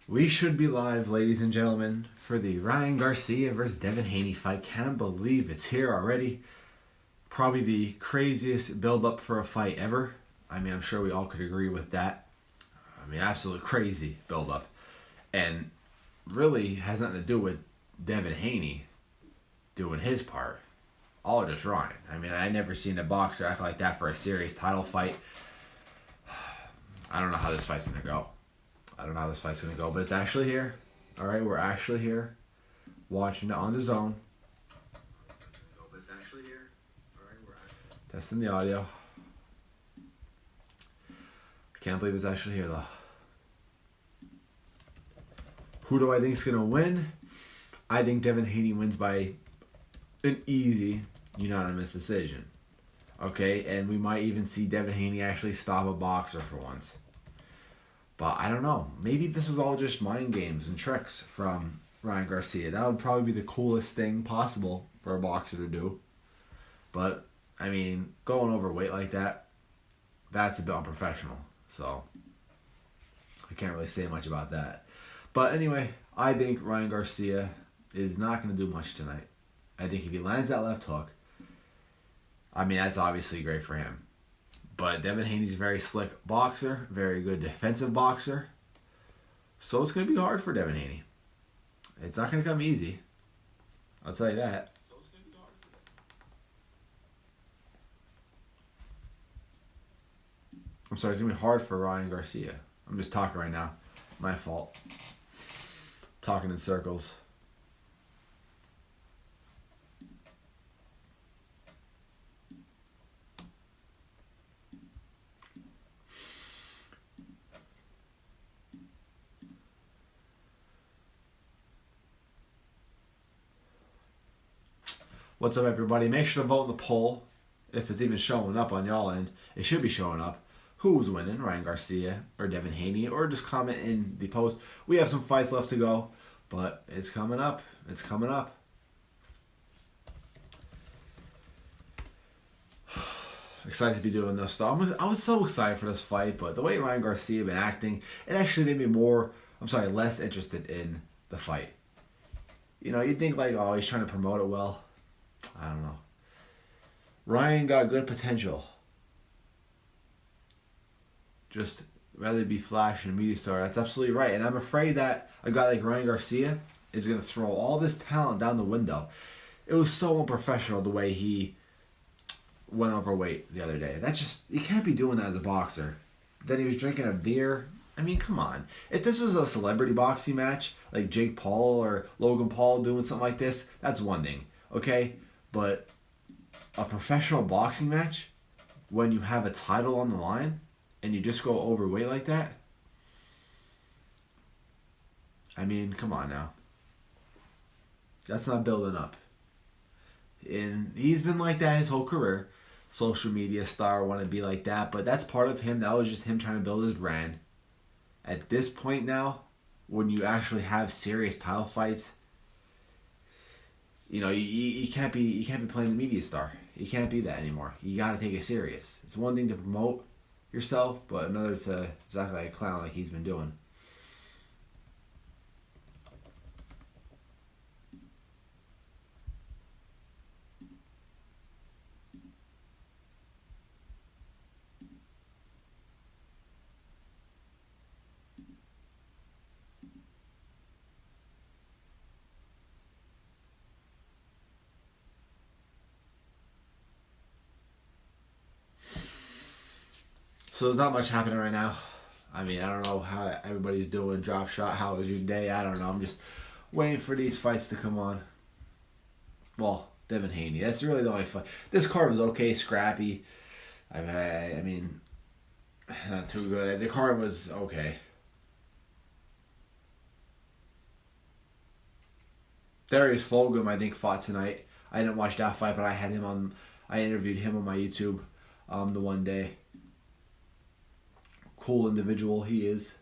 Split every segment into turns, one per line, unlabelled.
We should be live, ladies and gentlemen, for the Ryan Garcia versus Devin Haney fight. Can't believe it's here already. Probably the craziest build-up for a fight ever. I mean, I'm sure we all could agree with that. I mean, absolutely crazy build-up. And really has nothing to do with Devin Haney doing his part. All just Ryan. I mean, I never seen a boxer act like that for a serious title fight. I don't know how this fight's going to go. But it's actually here. All right, we're actually here, watching it on the zone. But it's actually here. All right, we're testing the audio. I can't believe it's actually here though. Who do I think is gonna win? I think Devin Haney wins by an easy, unanimous decision. Okay, and we might even see Devin Haney actually stop a boxer for once. But I don't know. Maybe this was all just mind games and tricks from Ryan Garcia. That would probably be the coolest thing possible for a boxer to do. But, I mean, going overweight like that, that's a bit unprofessional. So, I can't really say much about that. But anyway, I think Ryan Garcia is not going to do much tonight. I think if he lands that left hook, I mean, that's obviously great for him. But Devin Haney's a very slick boxer, very good defensive boxer. So it's going to be hard for Devin Haney. It's not going to come easy. I'll tell you that. I'm sorry, it's going to be hard for Ryan Garcia. I'm just talking right now. My fault. Talking in circles. What's up, everybody? Make sure to vote in the poll. If it's even showing up on y'all end, it should be showing up. Who's winning, Ryan Garcia or Devin Haney? Or just comment in the post. We have some fights left to go, but it's coming up. It's coming up. Excited to be doing this stuff. I was so excited for this fight, but the way Ryan Garcia been acting, it actually made me less interested in the fight. You know, you'd think like, oh, he's trying to promote it well. I don't know. Ryan got good potential. Just rather be flash and media star. That's absolutely right. And I'm afraid that a guy like Ryan Garcia is going to throw all this talent down the window. It was so unprofessional the way he went overweight the other day. You can't be doing that as a boxer. Then he was drinking a beer. I mean, come on. If this was a celebrity boxing match, like Jake Paul or Logan Paul doing something like this, that's one thing. Okay? But a professional boxing match, when you have a title on the line and you just go overweight like that, I mean, come on now. That's not building up. And he's been like that his whole career. Social media star, want to be like that. But that's part of him. That was just him trying to build his brand. At this point now, when you actually have serious title fights, you know, you can't be playing the media star. You can't be that anymore. You got to take it serious. It's one thing to promote yourself, but another to exactly like a clown like he's been doing. So there's not much happening right now. I mean, I don't know how everybody's doing. Drop shot, how was your day? I don't know. I'm just waiting for these fights to come on. Well, Devin Haney. That's really the only fight. This card was okay, scrappy. I mean, not too good. The card was okay. Darius Fulgham, I think, fought tonight. I didn't watch that fight, but I interviewed him on my YouTube the one day. Cool individual he is.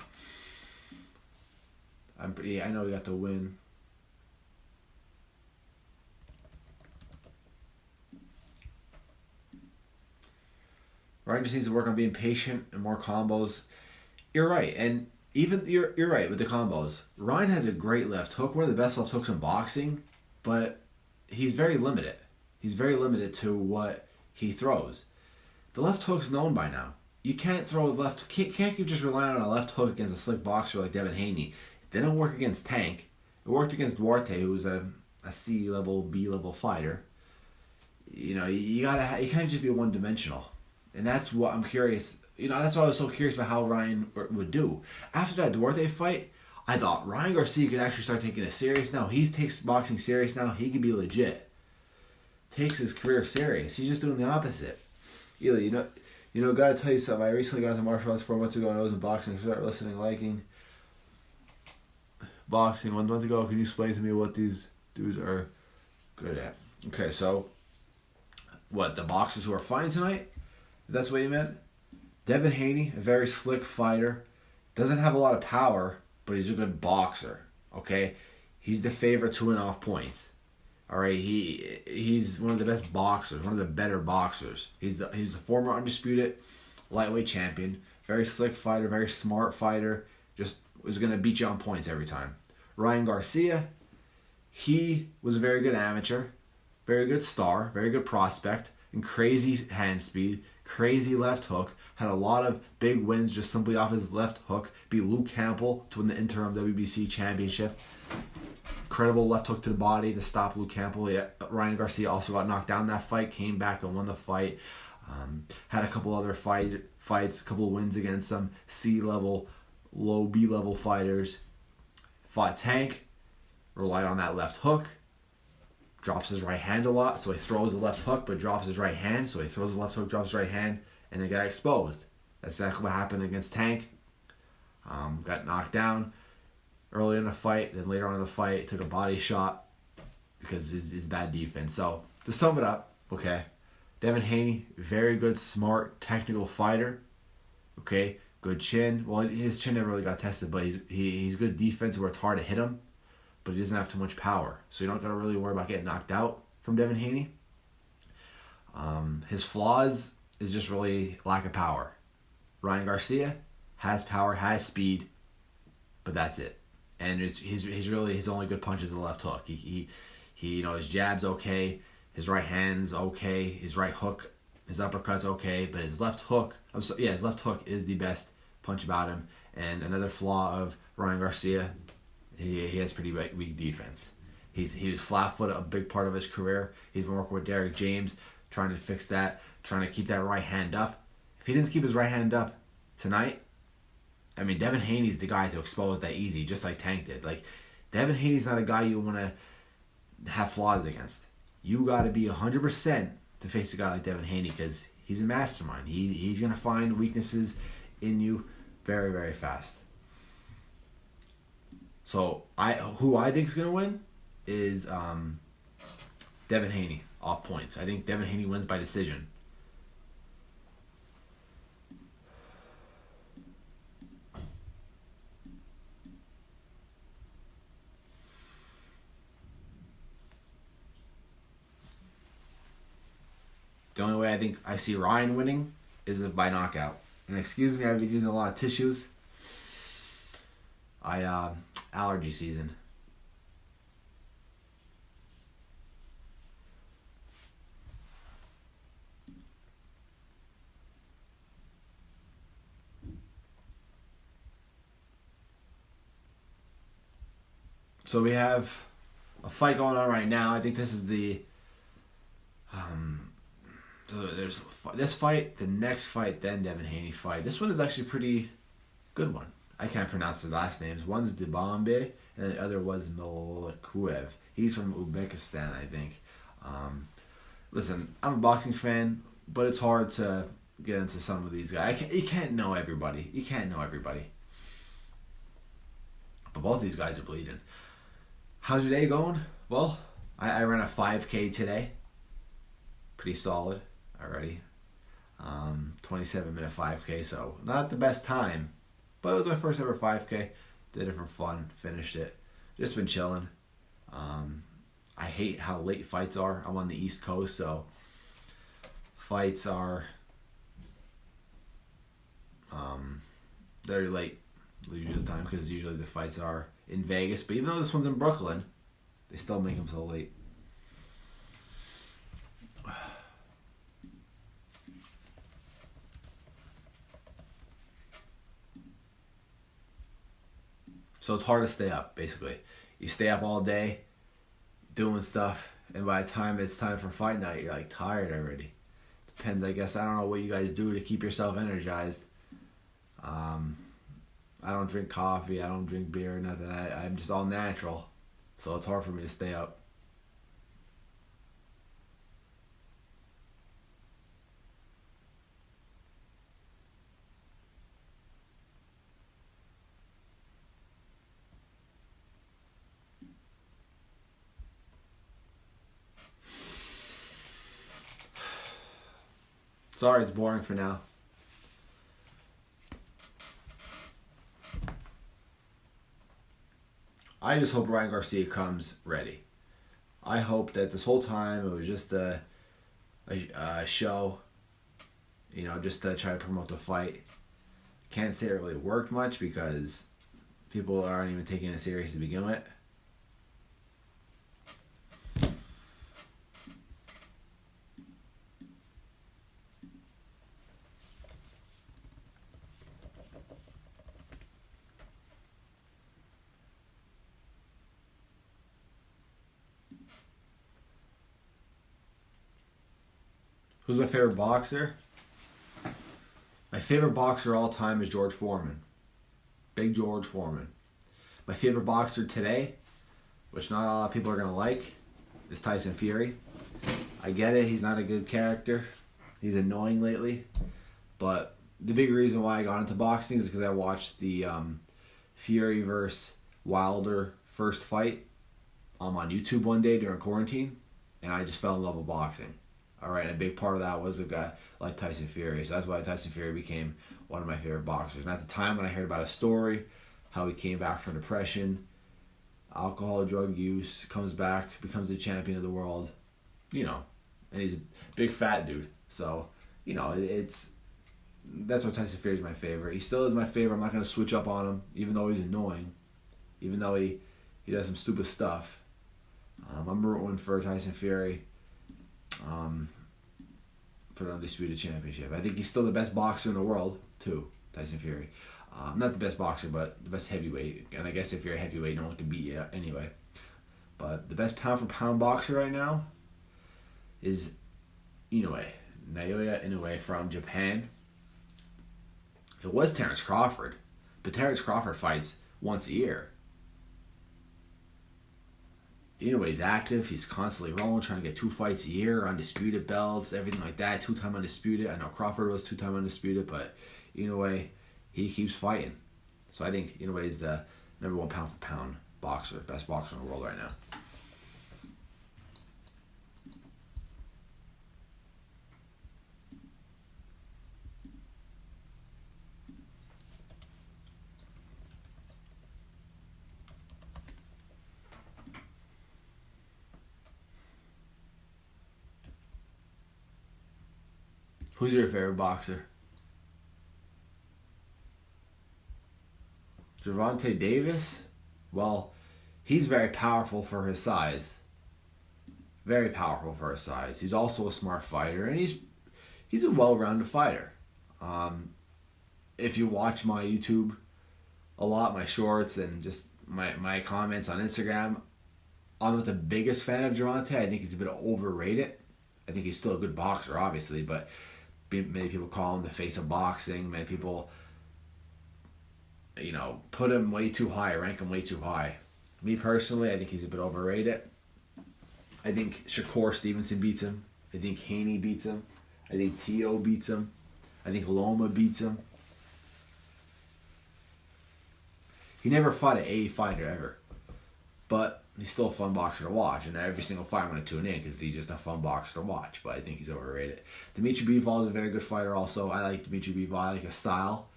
I know he got the win. Ryan just needs to work on being patient and more combos. You're right, and even you're right with the combos. Ryan has a great left hook, one of the best left hooks in boxing, but he's very limited. He's very limited to what he throws. The left hook's known by now. You can't throw a left. Can't keep just relying on a left hook against a slick boxer like Devin Haney. It didn't work against Tank. It worked against Duarte, who was a C level, B level fighter. You know, you can't just be one dimensional, and that's what I'm curious. You know, that's why I was so curious about how Ryan would do after that Duarte fight. I thought Ryan Garcia could actually start taking it serious now. He takes boxing serious now. He can be legit. Takes his career serious. He's just doing the opposite. Gotta tell you something. I recently got into martial arts 4 months ago and I was in boxing. I started listening, liking boxing 1 month ago. Can you explain to me what these dudes are good at? Okay, so what, the boxers who are fighting tonight? If that's what you meant? Devin Haney, a very slick fighter. Doesn't have a lot of power, but he's a good boxer. Okay? He's the favorite to win off points. Alright, he's one of the best boxers, one of the better boxers. He's a former undisputed lightweight champion. Very slick fighter, very smart fighter. Just was going to beat you on points every time. Ryan Garcia, he was a very good amateur, very good star, very good prospect, and crazy hand speed, crazy left hook. Had a lot of big wins just simply off his left hook. Beat Luke Campbell to win the interim WBC championship. Incredible left hook to the body to stop Luke Campbell. Yeah, Ryan Garcia also got knocked down that fight, came back and won the fight. Had a couple other fights, a couple of wins against some C-level, low B-level fighters. Fought Tank, relied on that left hook. Drops his right hand a lot, so he throws the left hook, but drops his right hand. So he throws the left hook, drops his right hand, and then got exposed. That's exactly what happened against Tank. Got knocked down early in the fight, then later on in the fight, took a body shot because his bad defense. So, to sum it up, okay, Devin Haney, very good, smart, technical fighter, okay, good chin. Well, his chin never really got tested, but he's good defense where it's hard to hit him, but he doesn't have too much power. So you don't got to really worry about getting knocked out from Devin Haney. His flaws is just really lack of power. Ryan Garcia has power, has speed, but that's it. And he's really, his only good punch is the left hook. He his jab's okay, his right hand's okay, his right hook, his uppercut's okay, but his left hook, his left hook is the best punch about him. And another flaw of Ryan Garcia, he has pretty weak defense. He was flat-footed a big part of his career. He's been working with Derek James, trying to fix that, trying to keep that right hand up. If he doesn't keep his right hand up tonight, I mean, Devin Haney's the guy to expose that easy, just like Tank did. Like, Devin Haney's not a guy you want to have flaws against. You got to be 100% to face a guy like Devin Haney because he's a mastermind. He's going to find weaknesses in you very, very fast. So, who I think is going to win is Devin Haney off points. I think Devin Haney wins by decision. The only way I think I see Ryan winning is by knockout. And excuse me, I've been using a lot of tissues. Allergy season. So we have a fight going on right now. I think this is the so there's this fight, the next fight, then Devin Haney fight. This one is actually a pretty good one. I can't pronounce the last names. One's Debambe, and the other was Milikuev. He's from Uzbekistan, I think. Listen, I'm a boxing fan, but it's hard to get into some of these guys. You can't know everybody. But both these guys are bleeding. How's your day going? Well, I ran a 5K today. Pretty solid already. 27-minute 5K, so not the best time. But it was my first ever 5K. Did it for fun. Finished it. Just been chilling. I hate how late fights are. I'm on the East Coast, so fights are very late. usually the time, because usually the fights are in Vegas. But even though this one's in Brooklyn, they still make them so late. So it's hard to stay up, basically. You stay up all day doing stuff, and by the time it's time for fight night, you're like tired already. Depends, I guess. I don't know what you guys do to keep yourself energized. I don't drink coffee. I don't drink beer. Nothing. I'm just all natural. So it's hard for me to stay up. Sorry, it's boring for now. I just hope Ryan Garcia comes ready. I hope that this whole time it was just a show, just to try to promote the fight. Can't say it really worked much because people aren't even taking it serious to begin with. Who's my favorite boxer? My favorite boxer all time is George Foreman. Big George Foreman. My favorite boxer today, which not a lot of people are going to like, is Tyson Fury. I get it, he's not a good character. He's annoying lately. But the big reason why I got into boxing is because I watched the Fury versus Wilder first fight on YouTube one day during quarantine. And I just fell in love with boxing. Alright, and a big part of that was a guy like Tyson Fury. So that's why Tyson Fury became one of my favorite boxers. And at the time when I heard about his story, how he came back from depression, alcohol, drug use, comes back, becomes the champion of the world, and he's a big fat dude. So, that's why Tyson Fury is my favorite. He still is my favorite. I'm not going to switch up on him, even though he's annoying, even though he does some stupid stuff. I'm rooting for Tyson Fury. For the Undisputed Championship. I think he's still the best boxer in the world, too, Tyson Fury. Not the best boxer, but the best heavyweight. And I guess if you're a heavyweight, no one can beat you anyway. But the best pound-for-pound boxer right now is Inoue. Naoya Inoue from Japan. It was Terrence Crawford, but Terrence Crawford fights once a year. Inoue's active. He's constantly rolling, trying to get 2 fights a year, undisputed belts, everything like that. 2-time undisputed. I know Crawford was 2-time undisputed, but Inoue, he keeps fighting. So I think Inoue is the number 1 pound-for-pound boxer, best boxer in the world right now. Who's your favorite boxer? Gervonta Davis? Well, he's very powerful for his size. Very powerful for his size. He's also a smart fighter, and he's a well-rounded fighter. If you watch my YouTube a lot, my shorts, and just my comments on Instagram, I'm not the biggest fan of Gervonta. I think he's a bit overrated. I think he's still a good boxer, obviously, but many people call him the face of boxing. Many people, put him way too high, rank him way too high. Me personally, I think he's a bit overrated. I think Shakur Stevenson beats him. I think Haney beats him. I think T.O. beats him. I think Loma beats him. He never fought an A fighter ever. But he's still a fun boxer to watch. And every single fight I'm going to tune in because he's just a fun boxer to watch. But I think he's overrated. Dimitri Bivol is a very good fighter also. I like Dimitri Bivol. I like his style.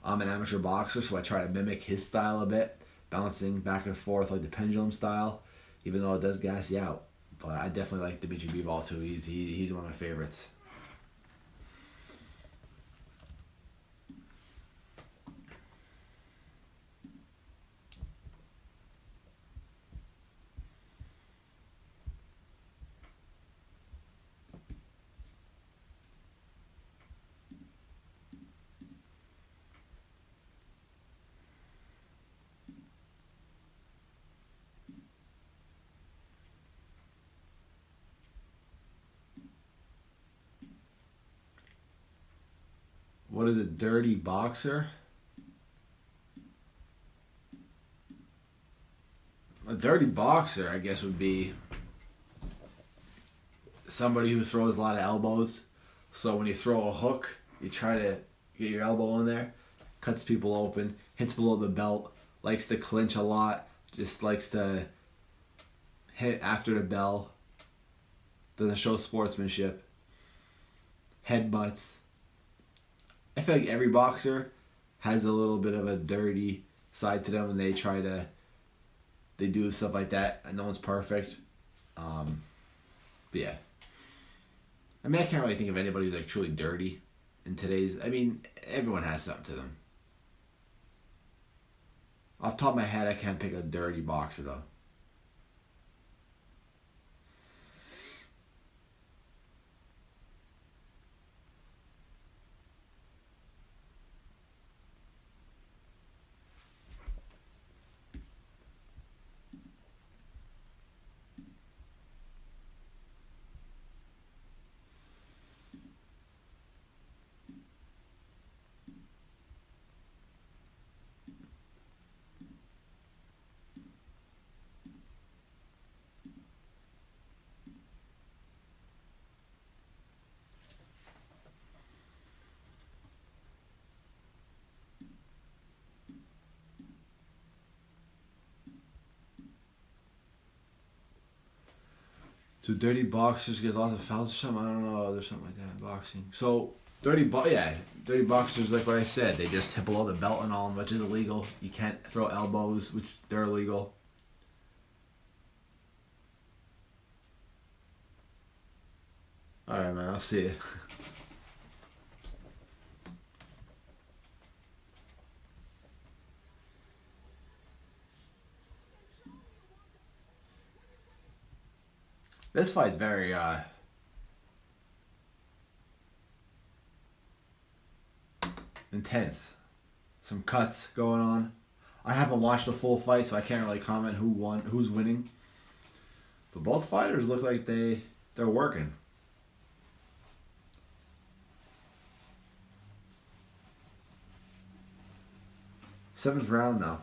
I'm an amateur boxer, so I try to mimic his style a bit. Bouncing back and forth like the pendulum style. Even though it does gas you out. But I definitely like Dimitri Bivol too. He's one of my favorites. What is it? Dirty boxer? A dirty boxer, I guess, would be somebody who throws a lot of elbows. So when you throw a hook, you try to get your elbow in there, cuts people open, hits below the belt, likes to clinch a lot, just likes to hit after the bell, doesn't show sportsmanship, headbutts. I feel like every boxer has a little bit of a dirty side to them when they do stuff like that, and no one's perfect. But yeah. I mean, I can't really think of anybody who's like truly dirty in today's... I mean, everyone has something to them. Off the top of my head, I can't pick a dirty boxer, though. So dirty boxers get lots of fouls or something? I don't know. There's something like that in boxing. So dirty boxers, like what I said, they just hit below the belt and all, which is illegal. You can't throw elbows, which they're illegal. All right, man. I'll see you. This fight's very intense. Some cuts going on. I haven't watched the full fight, so I can't really comment who won, who's winning. But both fighters look like they're working. Seventh round now.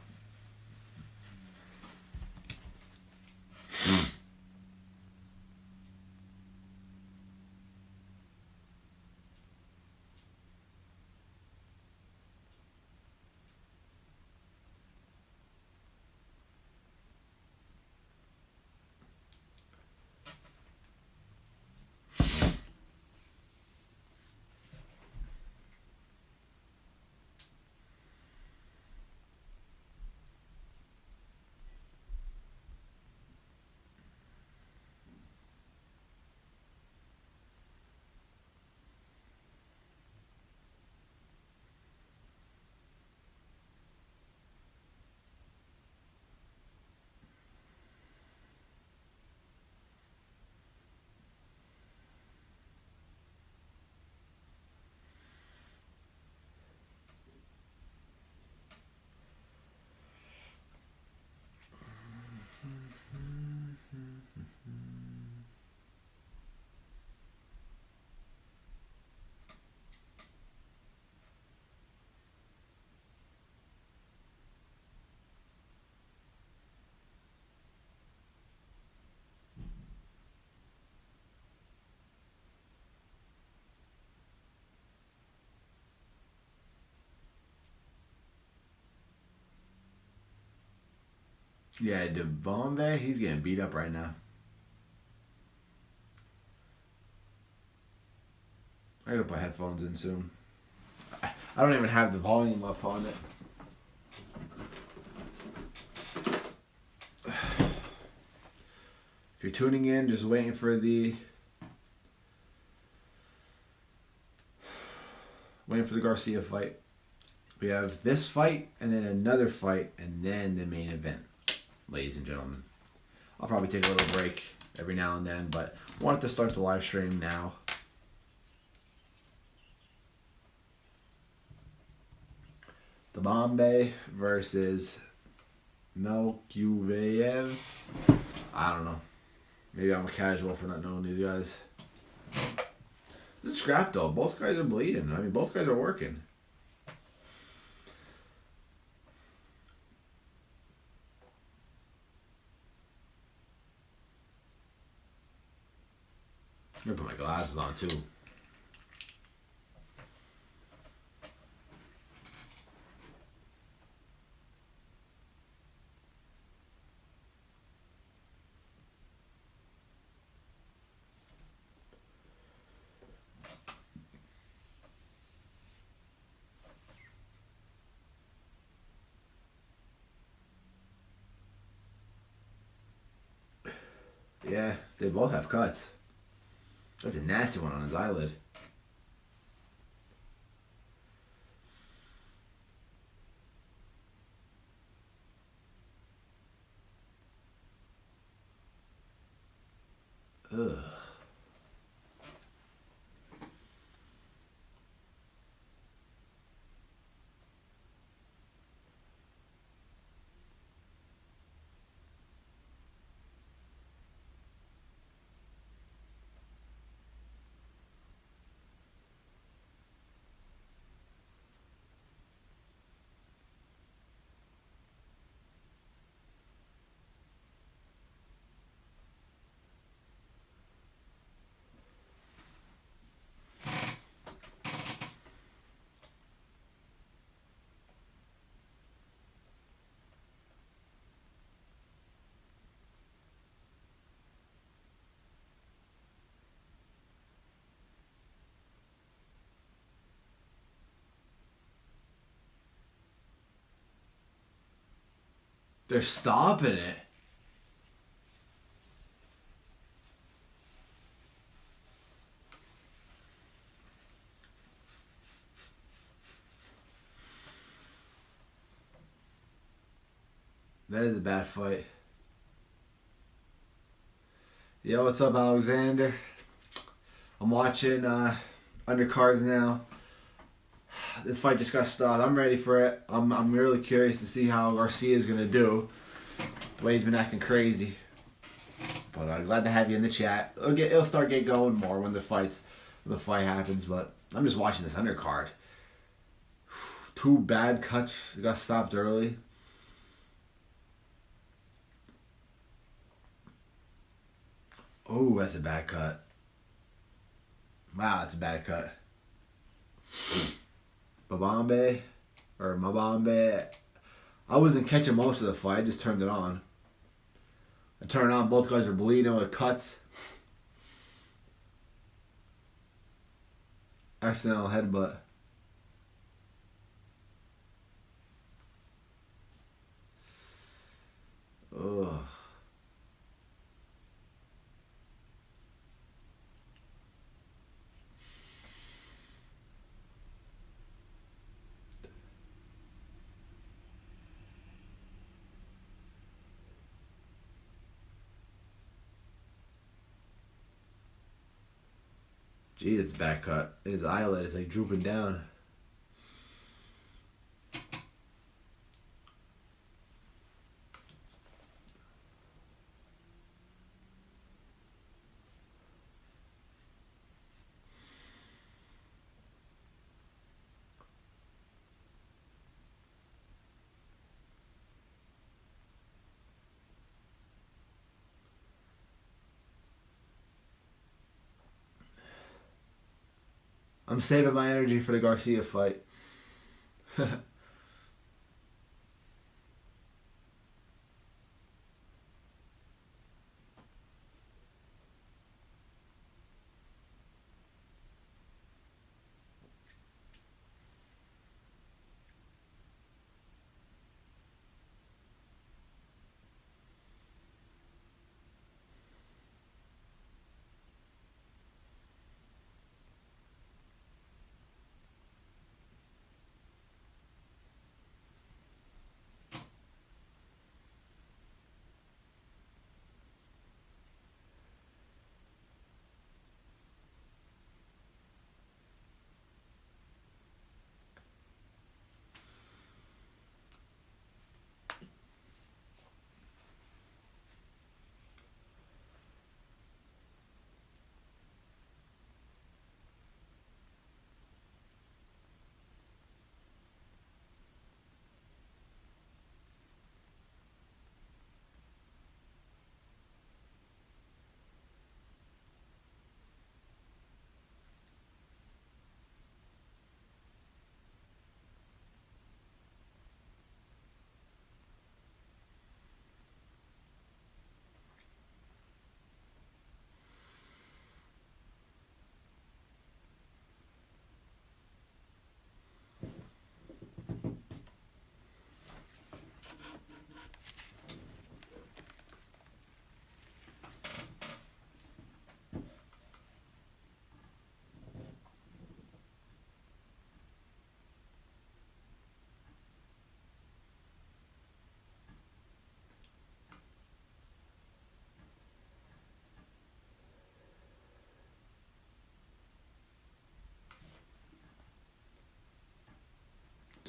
Yeah, Devon, he's getting beat up right now. I gotta put headphones in soon. I don't even have the volume up on it. If you're tuning in, just waiting for the Garcia fight. We have this fight and then another fight and then the main event, ladies and gentlemen. I'll probably take a little break every now and then, but I wanted to start the live stream now. The Bombay versus Melkuveyev. I don't know. Maybe I'm a casual for not knowing these guys. This is scrap though. Both guys are bleeding. I mean, both guys are working. I'm gonna put my glasses on too. Yeah, they both have cuts. That's a nasty one on his eyelid. Ugh. They're stopping it. That is a bad fight. Yo, what's up, Alexander? I'm watching Undercards now. This fight just got started. I'm ready for it. I'm really curious to see how Garcia is gonna do. The way he's been acting crazy. But I'm glad to have you in the chat. It'll start getting going more when the fight happens. But I'm just watching this undercard. 2 bad cuts. Got stopped early. Oh, that's a bad cut. Wow, that's a bad cut. Mabambe. I wasn't catching most of the fight. I just turned it on. I turned it on. Both guys were bleeding with cuts. Accidental headbutt. Ugh. Gee, it's a bad cut. His eyelid is like drooping down. I'm saving my energy for the Garcia fight.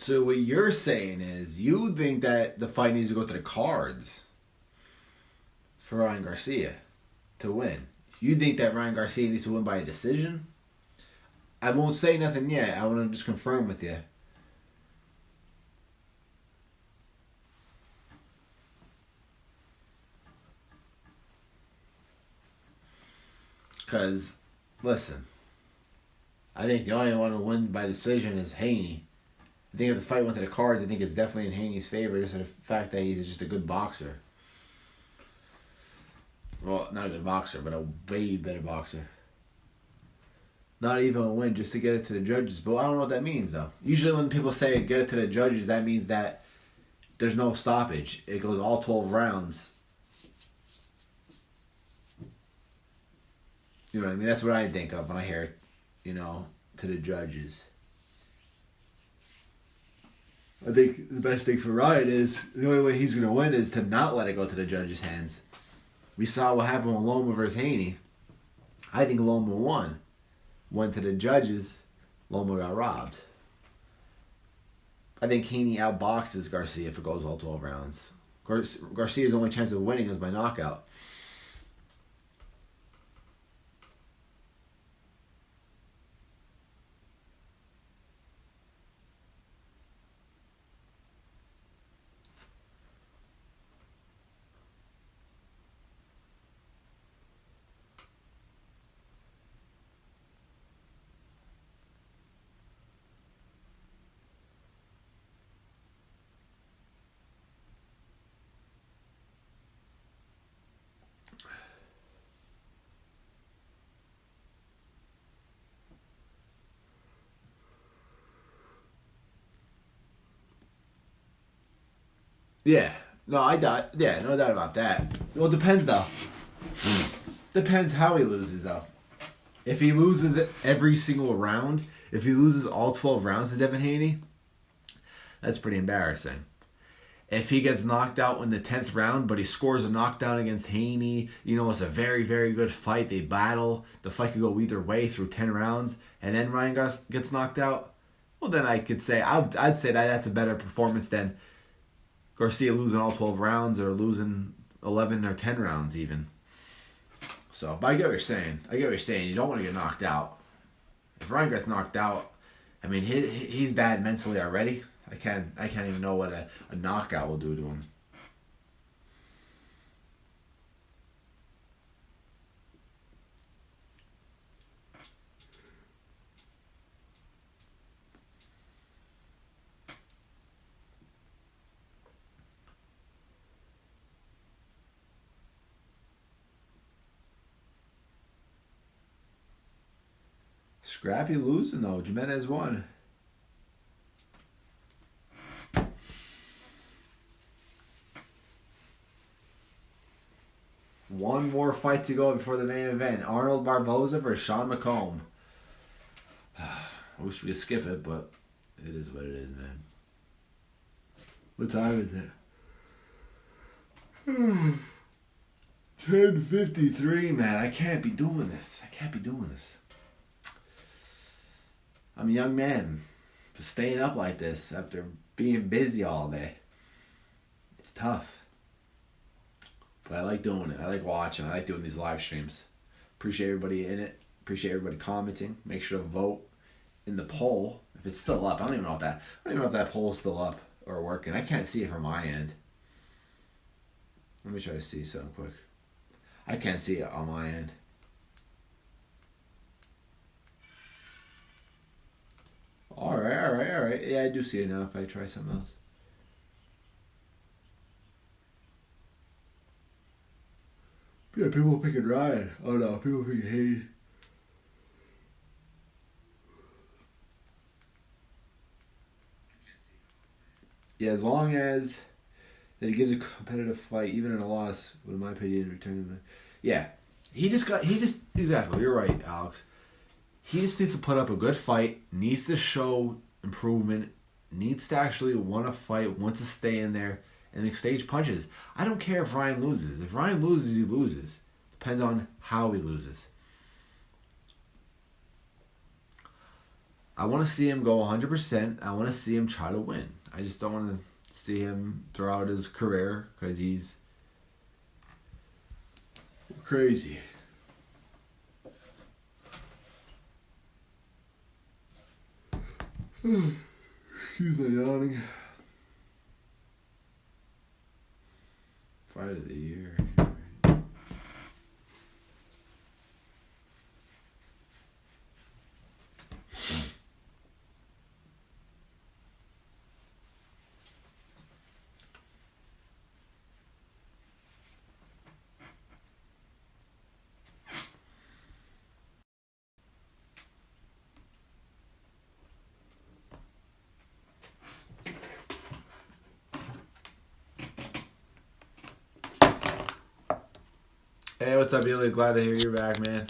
So what you're saying is you think that the fight needs to go to the cards for Ryan Garcia to win. You think that Ryan Garcia needs to win by a decision? I won't say nothing yet. I want to just confirm with you. Because, listen, I think the only one who wins by decision is Haney. I think if the fight went to the cards, I think it's definitely in Haney's favor, just for the fact that he's just a good boxer. Well, not a good boxer, but a way better boxer. Not even a win, just to get it to the judges. But I don't know what that means, though. Usually when people say get it to the judges, that means that there's no stoppage. It goes all 12 rounds. You know what I mean? That's what I think of when I hear, to the judges. I think the best thing for Ryan is, the only way he's going to win is to not let it go to the judges' hands. We saw what happened with Loma versus Haney. I think Loma won. Went to the judges, Loma got robbed. I think Haney outboxes Garcia if it goes all 12 rounds. Garcia's only chance of winning is by knockout. Yeah. No, I doubt. Yeah, no doubt about that. Well, it depends, though. Depends how he loses, though. If he loses every single round, if he loses all 12 rounds to Devin Haney, that's pretty embarrassing. If he gets knocked out in the 10th round, but he scores a knockdown against Haney, it's a very, very good fight. They battle. The fight could go either way through 10 rounds, and then Ryan gets knocked out. Well, then I could say, I'd say that's a better performance than Garcia losing all 12 rounds or losing 11 or 10 rounds even. So, but I get what you're saying. You don't want to get knocked out. If Ryan gets knocked out, I mean, he's bad mentally already. I can't even know what a knockout will do to him. Scrappy losing though. Jimenez won. One more fight to go before the main event. Arnold Barboza versus Sean McComb. I wish we could skip it, but it is what it is, man. What time is it? 10:53, man. I can't be doing this. I'm a young man for staying up like this after being busy all day. It's tough. But I like doing it. I like watching. I like doing these live streams. Appreciate everybody in it. Appreciate everybody commenting. Make sure to vote in the poll if it's still up. I don't even know if that poll is still up or working. I can't see it from my end. Let me try to see something quick. I can't see it on my end. All right. Yeah, I do see it now if I try something else. Yeah, people picking Ryan. Oh no, people picking Haney. Yeah, as long as that he gives a competitive fight, even in a loss, in my opinion, returning the... Yeah. Exactly, you're right, Alex. He just needs to put up a good fight, needs to show improvement, needs to actually want to fight, wants to stay in there, and exchange punches. I don't care if Ryan loses. If Ryan loses, he loses. Depends on how he loses. I want to see him go 100%. I want to see him try to win. I just don't want to see him throw out his career because he's crazy. Excuse my yawning. Fight of the year. Hey, what's up, Eli? Glad to hear you're back, man.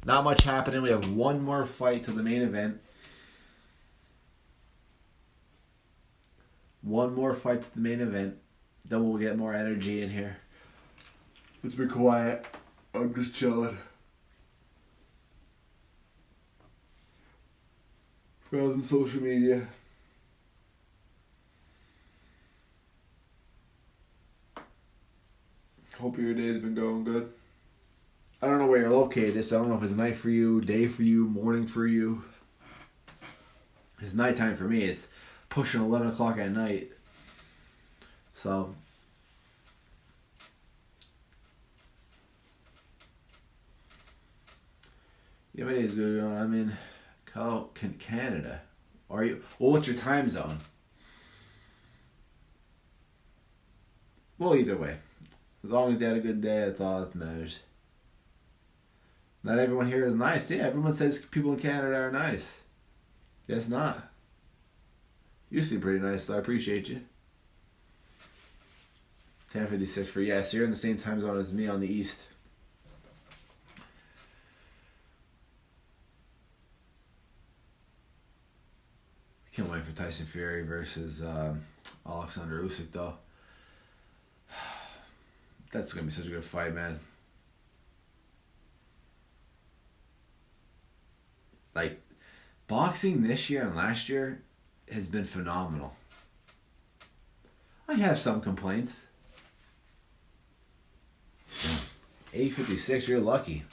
Not much happening. We have one more fight to the main event. One more fight to the main event. Then we'll get more energy in here. It's been quiet. I'm just chilling. Browsing social media. Hope your day's been going good. I don't know where you're located, so I don't know if it's night for you, day for you, morning for you. It's nighttime for me. It's pushing 11 o'clock at night. So, yeah, my day's good. I'm in Canada. Are you? Well, what's your time zone? Well, either way. As long as you had a good day, that's all that matters. Not everyone here is nice. Yeah, everyone says people in Canada are nice. Guess not. You seem pretty nice, so I appreciate you. 10:56 for yes. So you're in the same time zone as me on the east. Can't wait for Tyson Fury versus Alexander Usyk though. That's going to be such a good fight, man. Like, boxing this year and last year has been phenomenal. I have some complaints. 8:56, you're lucky.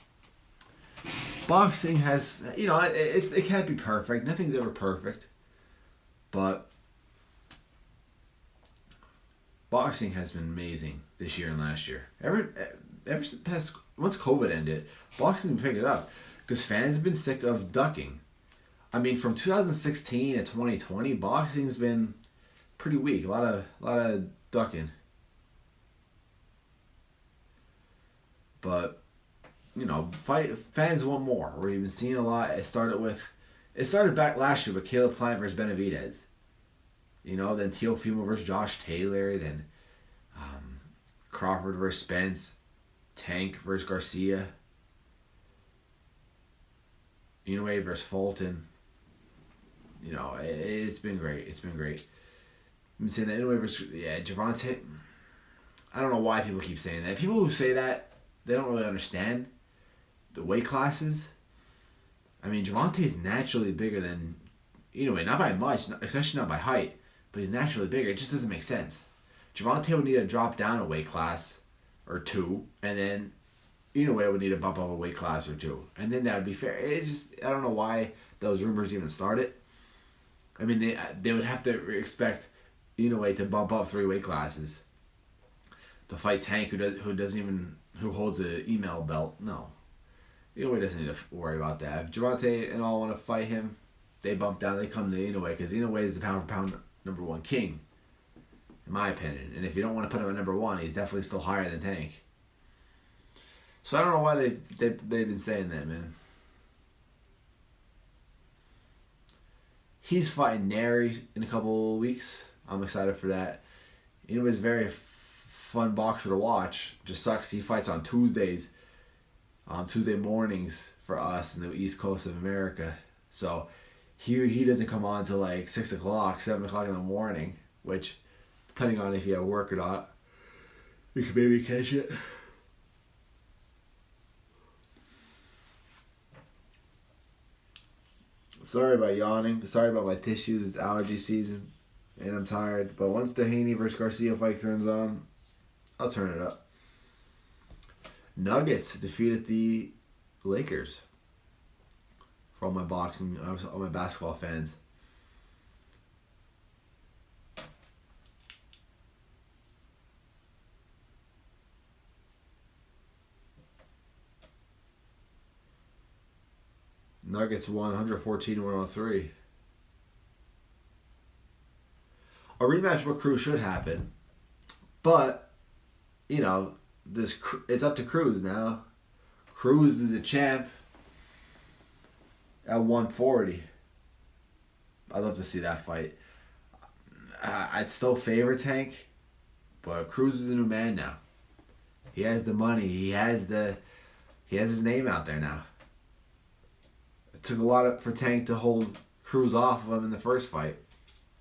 Boxing has, it can't be perfect. Nothing's ever perfect. But boxing has been amazing this year and last year. Ever since once COVID ended, boxing's been picking it up because fans have been sick of ducking. I mean, from 2016 to 2020, boxing's been pretty weak. A lot of ducking. But fans want more. We've been seeing a lot. It started back last year with Caleb Plant versus Benavidez. Then Teofimo versus Josh Taylor, then Crawford versus Spence, Tank versus Garcia, Inoue versus Fulton. It's been great. It's been great. I'm saying that Inoue versus Gervonta. I don't know why people keep saying that. People who say that, they don't really understand the weight classes. I mean, Gervonta is naturally bigger than Inoue, not by much, especially not by height. But he's naturally bigger. It just doesn't make sense. Gervonta would need to drop down a weight class or two, and then Inoue would need to bump up a weight class or two, and then that would be fair. I don't know why those rumors even started. I mean, they would have to expect Inoue to bump up 3 weight classes to fight Tank, who holds an email belt. No, Inoue doesn't need to worry about that. If Gervonta and all want to fight him, they bump down. They come to Inoue because Inoue is the pound for pound number 1 king, in my opinion. And if you don't want to put him at number 1, he's definitely still higher than Tank. So I don't know why they've been saying that, man. He's fighting Neri in a couple of weeks. I'm excited for that. It was a very fun boxer to watch. Just sucks he fights on Tuesdays, Tuesday mornings for us in the East Coast of America. So he doesn't come on till like 6 o'clock, 7 o'clock in the morning, which, depending on if you have work or not, you can maybe catch it. Sorry about yawning. Sorry about my tissues. It's allergy season, and I'm tired. But once the Haney versus Garcia fight turns on, I'll turn it up. Nuggets defeated the Lakers. For all my all my basketball fans. Nuggets won 114-103. A rematch with Cruz should happen. But, you know, it's up to Cruz now. Cruz is the champ at 140. I'd love to see that fight. I'd still favor Tank, but Cruz is a new man now. He has the money. He has his name out there now. It took a lot for Tank to hold Cruz off of him in the first fight.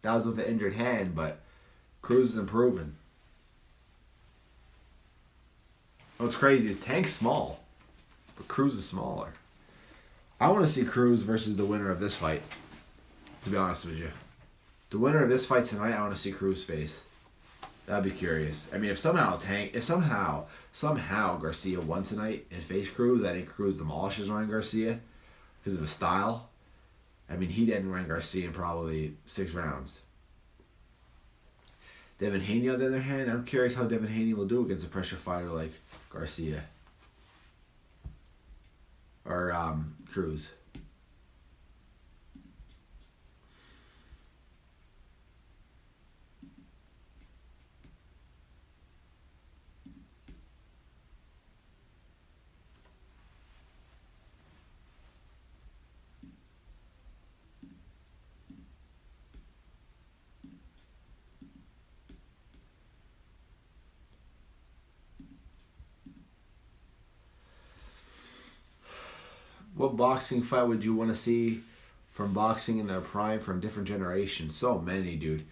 That was with an injured hand, but Cruz is improving. What's crazy is Tank's small, but Cruz is smaller. I want to see Cruz versus the winner of this fight, to be honest with you. The winner of this fight tonight, I want to see Cruz face. That'd be curious. I mean, if somehow Garcia won tonight and faced Cruz, I think Cruz demolishes Ryan Garcia because of his style. I mean, he'd end Ryan Garcia in probably 6 rounds. Devin Haney, on the other hand, I'm curious how Devin Haney will do against a pressure fighter like Garcia. Or Cruz. What boxing fight would you want to see from boxing in their prime from different generations? So many, dude.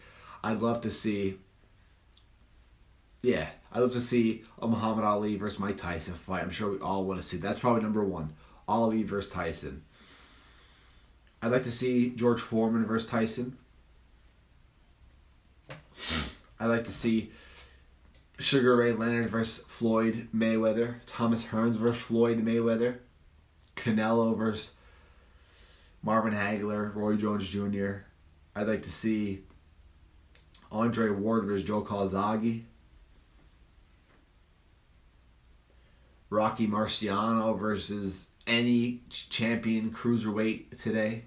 I'd love to see a Muhammad Ali versus Mike Tyson fight. I'm sure we all want to see. That's probably number 1. Ali versus Tyson. I'd like to see George Foreman versus Tyson. I'd like to see Sugar Ray Leonard versus Floyd Mayweather. Thomas Hearns versus Floyd Mayweather. Canelo versus Marvin Hagler, Roy Jones Jr. I'd like to see Andre Ward versus Joe Calzaghe. Rocky Marciano versus any champion cruiserweight today.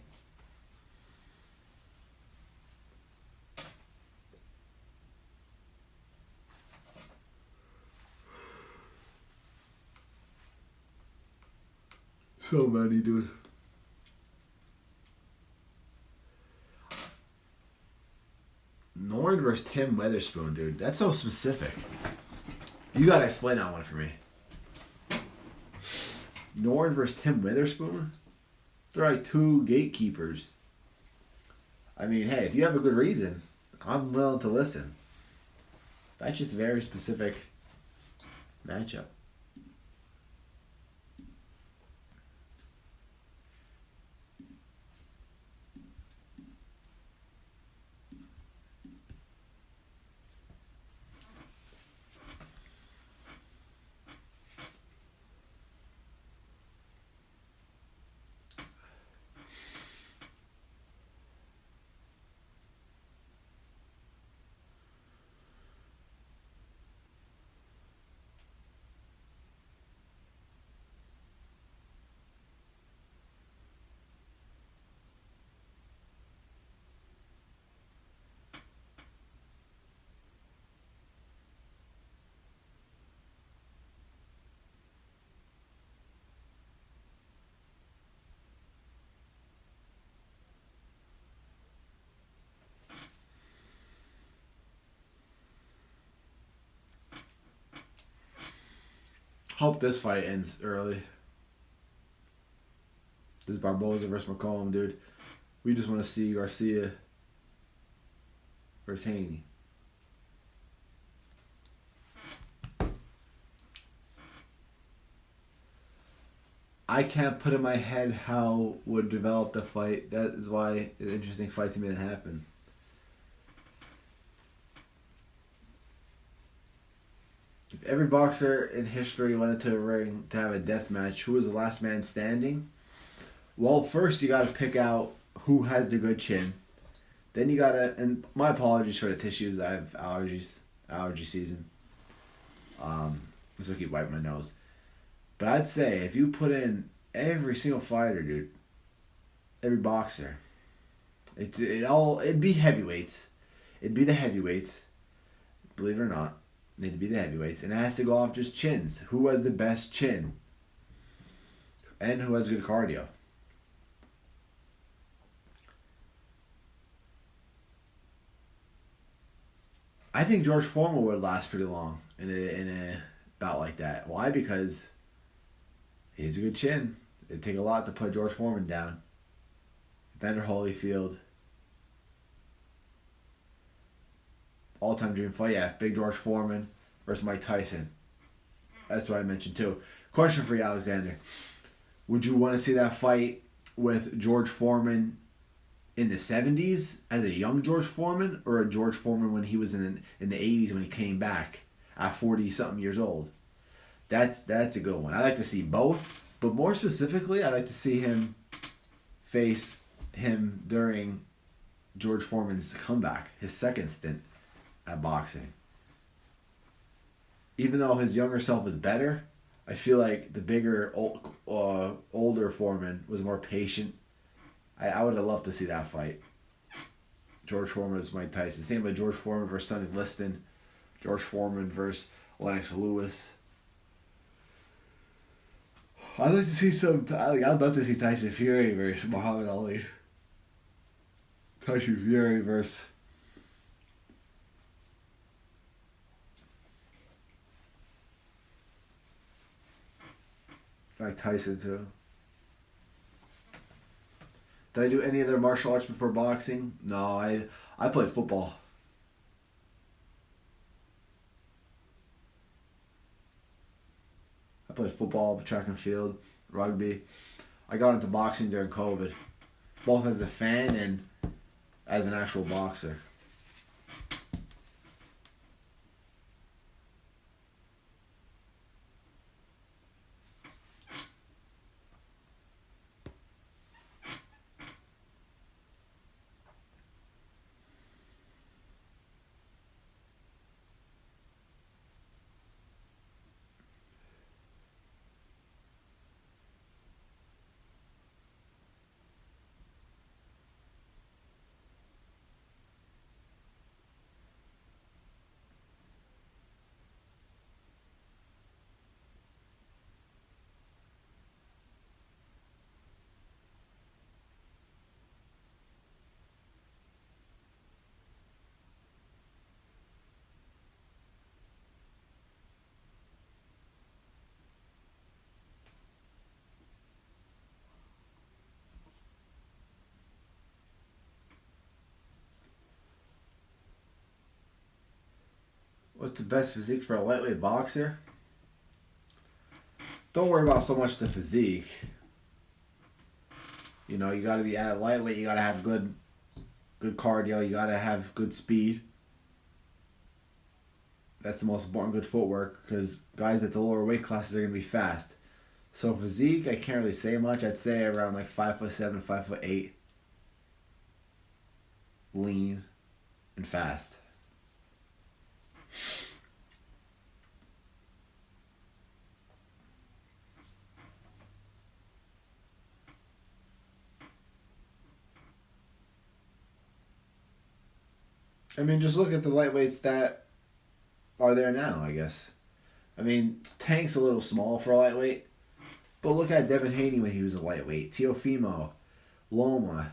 So many, dude. Norn versus Tim Witherspoon, dude. That's so specific. You gotta explain that one for me. Norn versus Tim Witherspoon? They're like 2 gatekeepers. I mean, hey, if you have a good reason, I'm willing to listen. That's just a very specific matchup. Hope this fight ends early. This Barboza versus McCollum, dude. We just want to see Garcia versus Haney. I I can't put in my head how would develop the fight. That is why it's an interesting fight to me that happened. If every boxer in history went into a ring to have a death match, who was the last man standing? Well, first you got to pick out who has the good chin. Then you got to, and my apologies for the tissues. I have allergies, allergy season. So I keep wiping my nose. But I'd say if you put in every single fighter, dude, every boxer, it'd be heavyweights. It'd be the heavyweights. Believe it or not, it'd be the heavyweights, and it has to go off just chins. Who has the best chin? And who has good cardio? I think George Foreman would last pretty long in a bout like that. Why? Because he has a good chin. It'd take a lot to put George Foreman down. Evander Holyfield. All-time dream fight, yeah. Big George Foreman versus Mike Tyson. That's what I mentioned too. Question for you, Alexander. Would you want to see that fight with George Foreman in the 70s as a young George Foreman, or a George Foreman when he was in the 80s when he came back at 40-something years old? That's a good one. I like to see both, but more specifically, I like to see him face him during George Foreman's comeback, his second stint at boxing. Even though his younger self is better, I feel like the bigger, older Foreman was more patient. I would have loved to see that fight. George Foreman versus Mike Tyson. Same with George Foreman versus Sonny Liston. George Foreman versus Lennox Lewis. I'd like to see I'd love to see Tyson Fury versus Muhammad Ali. Tyson Fury versus Mike Tyson too. Did I do any other martial arts before boxing? No, I played football. I played football, track and field, rugby. I got into boxing during COVID, both as a fan and as an actual boxer. What's the best physique for a lightweight boxer? Don't worry about so much the physique. You know, you got to be at lightweight. You got to have good cardio. You got to have good speed. That's the most important. Good footwork, because guys at the lower weight classes are gonna be fast. So physique, I can't really say much. I'd say around like 5'7", 5'8", lean and fast. I mean, just look at the lightweights that are there now, I guess. I mean, Tank's a little small for a lightweight, but look at Devin Haney when he was a lightweight. Teofimo, Loma,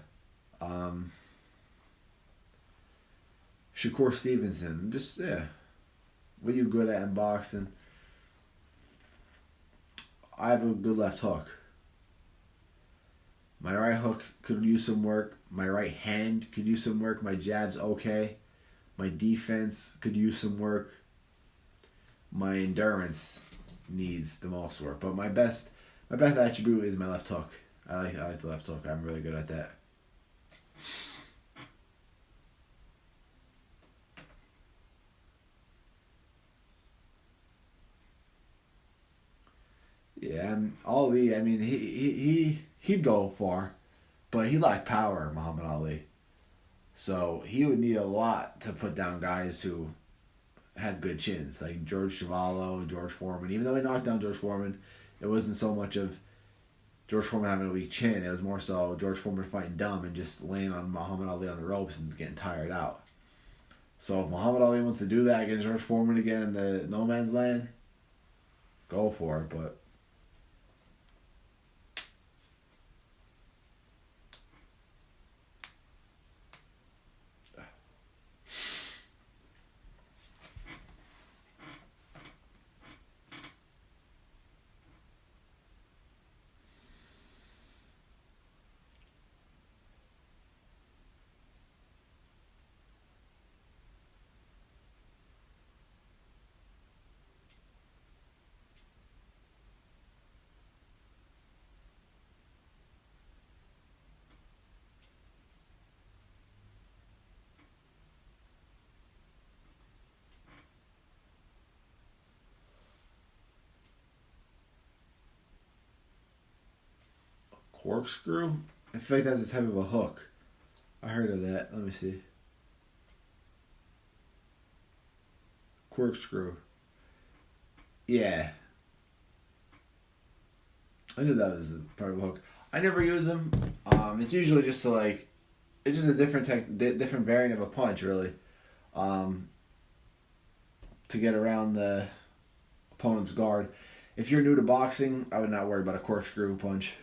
Shakur Stevenson. Just, yeah. What are you good at in boxing? I have a good left hook. My right hook could use some work. My right hand could use some work. My jab's okay. My defense could use some work. My endurance needs the most work. But my best My best attribute is my left hook. I like the left hook. I'm really good at that. Yeah, Ali. I mean, he'd go far, but he lacked power, Muhammad Ali. So he would need a lot to put down guys who had good chins, like George Chuvalo, George Foreman. Even though he knocked down George Foreman, it wasn't so much of George Foreman having a weak chin. It was more so George Foreman fighting dumb and just laying on Muhammad Ali on the ropes and getting tired out. So if Muhammad Ali wants to do that against George Foreman again in the no man's land, go for it. But corkscrew? I feel like that's a type of a hook. I heard of that. Let me see. Corkscrew. Yeah. I knew that was part of a hook. I never use them. It's usually just to like, it's just a different variant of a punch, really. To get around the opponent's guard. If you're new to boxing, I would not worry about a corkscrew punch.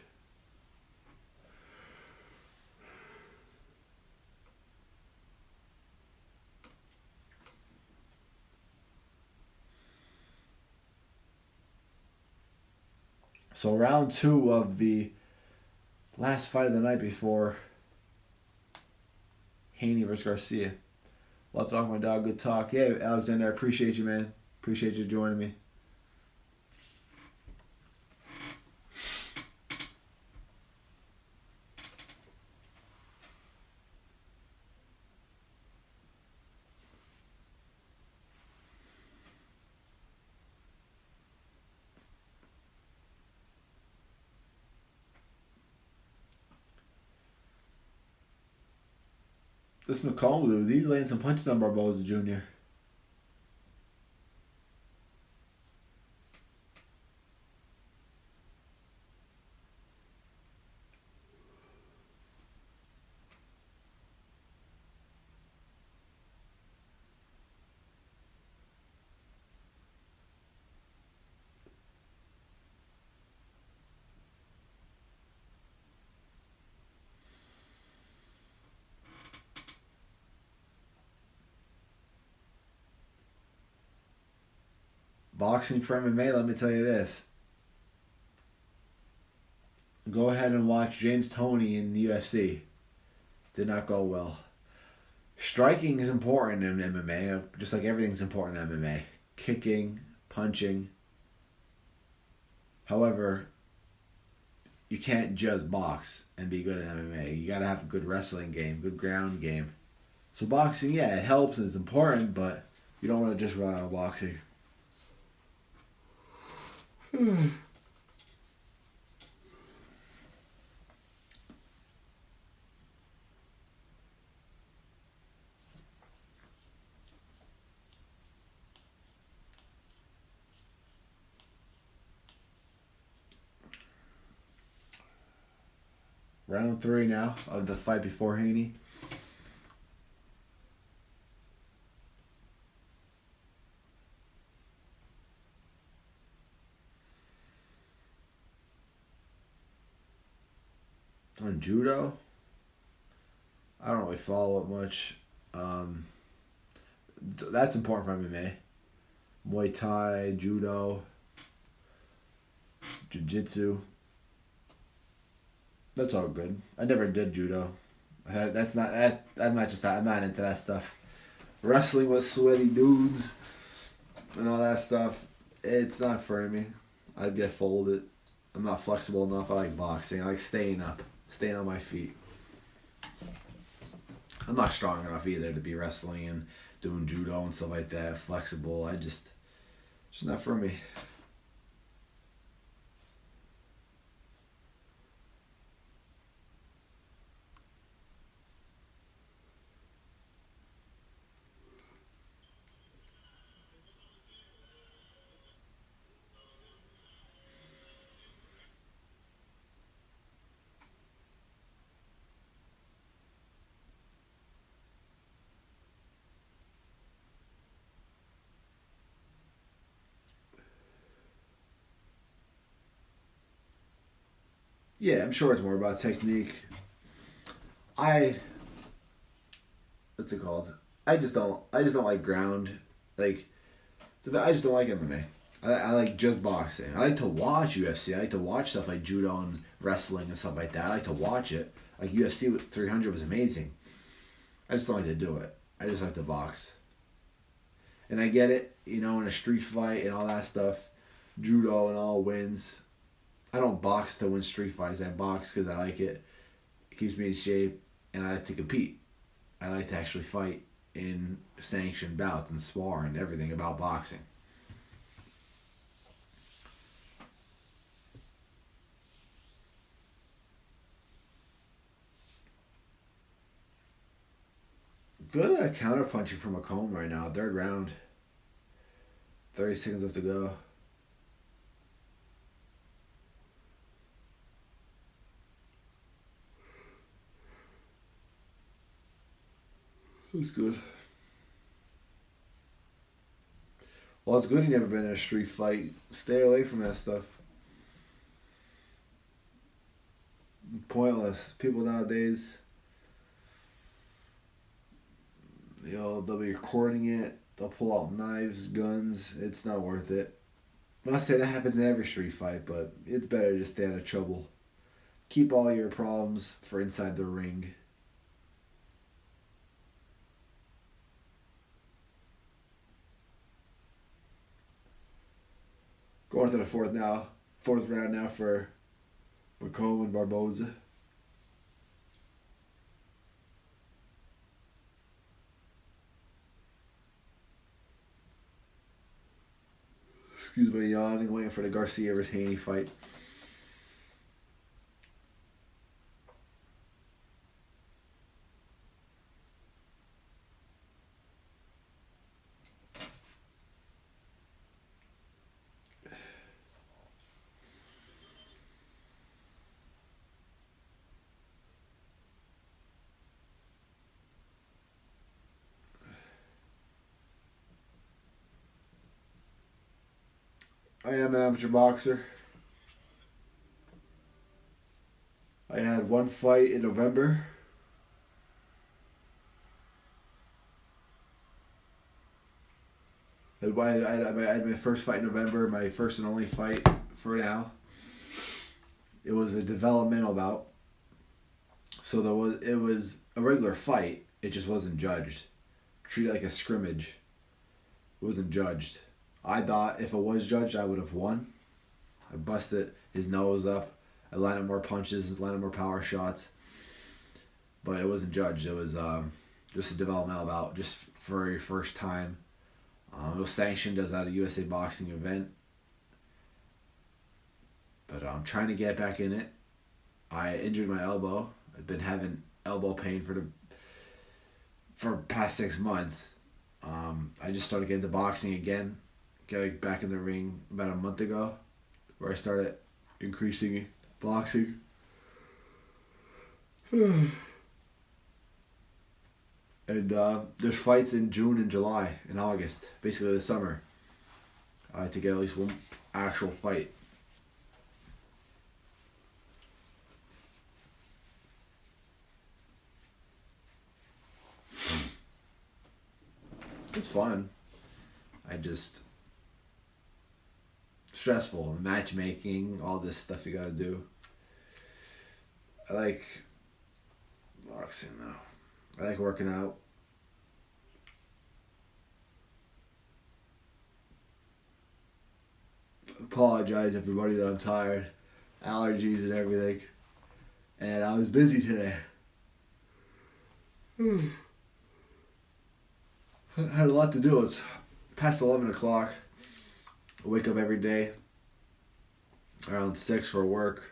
So round 2 of the last fight of the night before Haney versus Garcia. Love talking my dog. Good talk. Yeah, Alexander, I appreciate you, man. Appreciate you joining me. This McComb dude, he's laying some punches on Barboza Jr. Boxing for MMA, let me tell you this. Go ahead and watch James Toney in the UFC. Did not go well. Striking is important in MMA, just like everything's important in MMA. Kicking, punching. However, you can't just box and be good at MMA. You gotta have a good wrestling game, good ground game. So boxing, yeah, it helps and it's important, but you don't want to just rely on boxing. Round 3 now of the fight before Haney. On judo, I don't really follow it much. That's important for MMA. Muay Thai, judo, jiu-jitsu. That's all good. I never did judo. I'm not into that stuff. Wrestling with sweaty dudes and all that stuff. It's not for me. I'd get folded. I'm not flexible enough. I like boxing. I like staying up, staying on my feet. I'm not strong enough either to be wrestling and doing judo and stuff like that. Flexible. Just not for me. Yeah, I'm sure it's more about technique. I what's it called? I just don't like ground. Like I just don't like MMA. I like just boxing. I like to watch UFC. I like to watch stuff like judo and wrestling and stuff like that. I like to watch it. Like UFC 300 was amazing. I just don't like to do it. I just like to box. And I get it, in a street fight and all that stuff, judo and all wins. I don't box to win street fights. I box because I like it. It keeps me in shape, and I like to compete. I like to actually fight in sanctioned bouts and spar and everything about boxing. Good counter punching from Macomb right now. Third round. 30 seconds left to go. That's good. Well, it's good you never been in a street fight. Stay away from that stuff. Pointless. People nowadays, they'll be recording it. They'll pull out knives, guns. It's not worth it. I'm not saying that happens in every street fight, but it's better to stay out of trouble. Keep all your problems for inside the ring. Going to the fourth round now for Macomb and Barboza. Excuse me, yawning, waiting for the Garcia vs. Haney fight. I am an amateur boxer. I had one fight in November. I had my first fight in November, my first and only fight for now. It was a developmental bout. So it was a regular fight. It just wasn't judged. Treated like a scrimmage. It wasn't judged. I thought if it was judged, I would have won. I busted his nose up. I landed more punches, landed more power shots. But it wasn't judged. It was just a developmental bout, just for your first time. It was sanctioned as at a USA boxing event. But I'm trying to get back in it. I injured my elbow. I've been having elbow pain for past 6 months. I just started getting into boxing again. Getting back in the ring about a month ago, where I started increasing boxing. And there's fights in June and July and August, basically the summer, to get at least one actual fight. It's fun. Stressful, matchmaking, all this stuff you gotta do. I like boxing though. I like working out. Apologize everybody that I'm tired. allergies and everything. And I was busy today. I had a lot to do. It's past 11 o'clock. I wake up every day around 6 for work.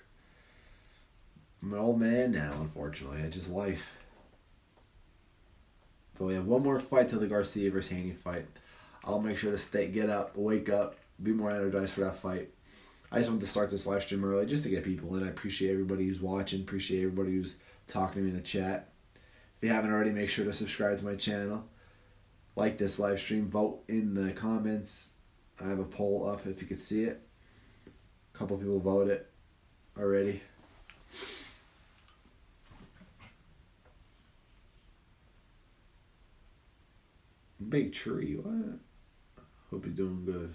I'm an old man now, unfortunately. It's just life. But we have one more fight till the Garcia versus Haney fight. I'll make sure to get up, wake up, be more energized for that fight. I just wanted to start this live stream early just to get people in. I appreciate everybody who's watching. Appreciate everybody who's talking to me in the chat. If you haven't already, make sure to subscribe to my channel. Like this live stream. Vote in the comments. I have a poll up if you could see it. A couple people voted already. Big tree, what? Hope you're doing good.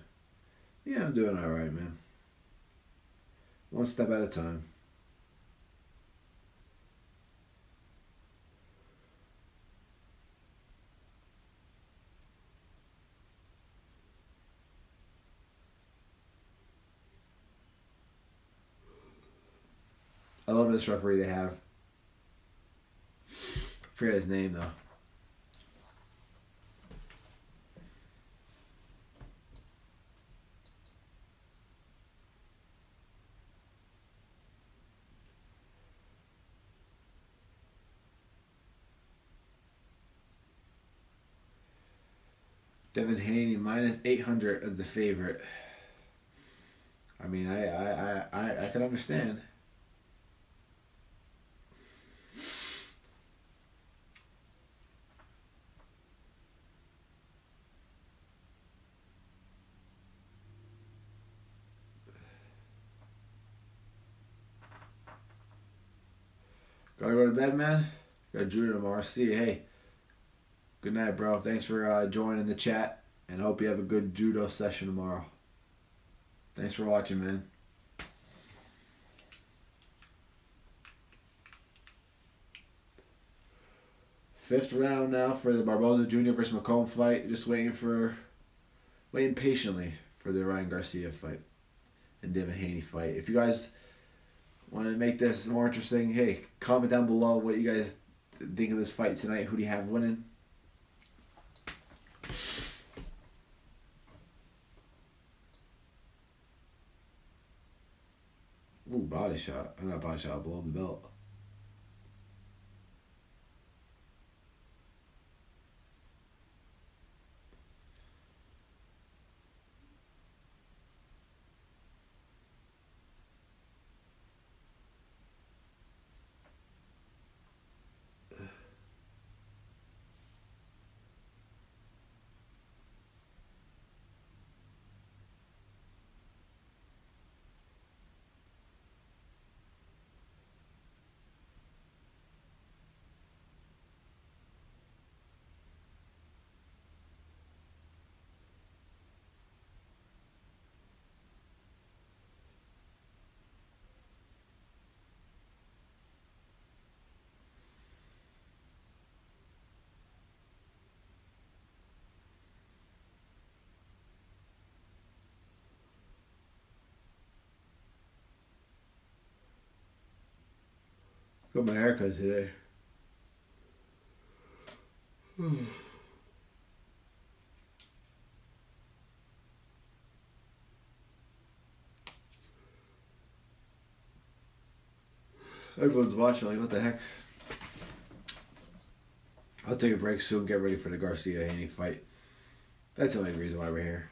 Yeah, I'm doing alright, man. One step at a time. I love this referee they have. Forget his name though. Devin Haney minus 800 as the favorite. I mean, I can understand. Gotta go to bed, man. Got Judah tomorrow. See you. Hey. Good night, bro. Thanks for joining the chat, and hope you have a good judo session tomorrow. Thanks for watching, man. Fifth round now for the Barboza Jr. versus McComb fight. Just waiting patiently for the Ryan Garcia fight and Devin Haney fight. If you guys want to make this more interesting, hey, comment down below what you guys think of this fight tonight. Who do you have winning? Ooh, body shot. I got body shot below the belt. Got my haircut today. Everyone's watching, like, what the heck? I'll take a break soon, get ready for the Garcia Haney fight. That's the only reason why we're here.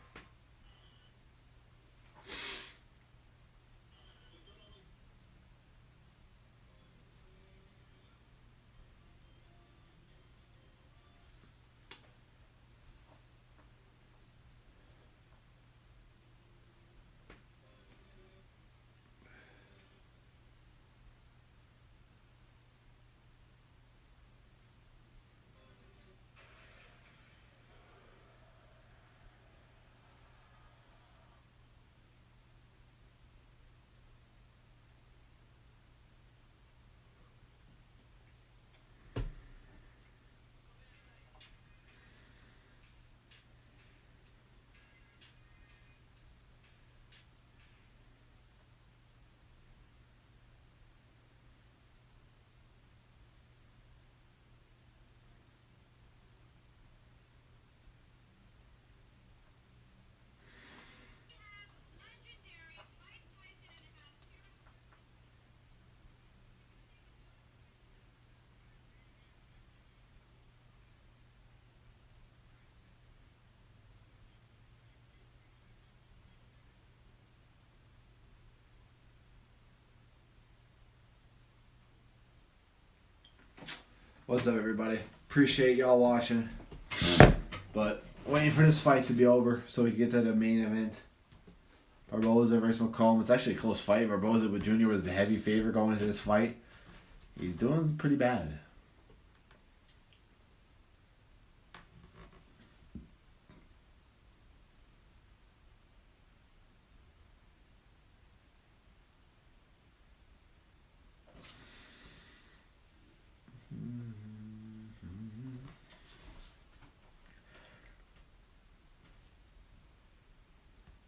What's up, everybody? Appreciate y'all watching. But waiting for this fight to be over so we can get to the main event. Barboza versus McCollum. It's actually a close fight. Barboza with Jr. was the heavy favorite going into this fight. He's doing pretty bad.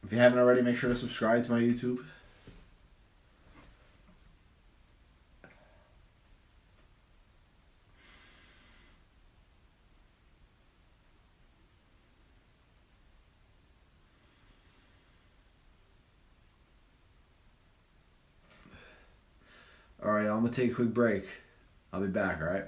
If you haven't already, make sure to subscribe to my YouTube. Alright, I'm going to take a quick break. I'll be back, alright?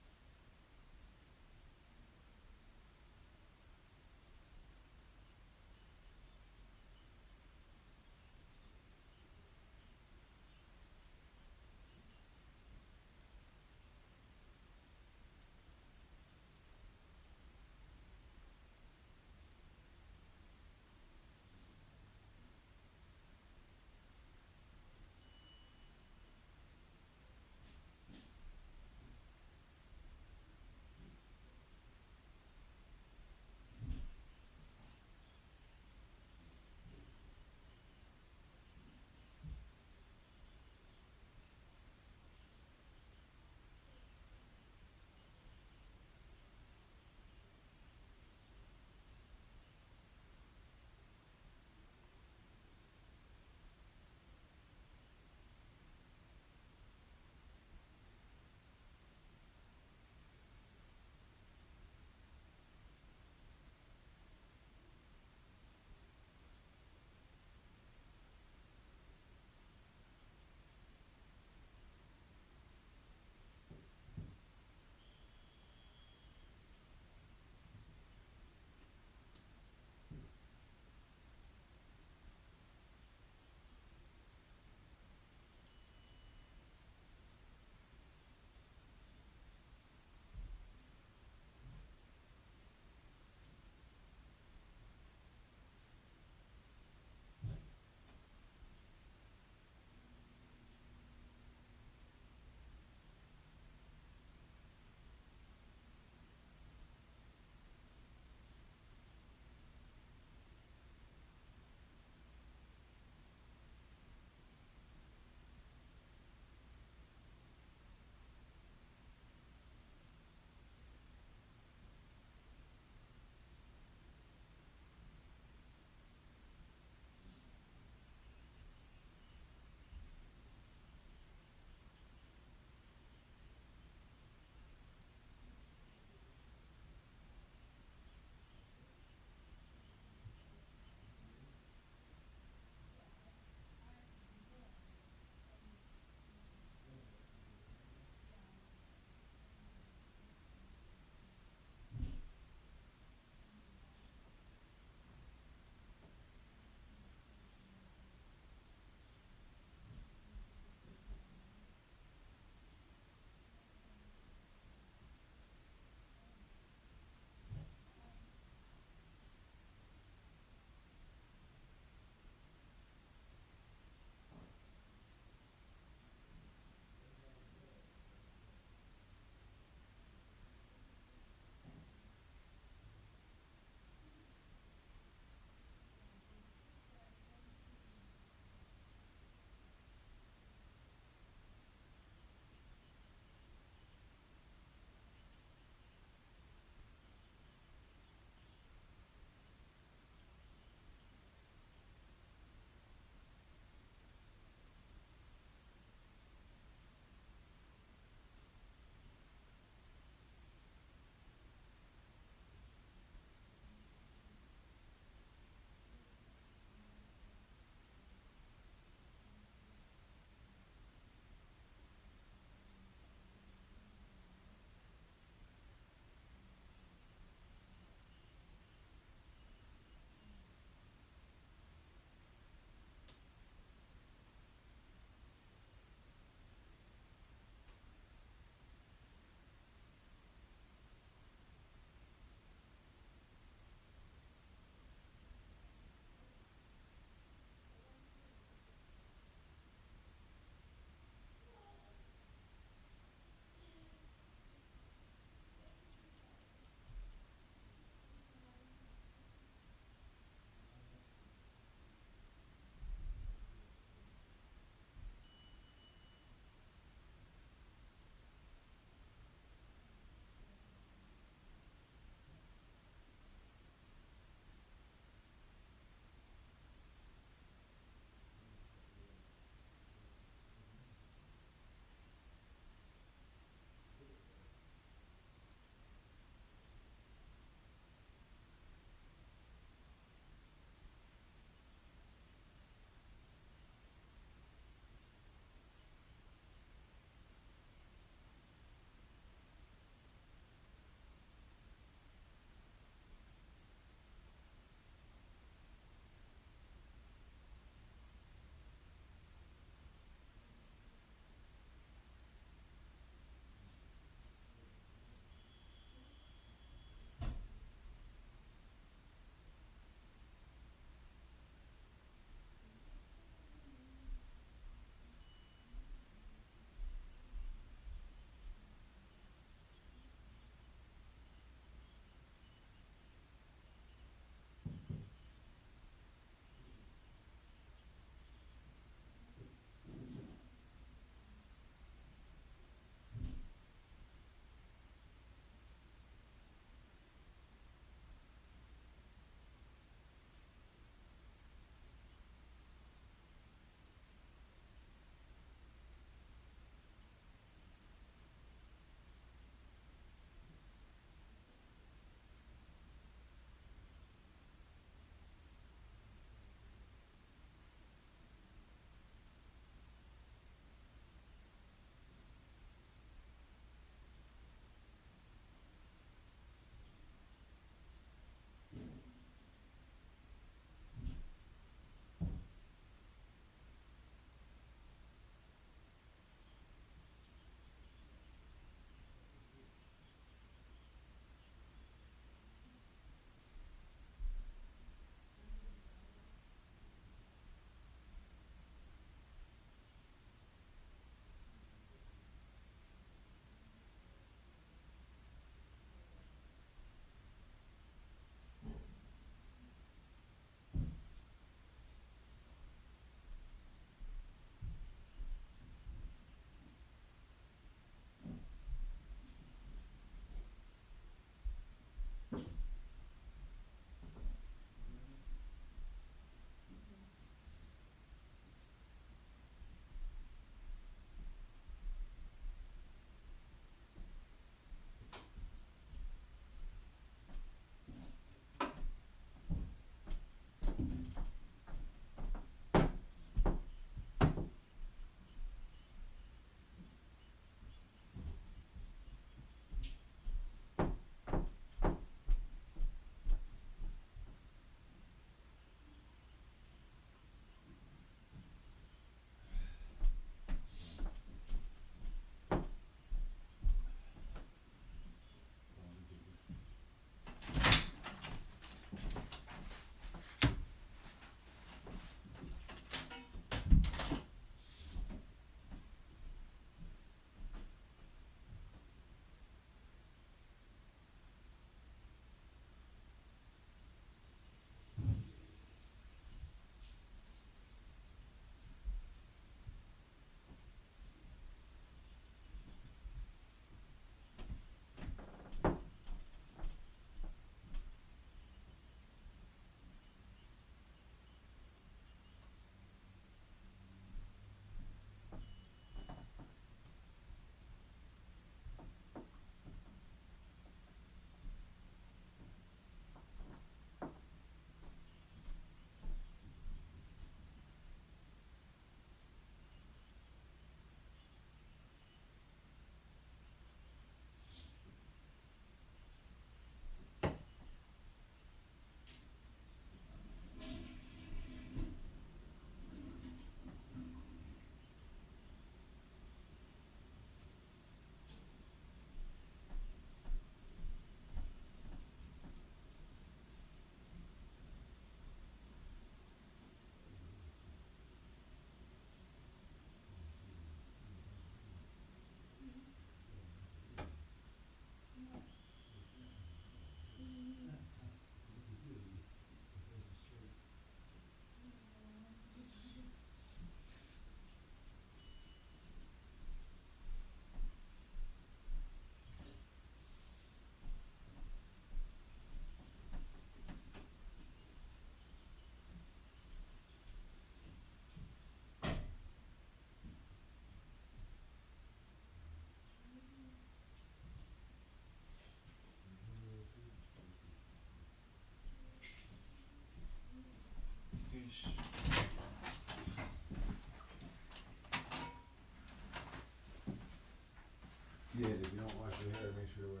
Yeah, if you don't wash your hair, make sure to wear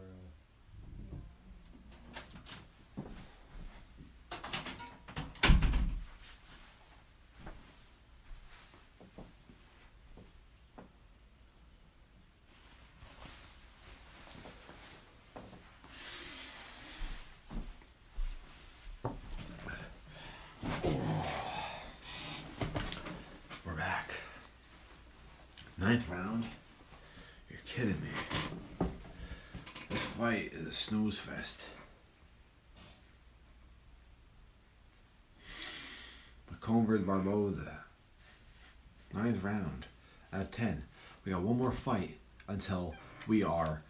We're back. 9th round? You're kidding me. This fight is a snooze fest. McComb versus Barboza. 9th round out of 10. We got one more fight until we are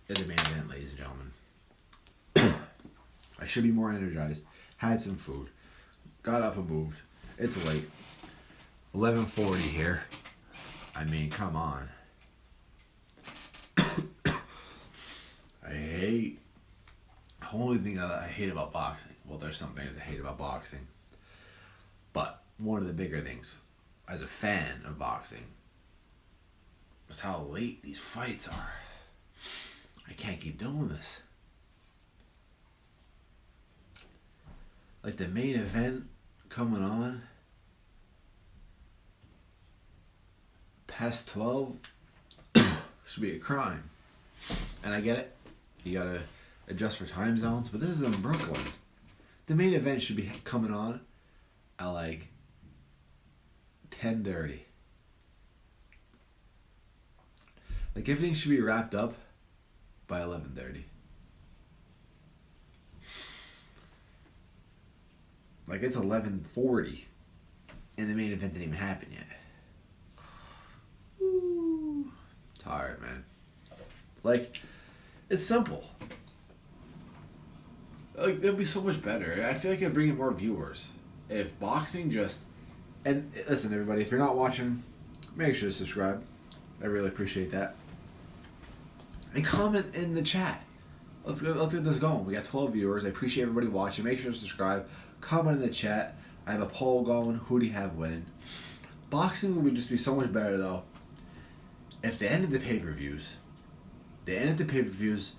in the main event, ladies and gentlemen. I should be more energized. Had some food. Got up and moved. It's late. 11:40 here. I mean, come on. The only thing that I hate about boxing, well, there's some things I hate about boxing, but one of the bigger things, as a fan of boxing, is how late these fights are. I can't keep doing this. Like the main event coming on past 12 should be a crime. And I get it. You gotta adjust for time zones, but this is in Brooklyn. The main event should be coming on at like 10:30. Like everything should be wrapped up by 11:30. Like it's 11:40 and the main event didn't even happen yet. Ooh, tired, man. Like, it's simple. Like, it'd be so much better. I feel like it'd bring in more viewers if boxing just... And listen, everybody, if you're not watching, make sure to subscribe. I really appreciate that. And comment in the chat. Let's get this going. We got 12 viewers. I appreciate everybody watching. Make sure to subscribe. Comment in the chat. I have a poll going. Who do you have winning? Boxing would just be so much better, though, if they ended the pay-per-views. They ended the pay-per-views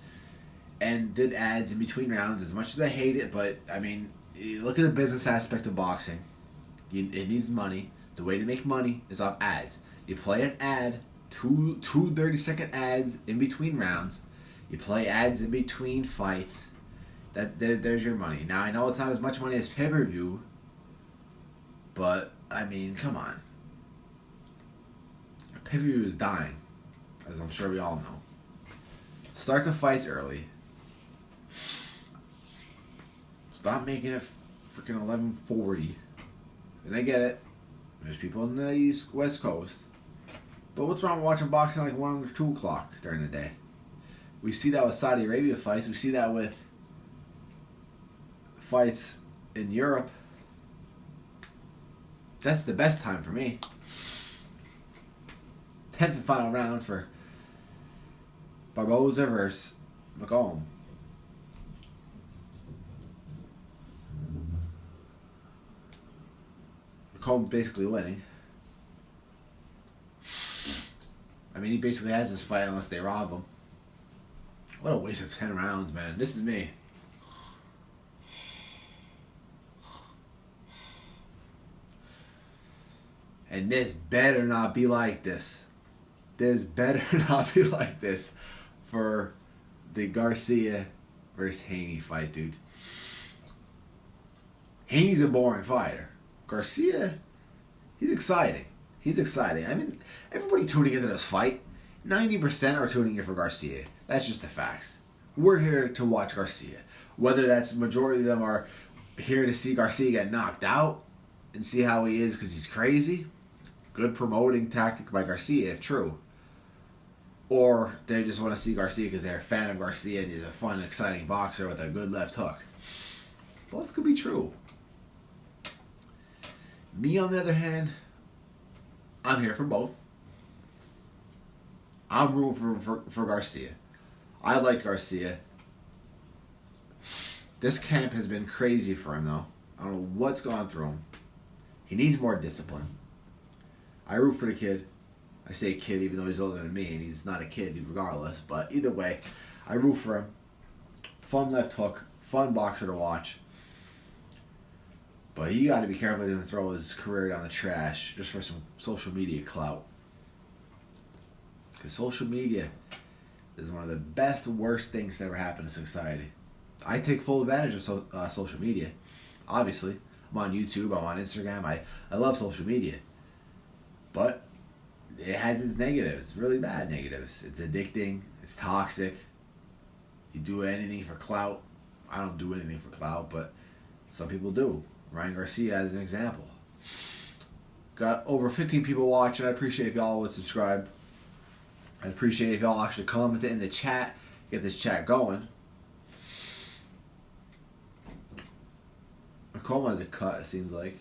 and did ads in between rounds. As much as I hate it, but, I mean, look at the business aspect of boxing. It needs money. The way to make money is off ads. You play an ad, two 30-second ads in between rounds. You play ads in between fights. There's your money. Now, I know it's not as much money as pay-per-view, but, I mean, come on. Pay-per-view is dying, as I'm sure we all know. Start the fights early. Stop making it freaking 11:40. And I get it. There's people in the West Coast. But what's wrong with watching boxing like 1 or 2 o'clock during the day? We see that with Saudi Arabia fights. We see that with fights in Europe. That's the best time for me. 10th and final round for Barboza versus McComb. McComb basically winning. I mean, he basically has this fight unless they rob him. What a waste of 10 rounds, man. This is me. And this better not be like this. This better not be like this for the Garcia versus Haney fight, dude. Haney's a boring fighter. Garcia, he's exciting. He's exciting. I mean, everybody tuning into this fight, 90% are tuning in for Garcia. That's just the facts. We're here to watch Garcia. Whether that's majority of them are here to see Garcia get knocked out and see how he is because he's crazy. Good promoting tactic by Garcia, if true. Or they just want to see Garcia because they're a fan of Garcia and he's a fun, exciting boxer with a good left hook. Both could be true. Me, on the other hand, I'm here for both. I'm rooting for Garcia. I like Garcia. This camp has been crazy for him, though. I don't know what's gone through him. He needs more discipline. I root for the kid. I say kid even though he's older than me, and he's not a kid regardless. But either way, I root for him. Fun left hook. Fun boxer to watch. But he got to be careful he doesn't throw his career down the trash just for some social media clout. Because social media is one of the best, worst things to ever happen in society. I take full advantage of social media. Obviously, I'm on YouTube, I'm on Instagram. I love social media. But it has its negatives, really bad negatives. It's addicting. It's toxic. You do anything for clout. I don't do anything for clout, but some people do. Ryan Garcia as an example. Got over 15 people watching. I appreciate if y'all would subscribe. I appreciate if y'all actually comment it in the chat. Get this chat going. McCollum has a cut, it seems like.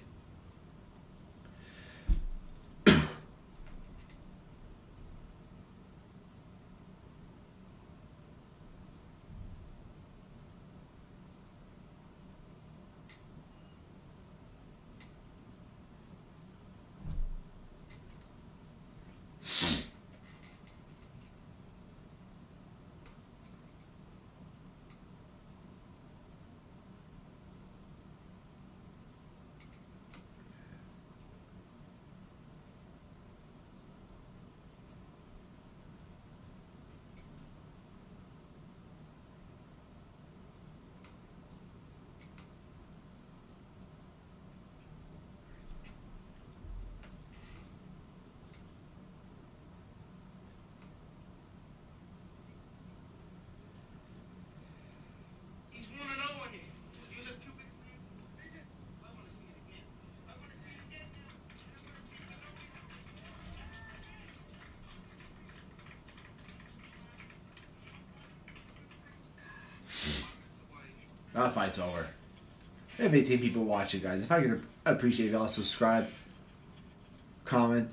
That fight's over. We have 18 people watching, guys. If I could, I'd appreciate if y'all subscribe, comment.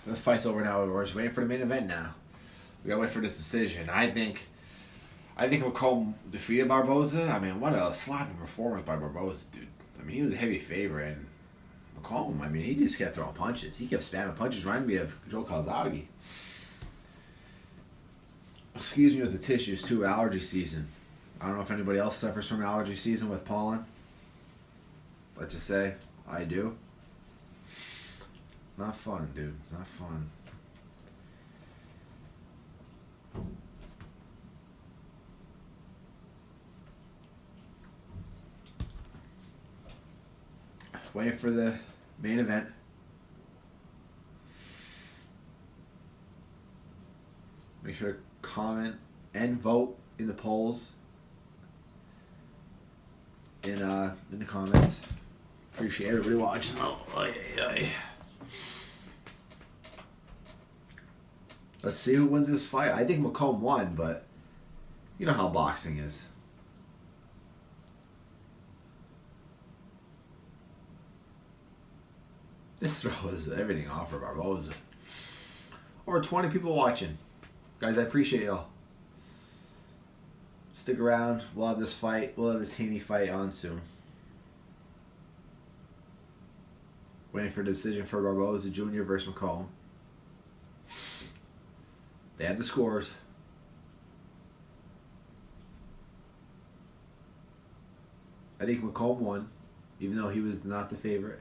The fight's over now. We're just waiting for the main event now. We gotta wait for this decision. I think McCollum defeated Barboza. I mean, what a sloppy performance by Barboza, dude. I mean, he was a heavy favorite, and McCollum, I mean, he just kept throwing punches. He kept spamming punches, reminding me of Joe Calzaghe. Excuse me with the tissues, too. Allergy season. I don't know if anybody else suffers from allergy season with pollen. Let's just say I do. Not fun, dude. Not fun. Waiting for the main event. Make sure to comment and vote in the polls in the comments. Appreciate everybody watching. Let's see who wins this fight. I think McComb won, but you know how boxing is. This throws everything off for Barboza. Over 20 people watching. Guys, I appreciate y'all. Stick around. We'll have this fight. We'll have this Haney fight on soon. Waiting for a decision for Barboza Jr. versus McCollum. They have the scores. I think McCollum won, even though he was not the favorite.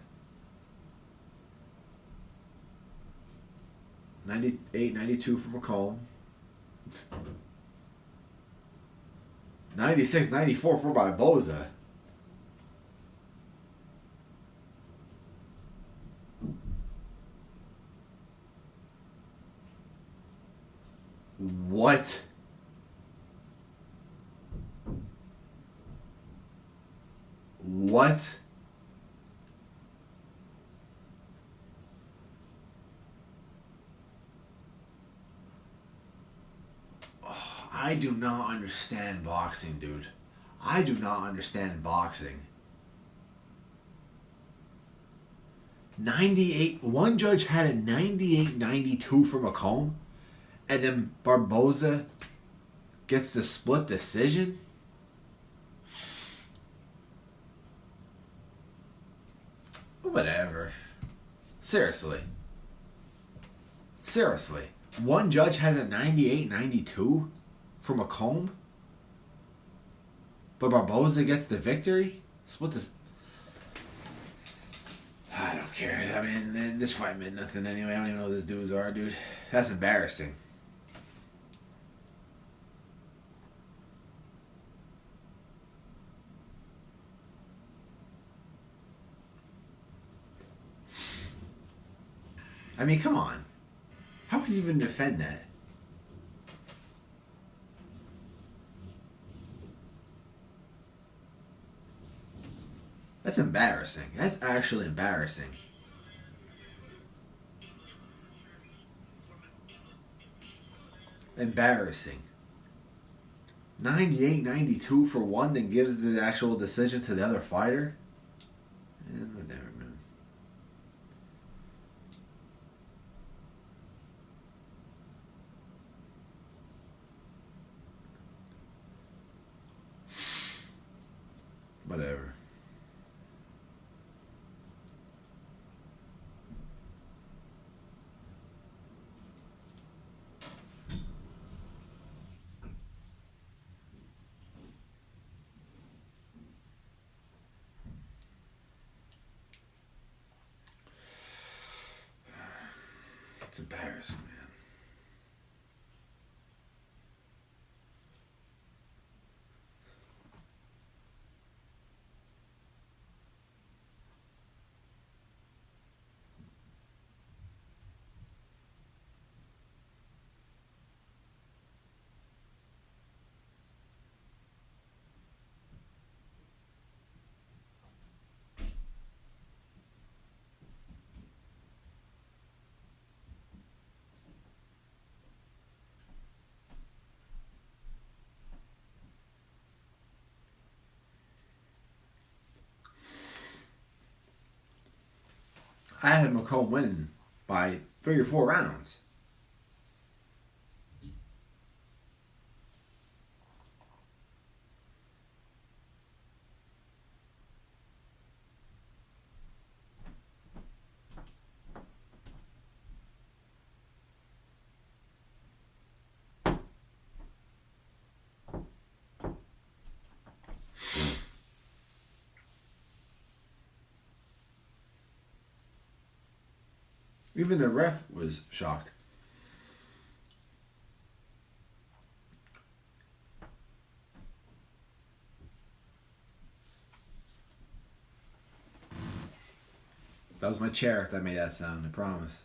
98-92 for McCollum. 96-94 for Barboza. What? What? I do not understand boxing, dude. I do not understand boxing. 98. One judge had a 98-92 for McComb, and then Barboza gets the split decision. Whatever. Seriously. One judge has a 98-92 for McComb, but Barboza gets the victory? Split this. I don't care. I mean, this fight meant nothing anyway. I don't even know who these dudes are, dude. That's embarrassing. I mean, come on. How can you even defend that? That's embarrassing. That's actually embarrassing. Embarrassing. 98-92 for one, then gives the actual decision to the other fighter? Whatever, man. Whatever. It's embarrassing, man. I had McComb winning by 3 or 4 rounds. Even the ref was shocked. That was my chair that made that sound, I promise.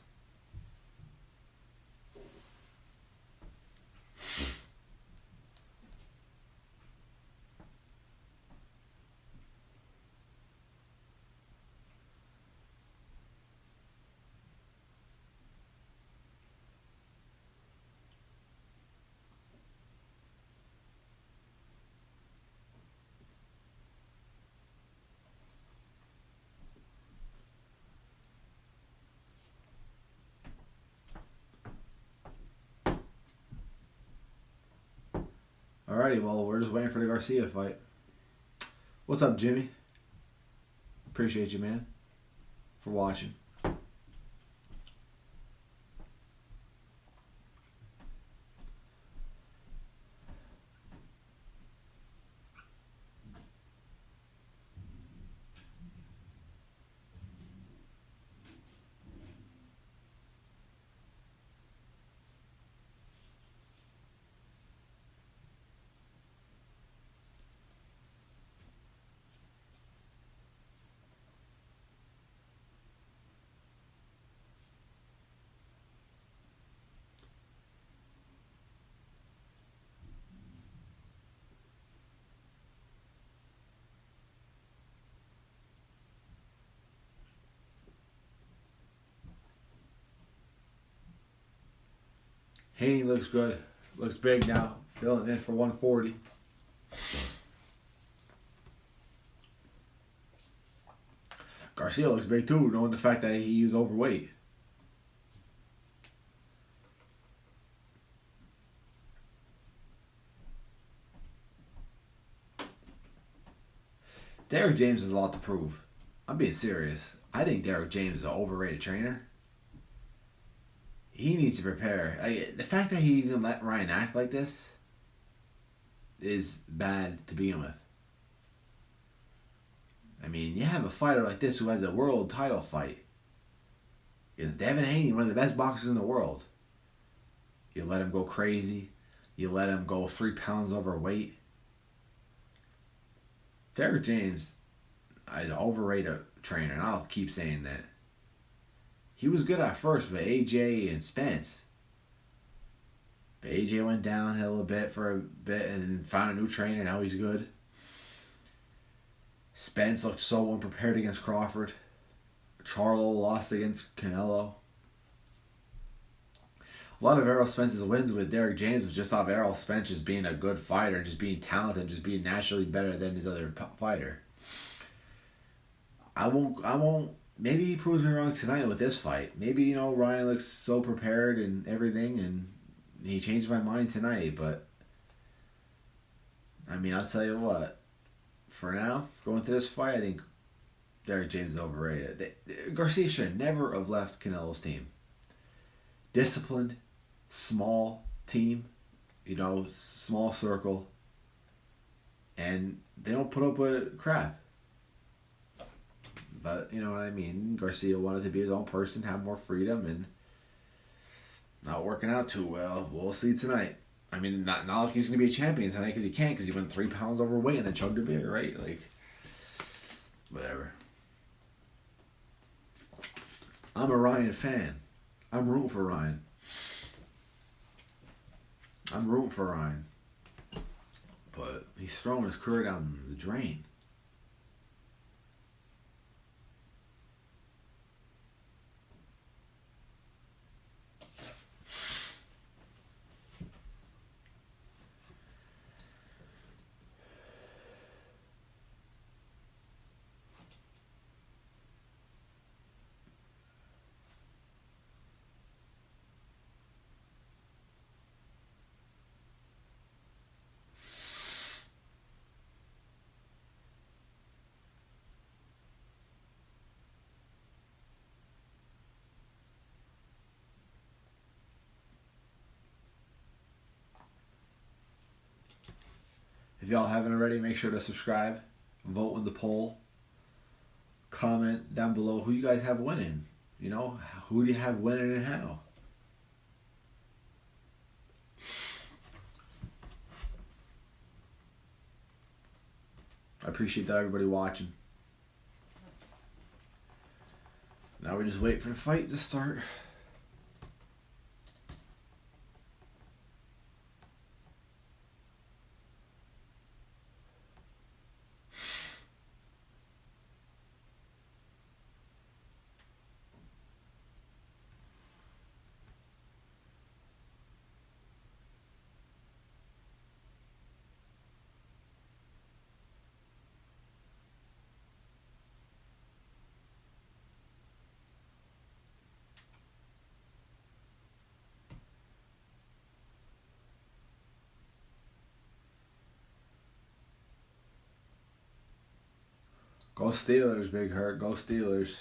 Alrighty, well, we're just waiting for the Garcia fight. What's up, Jimmy? Appreciate you, man, for watching. Haney looks good. Looks big now. Filling in for 140. Garcia looks big too, knowing the fact that he was overweight. Derrick James has a lot to prove. I'm being serious. I think Derrick James is an overrated trainer. He needs to prepare. The fact that he even let Ryan act like this is bad to begin with. I mean, you have a fighter like this who has a world title fight. It's Devin Haney, one of the best boxers in the world. You let him go crazy. You let him go 3 pounds overweight. Derrick James is an overrated trainer, and I'll keep saying that. He was good at first with AJ and Spence. But AJ went downhill a bit for a bit and found a new trainer. Now he's good. Spence looked so unprepared against Crawford. Charlo lost against Canelo. A lot of Errol Spence's wins with Derrick James was just off Errol Spence just being a good fighter, just being talented, just being naturally better than his other fighter. I won't. Maybe he proves me wrong tonight with this fight. Maybe, Ryan looks so prepared and everything, and he changed my mind tonight. But, I mean, I'll tell you what. For now, going to this fight, I think Derrick James is overrated. Garcia should never have left Canelo's team. Disciplined, small team, small circle, and they don't put up with crap. But, you know what I mean? Garcia wanted to be his own person, have more freedom, and not working out too well. We'll see tonight. I mean, not like he's going to be a champion tonight because he can't, because he went 3 pounds overweight and then chugged a beer, right? Like, whatever. I'm a Ryan fan. I'm rooting for Ryan. But he's throwing his career down the drain. If y'all haven't already, make sure to subscribe, vote in the poll, comment down below who you guys have winning. Who do you have winning and how? I appreciate everybody watching. Now we just wait for the fight to start. Go Steelers, Big Hurt. Go Steelers.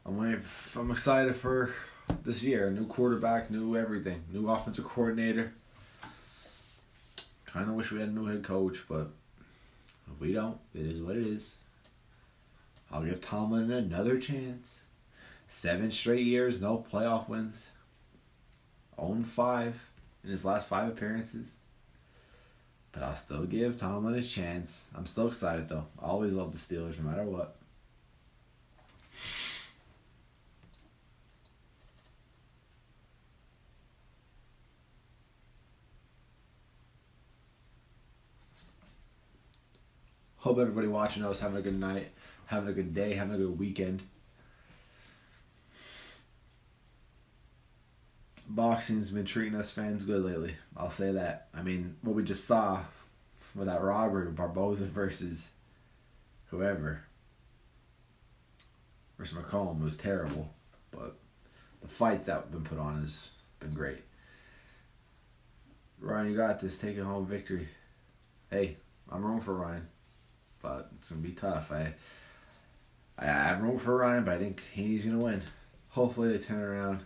I'm excited for this year. New quarterback, new everything. New offensive coordinator. Kind of wish we had a new head coach, but if we don't, it is what it is. I'll give Tomlin another chance. 7 straight years, no playoff wins. 0-5 in his last 5 appearances. But I'll still give Tomlin a chance. I'm still excited, though. I always love the Steelers, no matter what. Hope everybody watching us having a good night, having a good day, having a good weekend. Boxing's been treating us fans good lately. I'll say that. I mean, what we just saw with that robbery, Barboza versus whoever. versus McCollum was terrible, but the fights that have been put on has been great. Ryan, you got this. Take it home victory. Hey, I'm rooting for Ryan, but it's gonna be tough. I'm rooting for Ryan, but I think Haney's gonna win. Hopefully they turn around.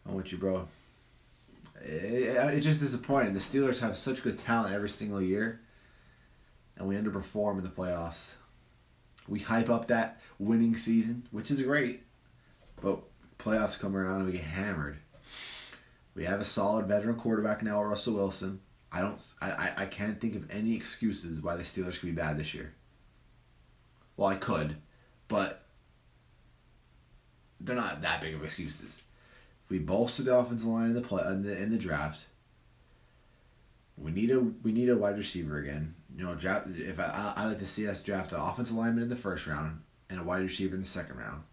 I'm with you, bro. It's just disappointing. The Steelers have such good talent every single year, and we underperform in the playoffs. We hype up that winning season, which is great, but playoffs come around and we get hammered. We have a solid veteran quarterback now, Russell Wilson. I can't think of any excuses why the Steelers could be bad this year. Well, I could, but they're not that big of excuses. We bolstered the offensive line in the draft. We need a wide receiver again. Draft. If I like to see us draft an offensive lineman in the first round and a wide receiver in the second round.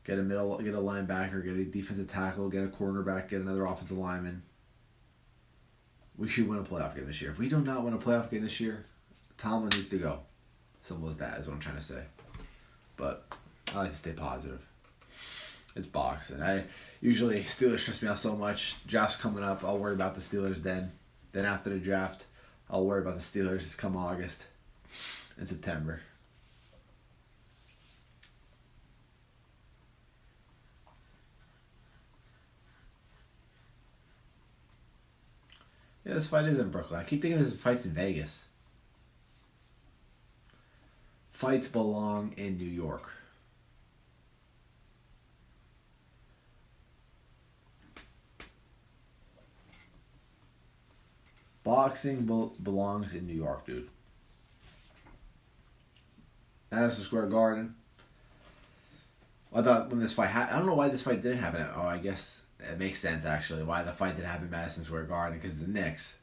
Get a linebacker, get a defensive tackle, get a cornerback, get another offensive lineman. We should win a playoff game this year. If we do not win a playoff game this year, Tomlin needs to go. Simple as that is what I'm trying to say. But I like to stay positive. It's boxing. Usually Steelers stress me out so much. Draft's coming up. I'll worry about the Steelers then. Then after the draft, I'll worry about the Steelers come August and September. Yeah, this fight is in Brooklyn. I keep thinking this fight's in Vegas. Fights belong in New York. Boxing belongs in New York, dude. Madison Square Garden. I thought when this fight happened, I don't know why this fight didn't happen. Oh, I guess it makes sense, actually, why the fight didn't happen in Madison Square Garden, because the Knicks.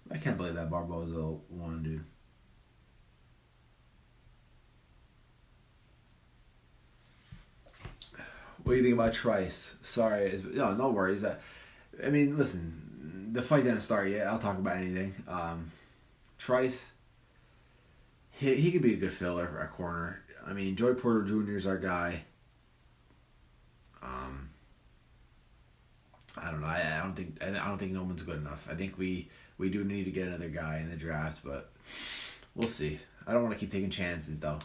I can't believe that Barboza won, dude. What do you think about Trice? Sorry, no worries. I mean, listen, the fight didn't start yet. I'll talk about anything. Trice, he could be a good filler for a corner. I mean, Joey Porter Jr. is our guy. I don't know. I don't think no one's good enough. I think we do need to get another guy in the draft, but we'll see. I don't want to keep taking chances though.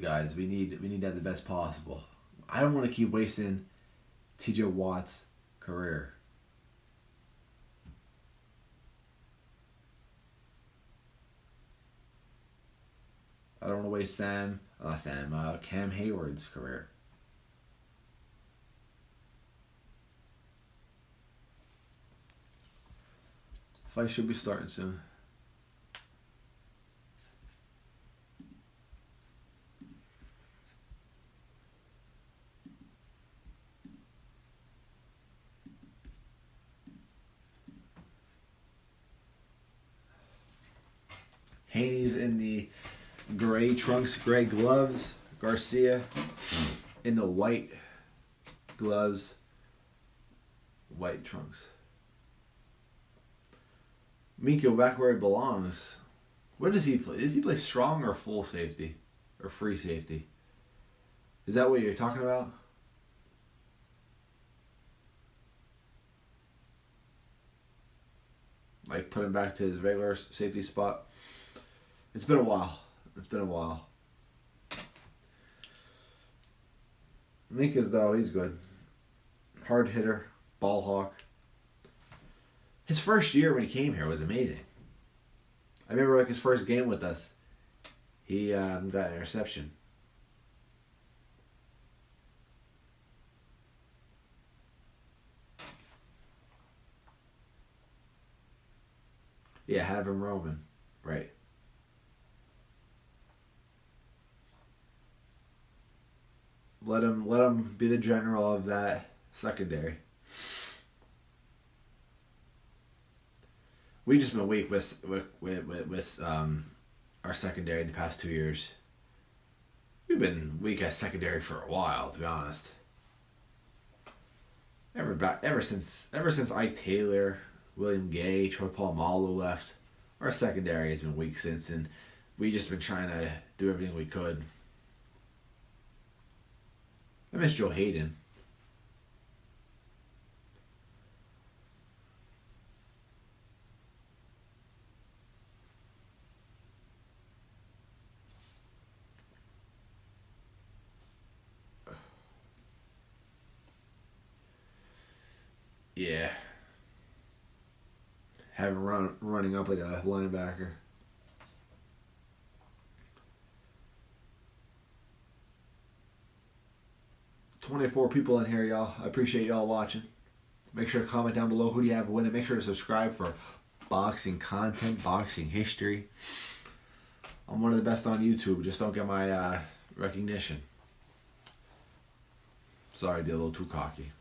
Guys, we need to have the best possible. I don't want to keep wasting T.J. Watt's career. I don't want to waste Cam Hayward's career. Fight should be starting soon. Haney's in the gray trunks, gray gloves. Garcia in the white gloves, white trunks. Miko back where he belongs. Where does he play? Does he play strong or full safety? Or free safety? Is that what you're talking about? Like put him back to his regular safety spot? It's been a while. Mika's though, he's good. Hard hitter, ball hawk. His first year when he came here was amazing. I remember his first game with us. He got an interception. Yeah, have him roaming. Right. Let him be the general of that secondary. We just been weak with our secondary the past 2 years. We've been weak at secondary for a while, to be honest. Ever since Ike Taylor, William Gay, Troy Polamalu left, our secondary has been weak since, and we just been trying to do everything we could. I miss Joe Hayden. Yeah. Have him running up like a linebacker. "24 people in here, y'all. I appreciate y'all watching. Make sure to comment down below who do you have winning. Make sure to subscribe for boxing content, boxing history. I'm one of the best on YouTube. Just don't get my recognition. Sorry to be a little too cocky.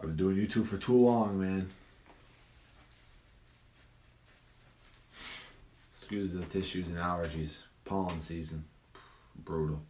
I've been doing YouTube for too long, man. Excuse the tissues and allergies. Pollen season. Brutal.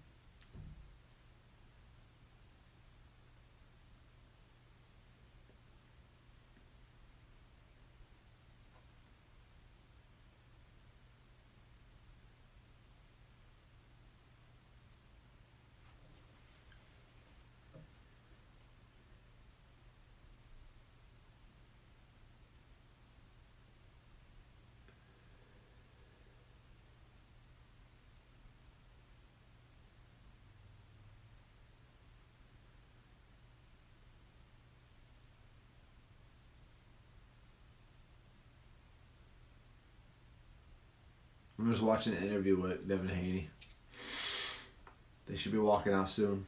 I'm just watching an interview with Devin Haney. They should be walking out soon.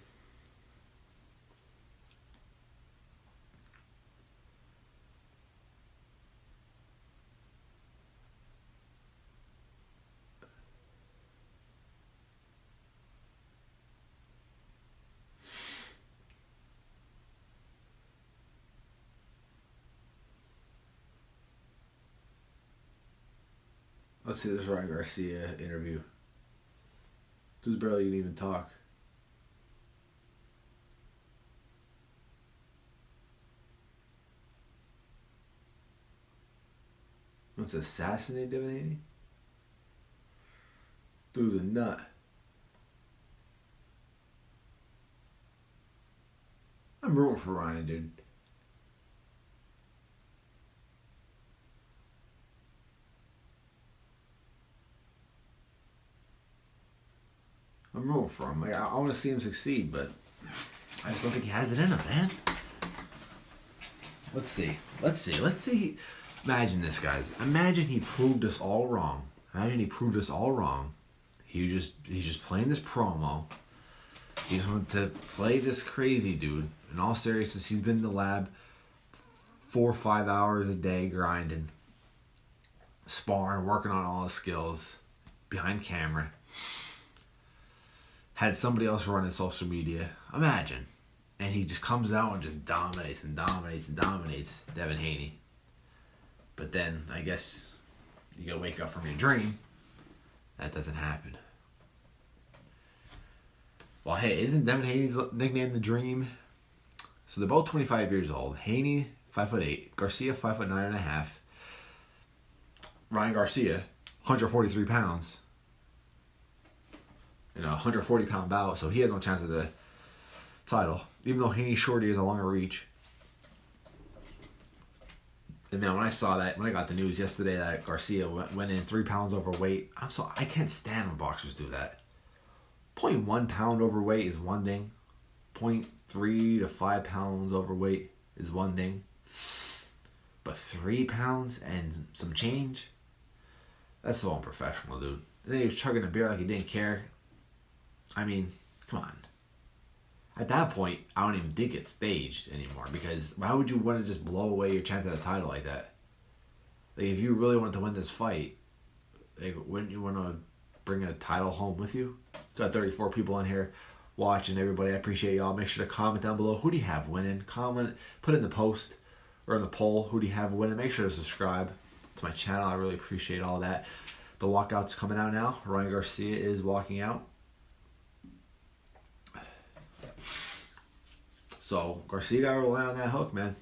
Let's see this Ryan Garcia interview. Dude's barely can even talk. Wants to assassinate Devin Haney? Dude's a nut. I'm rooting for Ryan, dude. I'm rooting for him. I want to see him succeed, but I just don't think he has it in him, man. Let's see. Imagine this, guys. Imagine he proved us all wrong. He's just playing this promo. He just wanted to play this crazy dude. In all seriousness, he's been in the lab 4 or 5 hours a day grinding, sparring, working on all his skills behind camera. Had somebody else running social media. Imagine. And he just comes out and just dominates Devin Haney. But then, I guess, you gotta wake up from your dream. That doesn't happen. Well, hey, isn't Devin Haney's nickname The Dream? So they're both 25 years old. Haney, 5'8". Garcia, 5'9.5". Ryan Garcia, 143 pounds. In a 140-pound bout, so he has no chance of the title. Even though Haney's shorty has a longer reach. And then when I got the news yesterday that Garcia went in 3 pounds overweight, I can't stand when boxers do that. 0.1 pound overweight is one thing. 0.3 to 5 pounds overweight is one thing. But 3 pounds and some change? That's so unprofessional, dude. And then he was chugging a beer like he didn't care. I mean, come on. At that point, I don't even think it's staged anymore, because why would you want to just blow away your chance at a title like that? Like, if you really wanted to win this fight, like, wouldn't you want to bring a title home with you? Got 34 people in here watching, everybody. I appreciate y'all. Make sure to comment down below. Who do you have winning? Comment, put in the post or in the poll. Who do you have winning? Make sure to subscribe to my channel. I really appreciate all that. The walkout's coming out now. Ryan Garcia is walking out. So Garcia got to rely on that hook, man.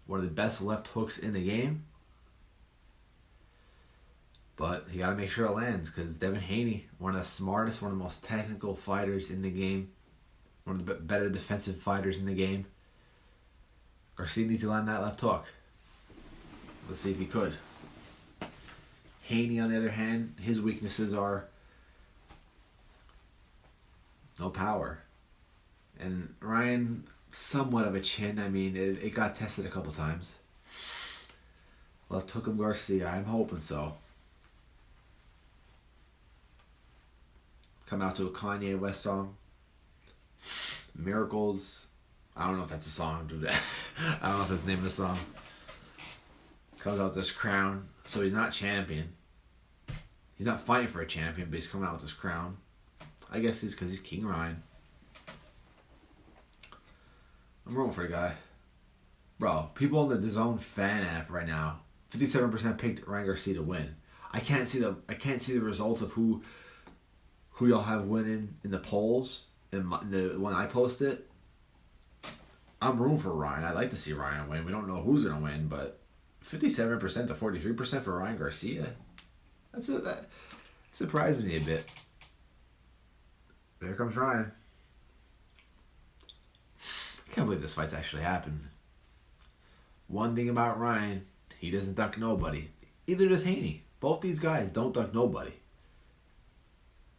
One of the best left hooks in the game. But you got to make sure it lands, because Devin Haney, one of the smartest, one of the most technical fighters in the game, one of the better defensive fighters in the game. Garcia needs to land that left hook. Let's see if he could. Haney, on the other hand, his weaknesses are no power. And Ryan, somewhat of a chin. I mean, it got tested a couple times. Left hook him Garcia. I'm hoping so. Come out to a Kanye West song. Miracles. I don't know if that's a song. I don't know if that's the name of the song. Comes out with this crown. So he's not champion. He's not fighting for a champion, but he's coming out with this crown. I guess it's because he's King Ryan. I'm rooting for the guy. Bro, people in the DAZN fan app right now, 57% picked Ryan Garcia to win. I can't see the results of who y'all have winning in the polls and when I post it. I'm rooting for Ryan. I'd like to see Ryan win. We don't know who's gonna win, but 57% to 43% for Ryan Garcia. That surprises me a bit. There comes Ryan. I can't believe this fight's actually happened. One thing about Ryan, he doesn't duck nobody. Either does Haney. Both these guys don't duck nobody.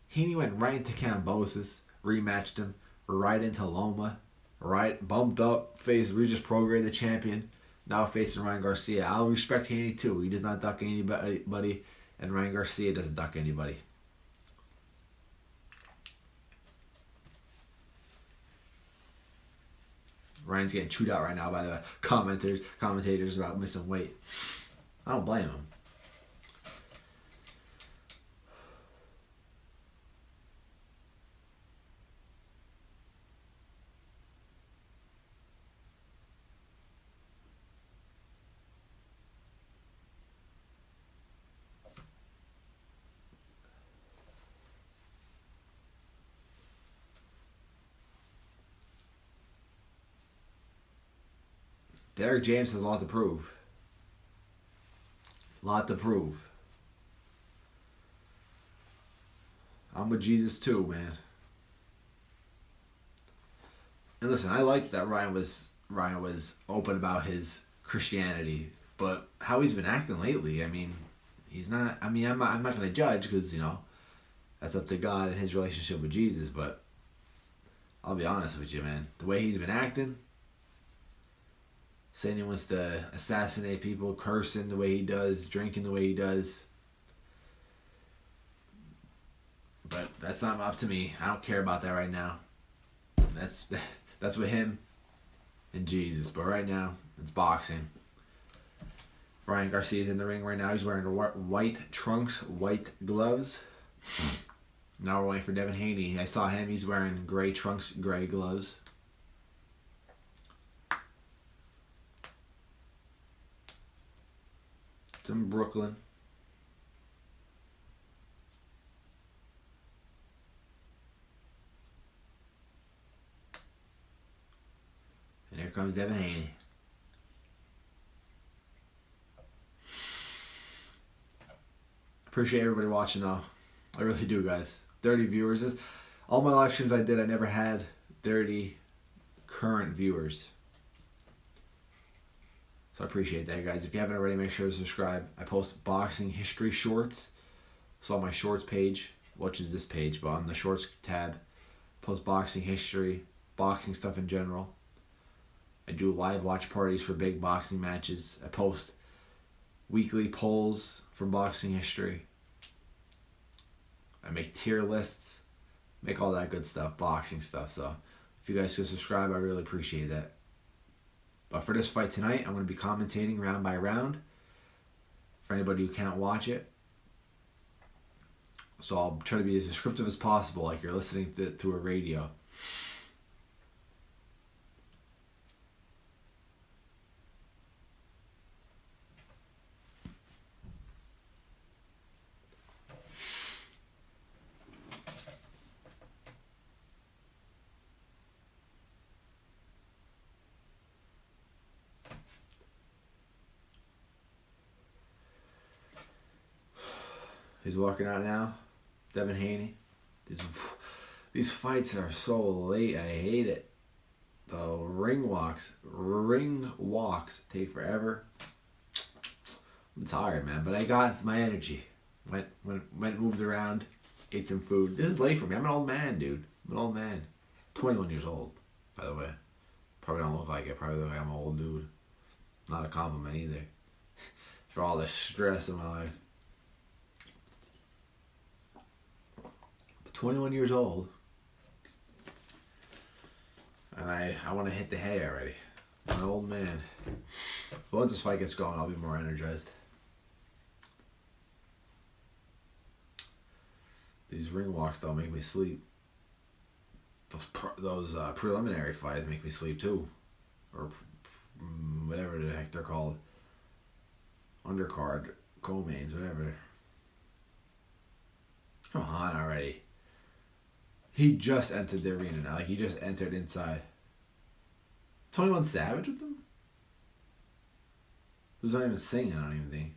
Haney went right into Kambosos, rematched him, right into Loma, right, bumped up, faced Regis Prograis, the champion, now facing Ryan Garcia. I'll respect Haney too. He does not duck anybody, and Ryan Garcia doesn't duck anybody. Ryan's getting chewed out right now by the commentators about missing weight. I don't blame him. Derek James has a lot to prove. I'm with Jesus too, man. And listen, I like that Ryan was open about his Christianity, but how he's been acting lately, I mean, he's not. I mean, I'm not going to judge, because that's up to God and his relationship with Jesus. But I'll be honest with you, man. The way he's been acting. Saying he wants to assassinate people, cursing the way he does, drinking the way he does. But that's not up to me. I don't care about that right now. That's with him and Jesus. But right now, it's boxing. Ryan Garcia's in the ring right now. He's wearing white trunks, white gloves. Now we're waiting for Devin Haney. I saw him. He's wearing gray trunks, gray gloves. It's in Brooklyn. And here comes Devin Haney. Appreciate everybody watching though. I really do, guys. 30 viewers. All my live streams I did, I never had 30 current viewers. So I appreciate that, guys. If you haven't already, make sure to subscribe. I post boxing history shorts. So on my shorts page, which is this page, but on the shorts tab, post boxing history, boxing stuff in general. I do live watch parties for big boxing matches. I post weekly polls from boxing history. I make tier lists, make all that good stuff, boxing stuff. So if you guys could subscribe, I really appreciate that. But for this fight tonight, I'm going to be commentating round by round for anybody who can't watch it. So I'll try to be as descriptive as possible, like you're listening to a radio. He's walking out now. Devin Haney. These fights are so late. I hate it. The ring walks take forever. I'm tired, man, but I got my energy. Went, moved around, ate some food. This is late for me. I'm an old man, dude. I'm an old man. 21 years old, by the way. Probably don't look like it. Probably look like I'm an old dude. Not a compliment either. For all the stress in my life. 21 years old. And I want to hit the hay already. I'm an old man. But once this fight gets going, I'll be more energized. These ring walks don't make me sleep. Those preliminary fights make me sleep too. Or whatever the heck they're called. Undercard, co-mains, whatever. Come on already. He just entered the arena now. Like, he just entered inside. 21 Savage with them? Who's not even singing, I don't even think.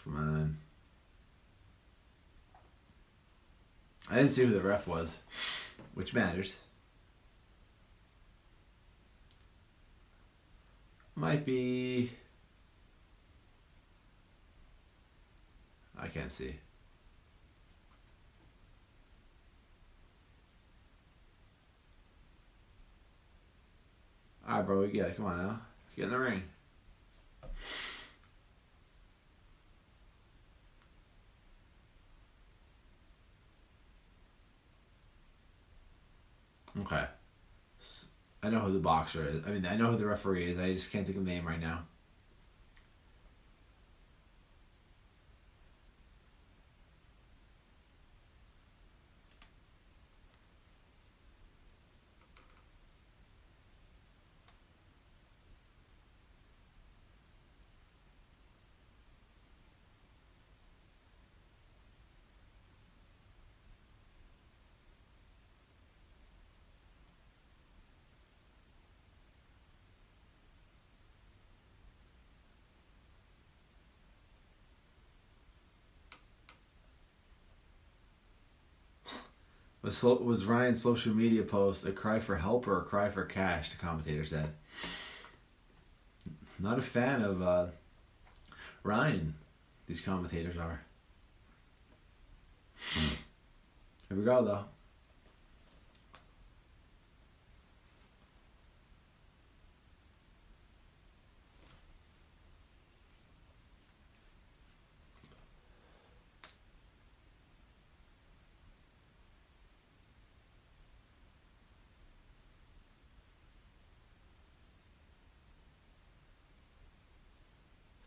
Come on. I didn't see who the ref was, which matters. Might be... I can't see. Alright, bro, we get it. Come on now. Get in the ring. Okay. I know who the boxer is. I mean, I know who the referee is. I just can't think of the name right now. Was Ryan's social media post a cry for help or a cry for cash? The commentator said. Not a fan of Ryan. These commentators are. Here we go, though.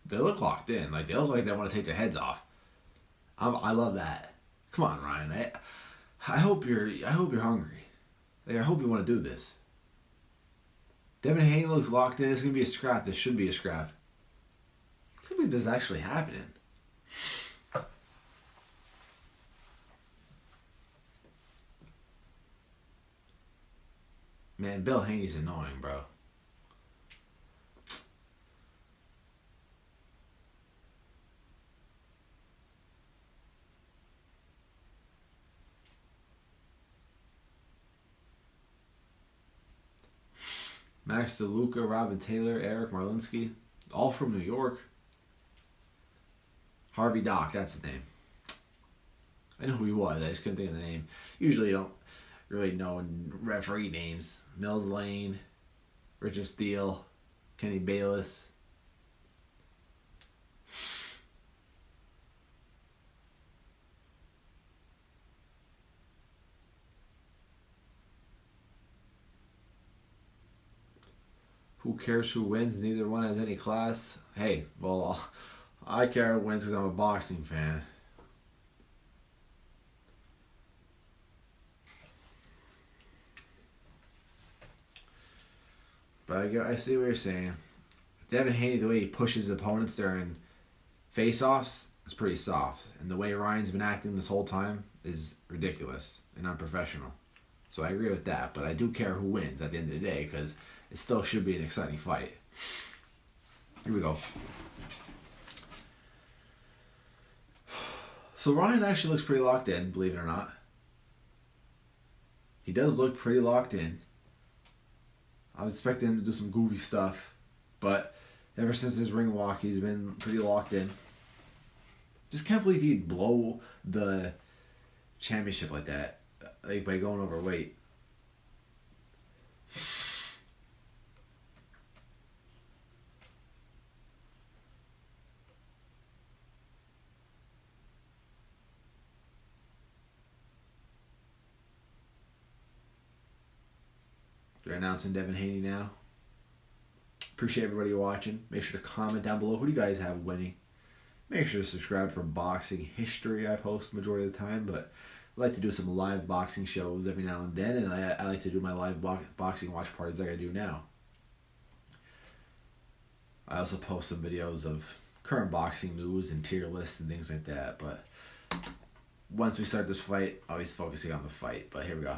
They look locked in. Like, they look like they want to take their heads off. I love that. Come on, Ryan. I hope you're hungry. Like, I hope you want to do this. Devin Haney looks locked in. It's gonna be a scrap. This should be a scrap. I can't believe this is actually happening. Man, Bill Haney's annoying, bro. Max DeLuca, Robin Taylor, Eric Marlinsky, all from New York. Harvey Dock, that's his name. I know who he was, I just couldn't think of the name. Usually you don't really know referee names. Mills Lane, Richard Steele, Kenny Bayless. Who cares who wins? Neither one has any class. Hey, well, I care who wins because I'm a boxing fan. But I see what you're saying. Devin Haney, the way he pushes opponents during face-offs is pretty soft. And the way Ryan's been acting this whole time is ridiculous and unprofessional. So I agree with that. But I do care who wins at the end of the day because it still should be an exciting fight. Here we go. So Ryan actually looks pretty locked in, believe it or not. He does look pretty locked in. I was expecting him to do some goofy stuff, but ever since his ring walk, he's been pretty locked in. Just can't believe he'd blow the championship like that, like by going overweight. They're announcing Devin Haney now. Appreciate everybody watching. Make sure to comment down below. Who do you guys have winning? Make sure to subscribe for boxing history. I post the majority of the time, but I like to do some live boxing shows every now and then, and I like to do my live boxing watch parties like I do now. I also post some videos of current boxing news and tier lists and things like that, but once we start this fight, always focusing on the fight. But here we go.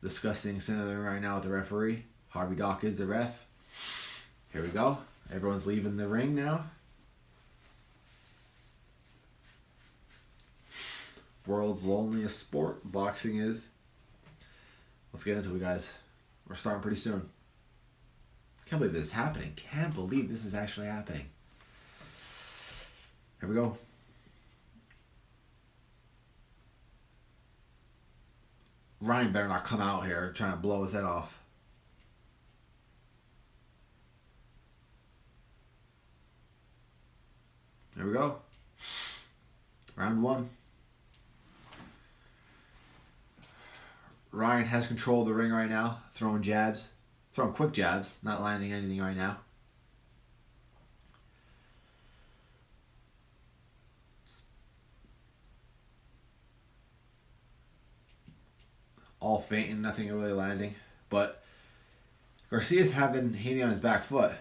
Discussing something right now with the referee. Harvey Dock is the ref. Here we go. Everyone's leaving the ring now. World's loneliest sport, boxing is. Let's get into it, guys. We're starting pretty soon. Can't believe this is happening. Can't believe this is actually happening. Here we go. Ryan better not come out here trying to blow his head off. There we go. Round one. Ryan has control of the ring right now, throwing jabs. Throwing quick jabs, not landing anything right now. All feinting, nothing really landing. But Garcia's having Haney on his back foot.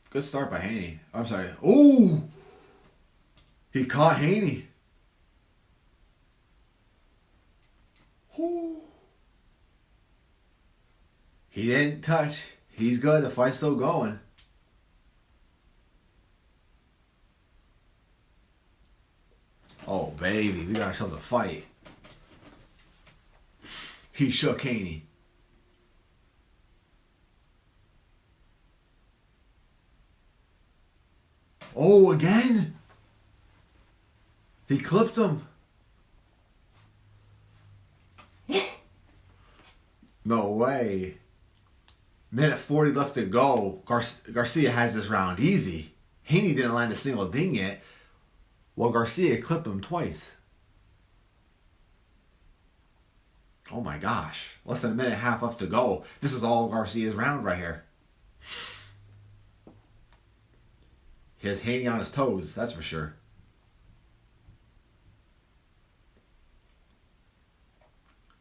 Good start by Haney. I'm sorry. Ooh! He caught Haney. Ooh. He didn't touch. He's good. The fight's still going. Oh, baby. We got ourselves a fight. He shook Haney. Oh, again? He clipped him. No way. Minute 40 left to go. Garcia has this round easy. Haney didn't land a single ding yet, while Garcia clipped him twice. Oh my gosh. Less than a minute and a half left to go. This is all Garcia's round right here. He has Haney on his toes, that's for sure.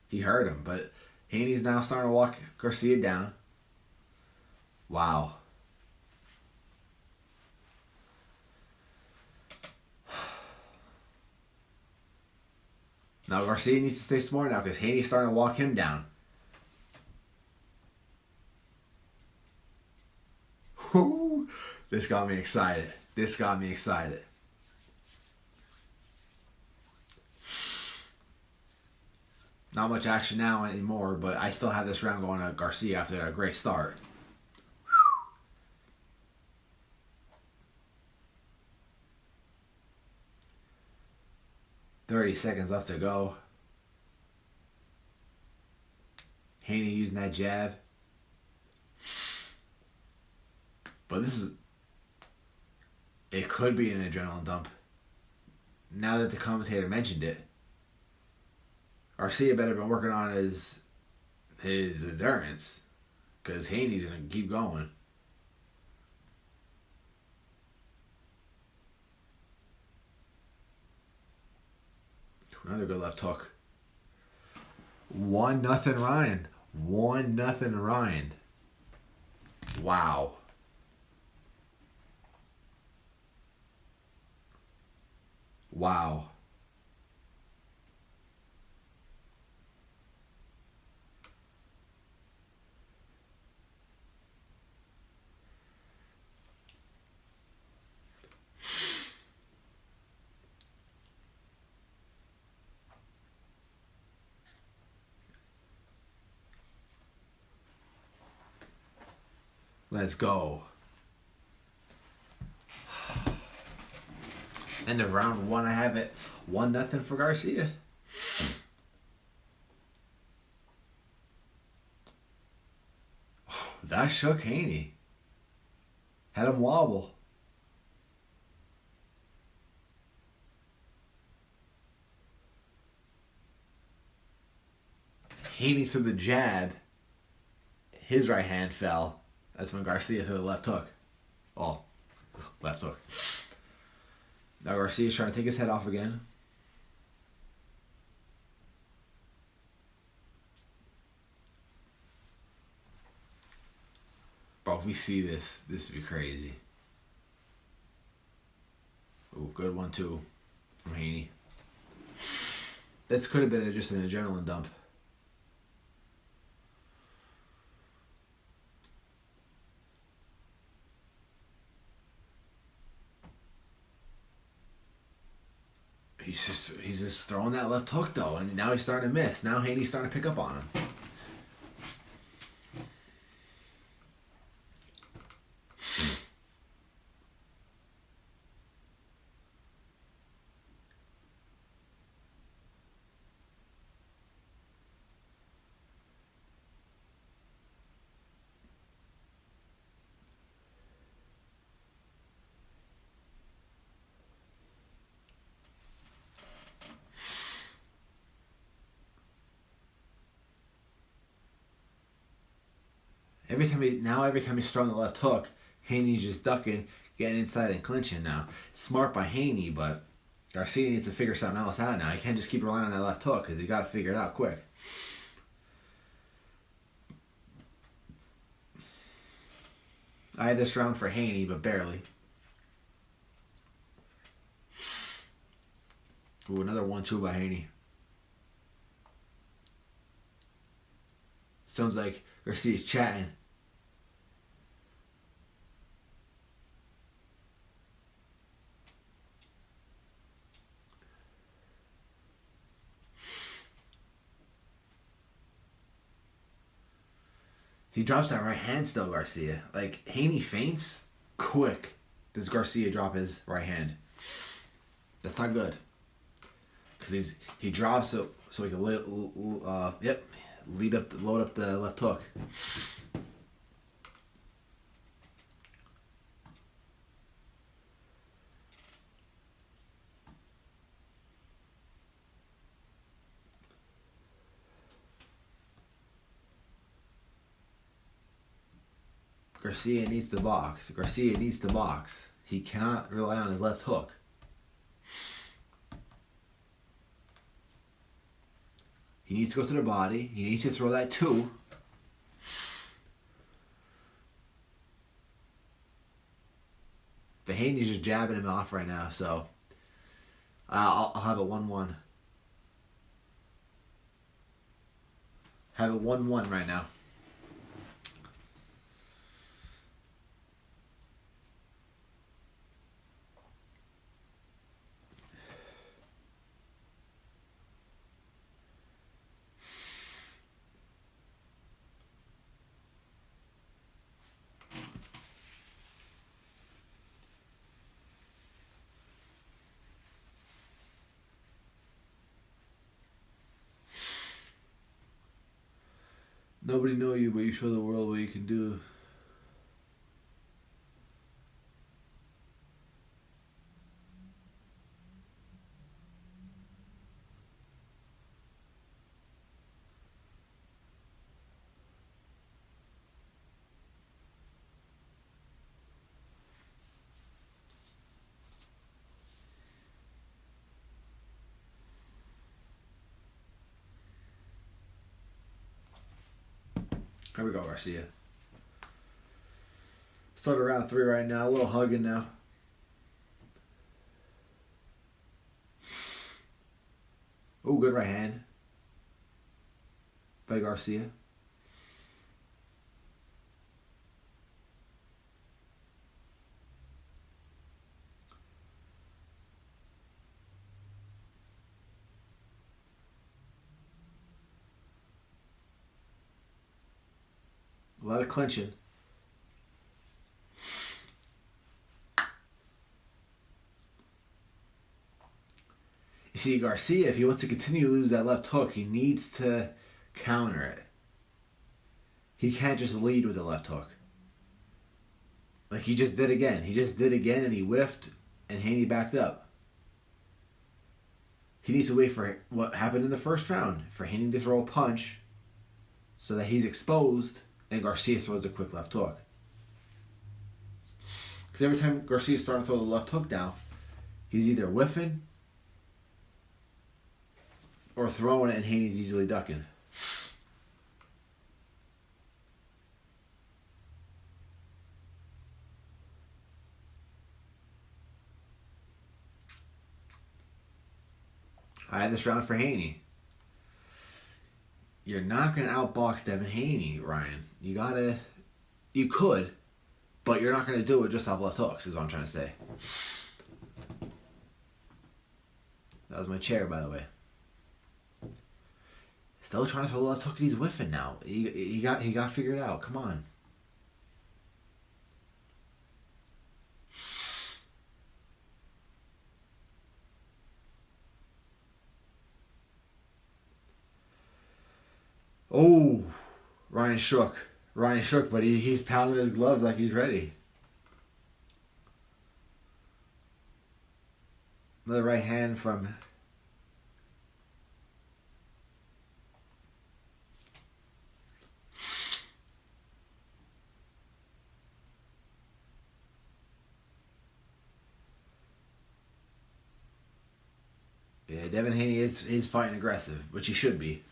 He hurt him, but Haney's now starting to walk Garcia down. Wow. Now Garcia needs to stay smart now because Haney's starting to walk him down. Whoo! This got me excited. This got me excited. Not much action now anymore, but I still have this round going to Garcia after a great start. 30 seconds left to go. Haney using that jab. But this is... It could be an adrenaline dump. Now that the commentator mentioned it. Garcia better been working on his endurance. Because Haney's going to keep going. Another good left hook. 1-0 Ryan. 1-0 Ryan. Wow. Wow. Let's go. End of round one, I have it 1-0 for Garcia. Oh, that shook Haney. Had him wobble. Haney threw the jab. His right hand fell. That's when Garcia threw the left hook. Oh, left hook. Now Garcia's trying to take his head off again. Bro, if we see this would be crazy. Ooh, good 1-2 from Haney. This could have been just an adrenaline dump. He's just throwing that left hook though, and now he's starting to miss. Now Haney's starting to pick up on him. Every time he's throwing the left hook, Haney's just ducking, getting inside and clinching now. Smart by Haney, but Garcia needs to figure something else out now. He can't just keep relying on that left hook because he got to figure it out quick. I had this round for Haney, but barely. Ooh, another 1-2 by Haney. Sounds like Garcia's chatting. He drops that right hand still, Garcia. Like, Haney feints, quick does Garcia drop his right hand. That's not good. Because he drops it so he can load up the left hook. Garcia needs to box. Garcia needs to box. He cannot rely on his left hook. He needs to go to the body. He needs to throw that 2. But Haney's just jabbing him off right now, so I'll have it 1-1. Have it 1-1 right now. Nobody know you, but you show the world what you can do. Here we go, Garcia. Started round 3 right now. A little hugging now. Oh, good right hand by Garcia. A lot of clinching. You see, Garcia, if he wants to continue to lose that left hook, he needs to counter it. He can't just lead with the left hook. Like he just did again. He just did again and he whiffed and Haney backed up. He needs to wait for what happened in the first round, for Haney to throw a punch so that he's exposed and Garcia throws a quick left hook. Because every time Garcia's starting to throw the left hook now, he's either whiffing or throwing it and Haney's easily ducking. I had this round for Haney. You're not going to outbox Devin Haney, Ryan. You could, but you're not going to do it just off left hooks, is what I'm trying to say. That was my chair, by the way. Still trying to throw the left hook and he's whiffing now. He got figured out. Come on. Oh, Ryan shook. But he's pounding his gloves like he's ready. Another right hand from... Yeah, Devin Haney is fighting aggressive, which he should be.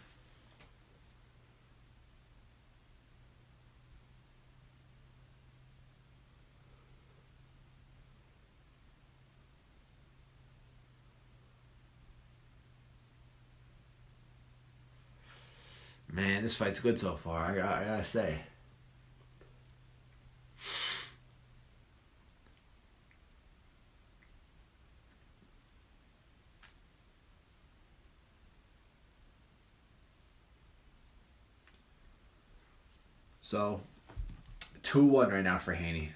Man, this fight's good so far, I gotta say. So, 2-1 right now for Haney.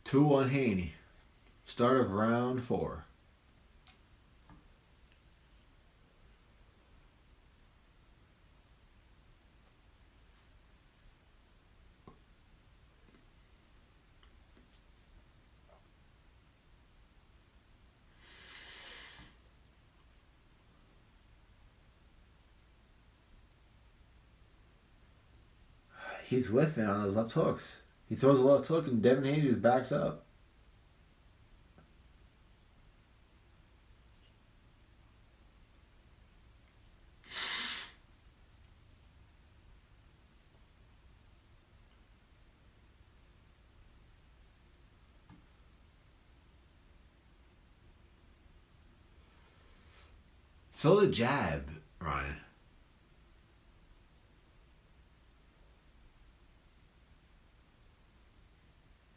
Two on Haney. Start of round 4. He's whiffing on those left hooks. He throws a left hook and Devin Haney just backs up. Throw the jab, Ryan.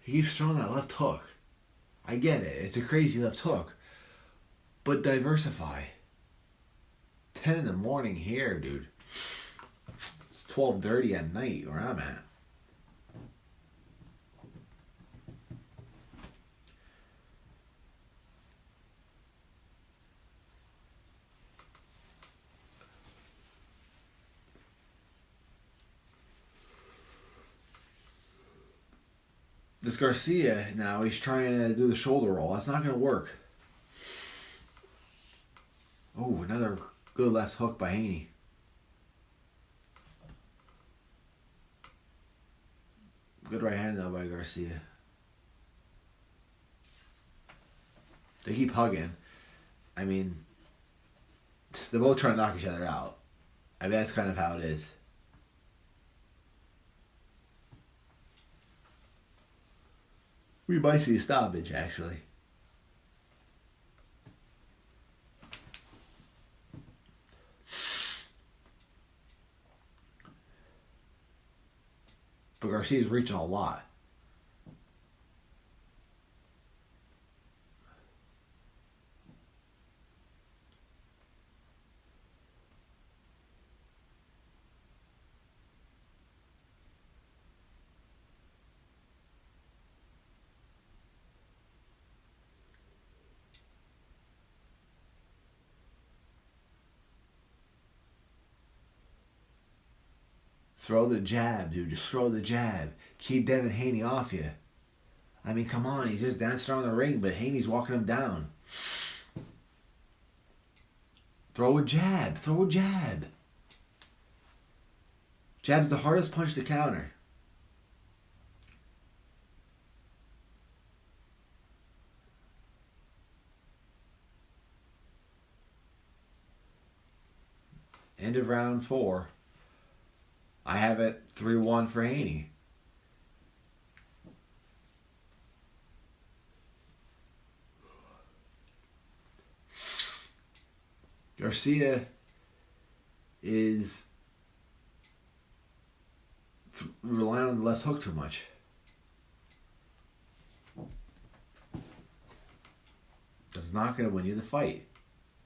He keeps throwing that left hook. I get it. It's a crazy left hook. But diversify. 10 in the morning here, dude. It's 12:30 at night where I'm at. This Garcia now, he's trying to do the shoulder roll. That's not going to work. Oh, another good left hook by Haney. Good right hand though by Garcia. They keep hugging. I mean, they're both trying to knock each other out. I mean, that's kind of how it is. We might see a stoppage, actually. But Garcia's reaching a lot. Throw the jab, dude. Just throw the jab. Keep Devin Haney off you. I mean, come on. He's just dancing around the ring, but Haney's walking him down. Throw a jab. Throw a jab. Jab's the hardest punch to counter. End of round 4. I have it 3-1 for Haney. Garcia is relying on the left hook too much. That's not going to win you the fight.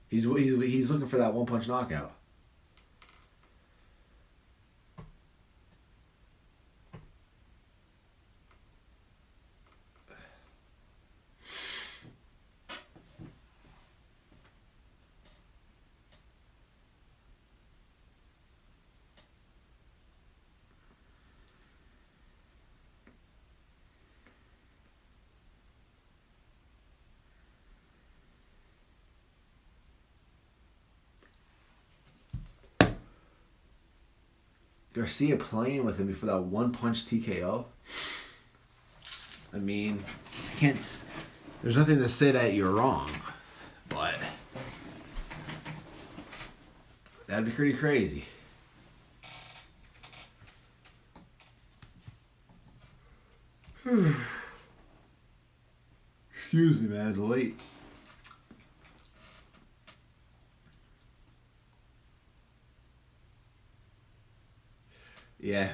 He's looking for that one-punch knockout. Garcia playing with him before that one-punch TKO. I mean, I can't. There's nothing to say that you're wrong, but that'd be pretty crazy. Excuse me, man. It's late. Yeah.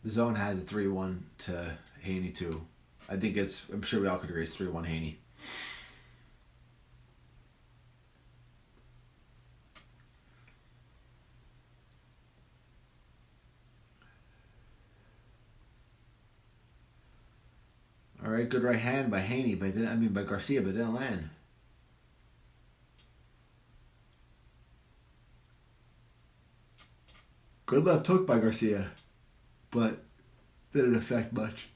The zone has a 3-1 to Haney too. I'm sure we all could agree it's 3-1 Haney. All right, good right hand by Haney, by Garcia, but it didn't land. Good left hook by Garcia, but didn't affect much.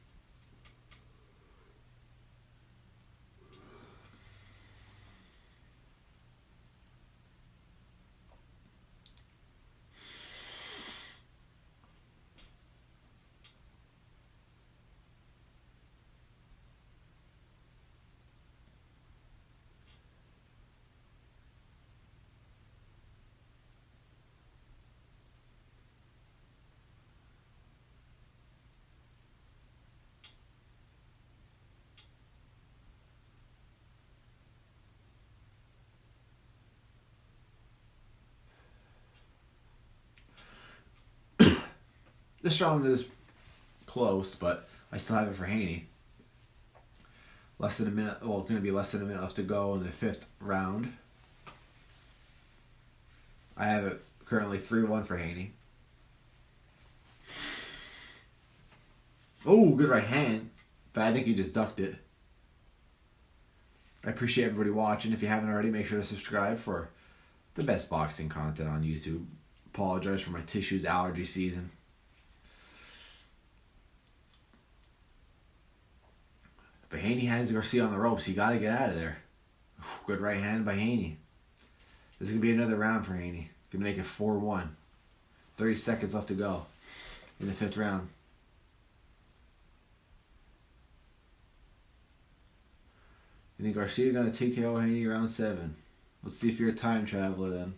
This round is close, but I still have it for Haney. Less than a minute. Well, going to be less than a minute left to go in the 5th round. I have it currently 3-1 for Haney. Oh, good right hand. But I think he just ducked it. I appreciate everybody watching. If you haven't already, make sure to subscribe for the best boxing content on YouTube. Apologize for my tissues allergy season. But Haney has Garcia on the ropes. You got to get out of there. Good right hand by Haney. This is going to be another round for Haney. Going to make it 4-1. 30 seconds left to go in the 5th round. You think Garcia going to TKO Haney round 7? Let's see if you're a time traveler then.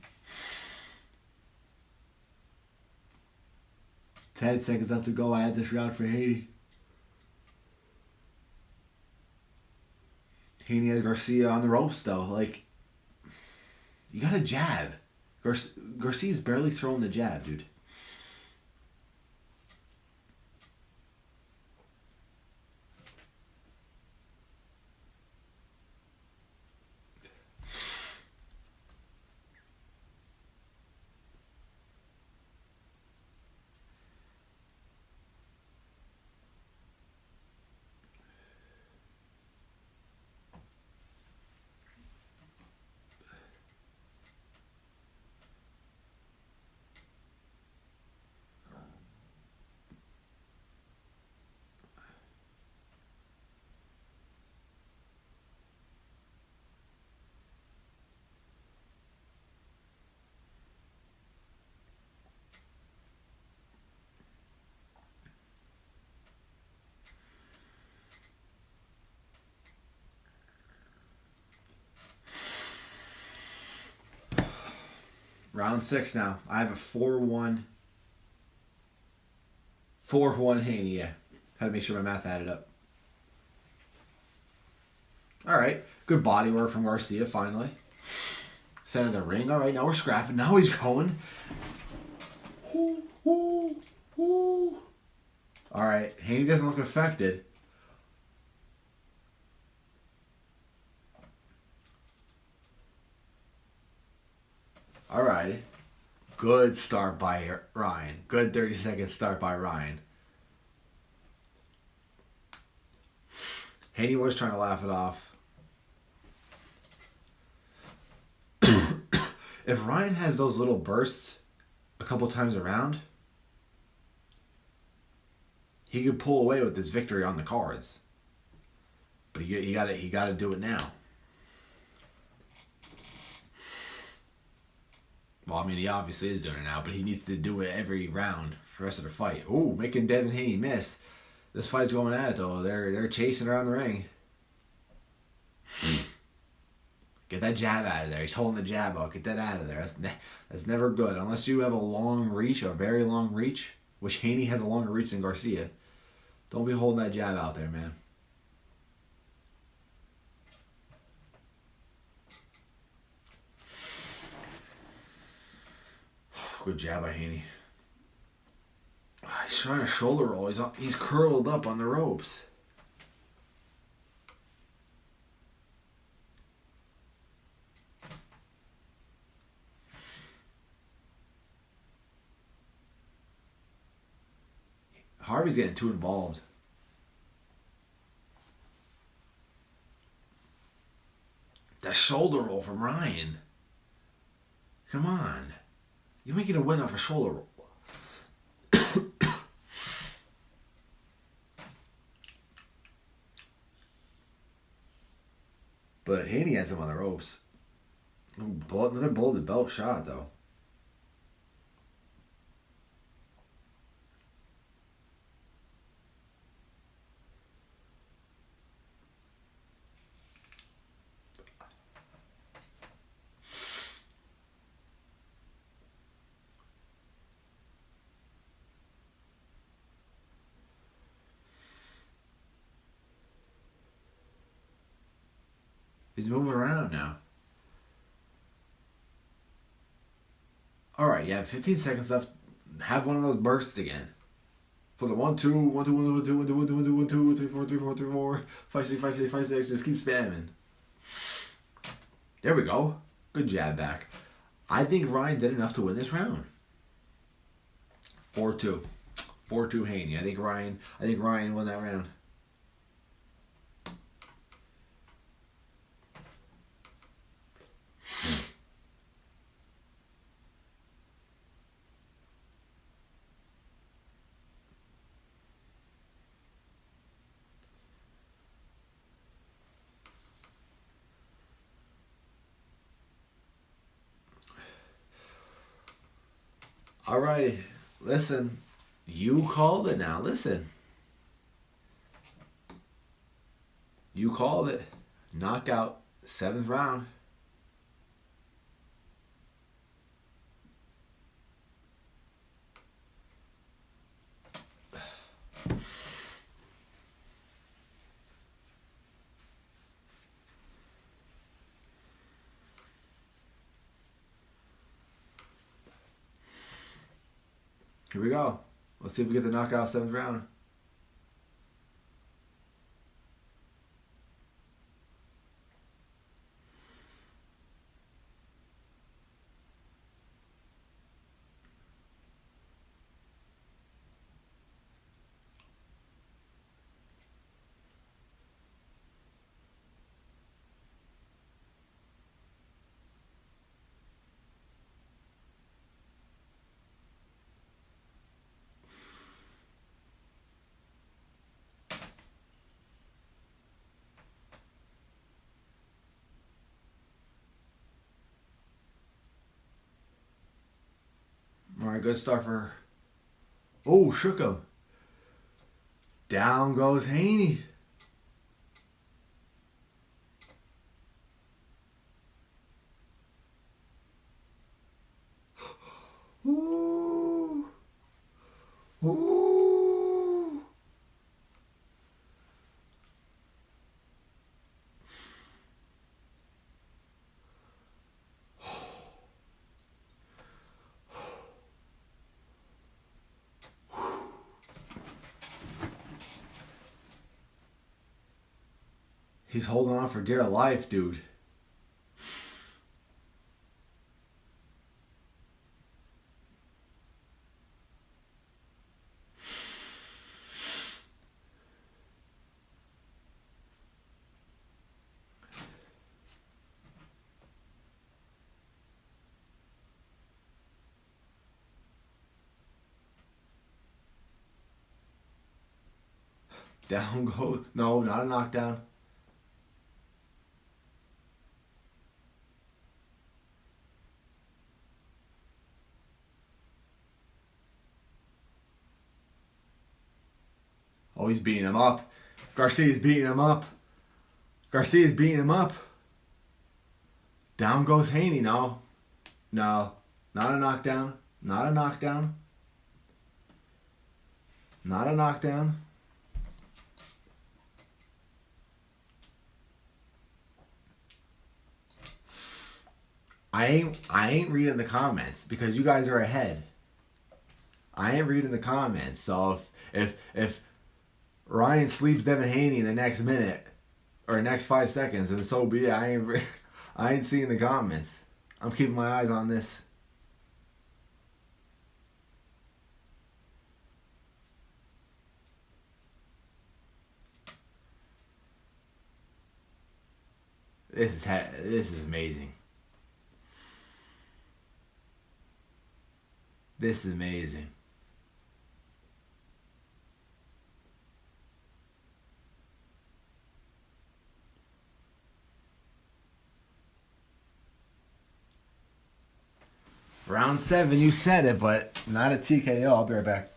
10 seconds left to go. I had this round for Haney. Haney has Garcia on the ropes though. Like, you got to jab. Garcia's barely throwing the jab, dude. Round 6 now. I have a 4-1. 4-1 Haney, yeah. Had to make sure my math added up. Alright. Good body work from Garcia, finally. Center of the ring. Alright, now we're scrapping. Now he's going. Alright, Haney doesn't look affected. Alrighty. Good start by Ryan. Good 30-second start by Ryan. Haney was trying to laugh it off. If Ryan has those little bursts a couple times around, he could pull away with this victory on the cards. But he got to do it now. Well, I mean, he obviously is doing it now, but he needs to do it every round for the rest of the fight. Ooh, making Devin Haney miss. This fight's going at it, though. They're chasing around the ring. Get that jab out of there. He's holding the jab out. Get that out of there. That's never good. Unless you have a long reach, a very long reach, which Haney has a longer reach than Garcia. Don't be holding that jab out there, man. Good jab by Haney. He's trying to shoulder roll. He's curled up on the ropes. Harvey's getting too involved. That shoulder roll from Ryan. Come on. You're making a win off a shoulder roll. But Haney has him on the ropes. Another below the belt shot, though. He's moving around now. Alright, you have 15 seconds left. Have one of those bursts again. For the 1, 2, 1, 2, 1, 2, 1, 2, 1, 2, 1, 2, 1, 2, 3, 4, 3, 4, 3, 4, 5, 6, 5, 6, 5, 6. Just keep spamming. There we go. Good jab back. I think Ryan did enough to win this round. 4-2. 4-2 Haney. I think Ryan won that round. All right, listen. You called it now. Listen. You called it. Knockout, 7th round. Here we go. Let's see if we get the knockout 7th round. All right, good start for her. Oh, shook him. Down goes Haney. Ooh. Ooh. He's holding on for dear life, dude. Down goes. No, not a knockdown. Oh, he's beating him up. Garcia's beating him up. Garcia's beating him up. Down goes Haney. No. No. Not a knockdown. Not a knockdown. Not a knockdown. I ain't reading the comments because you guys are ahead. I ain't reading the comments. So if Ryan sleeps Devin Haney in the next minute or next 5 seconds, and so be it. I ain't seeing the comments. I'm keeping my eyes on this. This is amazing. This is amazing. Round 7, you said it, but not a TKO. I'll be right back.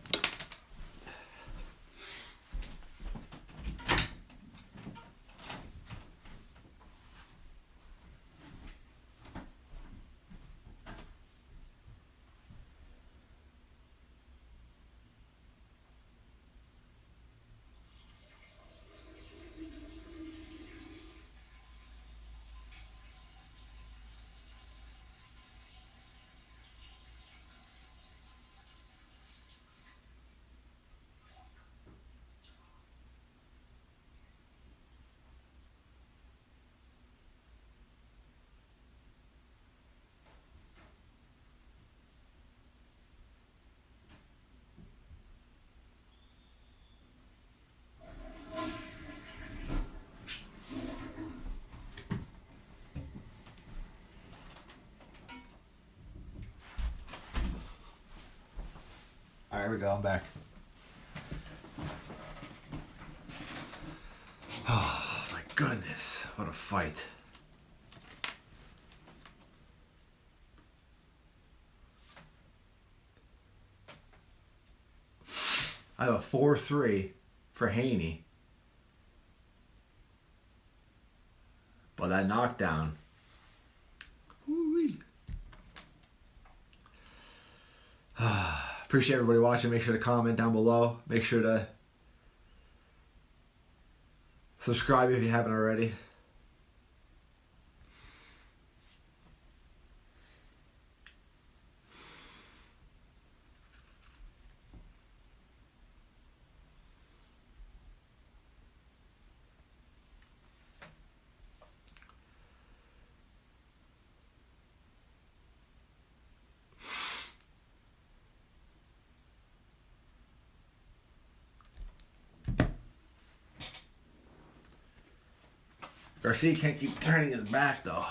Alright, here we go. I'm back. Oh, my goodness. What a fight. I have a 4-3 for Haney. But that knockdown. Woo-wee. Appreciate everybody watching. Make sure to comment down below. Make sure to subscribe if you haven't already. Garcia can't keep turning his back though.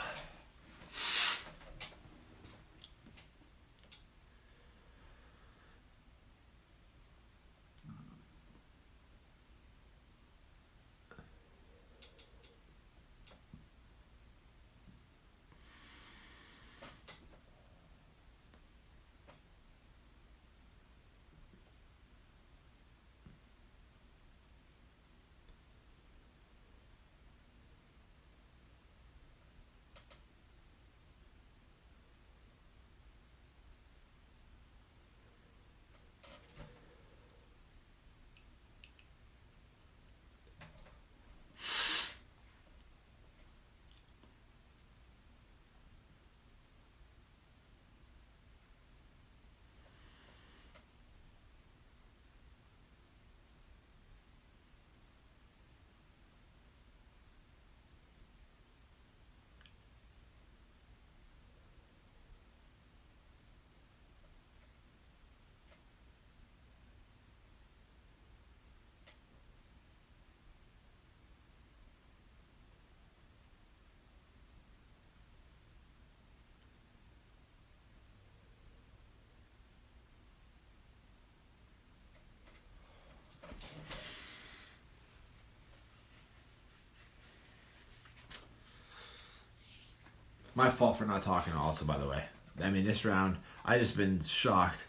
My fault for not talking also, by the way. I mean, this round, I just been shocked.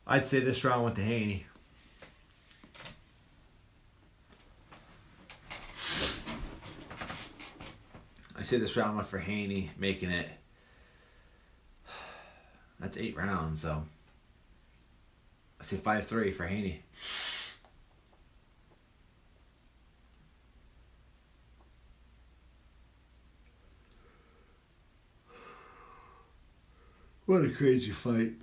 I'd say this round went to Haney. I say this round went for Haney, making it... That's 8 rounds, so... I say 5-3 for Haney. What a crazy fight.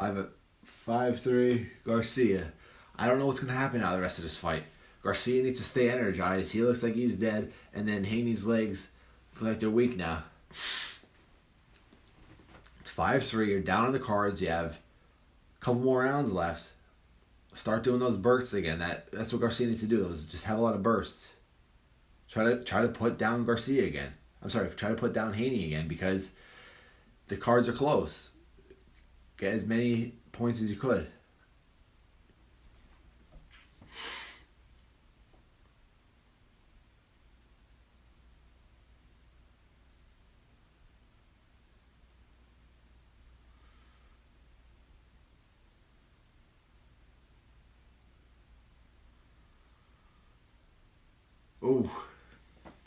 I have a 5-3 Garcia. I don't know what's going to happen now the rest of this fight. Garcia needs to stay energized. He looks like he's dead. And then Haney's legs look like they're weak now. It's 5-3. You're down on the cards. You have a couple more rounds left. Start doing those bursts again. That's what Garcia needs to do. Just have a lot of bursts. Try to put down Garcia again. I'm sorry. Try to put down Haney again because the cards are close. Get as many points as you could. Ooh.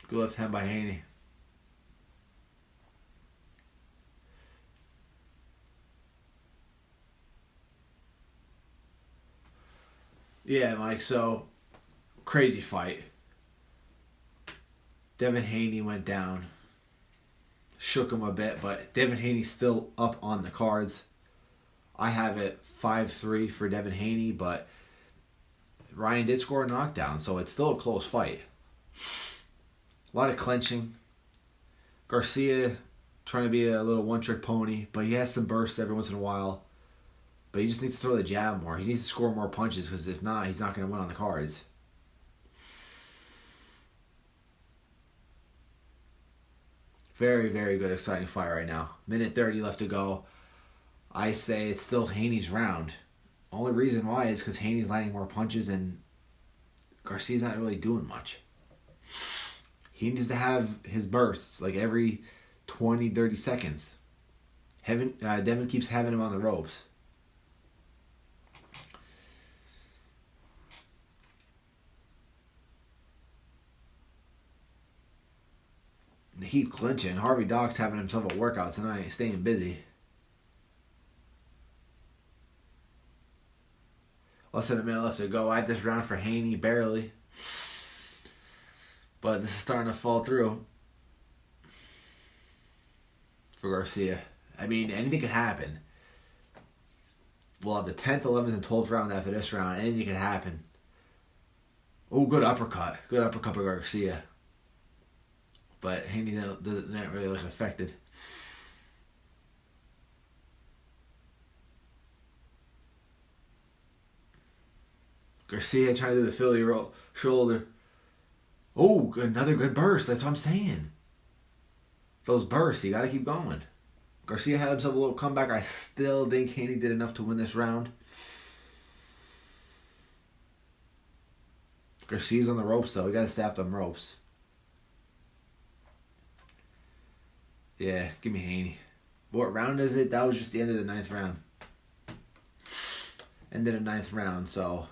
Good left hand by Haney. Yeah, Mike, so crazy fight. Devin Haney went down. shook him a bit, but Devin Haney's still up on the cards. I have it 5-3 for Devin Haney, but Ryan did score a knockdown, so it's still a close fight. A lot of clinching. Garcia trying to be a little one-trick pony, but he has some bursts every once in a while. But he just needs to throw the jab more. He needs to score more punches, because if not, he's not going to win on the cards. Very, very good, exciting fight right now. Minute 30 left to go. I say it's still Haney's round. Only reason why is because Haney's landing more punches and Garcia's not really doing much. He needs to have his bursts like every 20, 30 seconds. Devin keeps having him on the ropes. They keep clinching. Harvey Dock's having himself a workout tonight, staying busy. Less than a minute left to go. I had this round for Haney, barely. But this is starting to fall through for Garcia. I mean, anything could happen. We'll have the 10th, 11th, and 12th round after this round. Anything could happen. Oh, good uppercut. Good uppercut by Garcia. But Haney doesn't really look affected. Garcia trying to do the Philly roll shoulder. Oh, another good burst. That's what I'm saying. Those bursts, you got to keep going. Garcia had himself a little comeback. I still think Haney did enough to win this round. Garcia's on the ropes, though. We got to stay up them ropes. Yeah, give me Haney. What round is it? That was just the end of the 9th round. End of the 9th round, so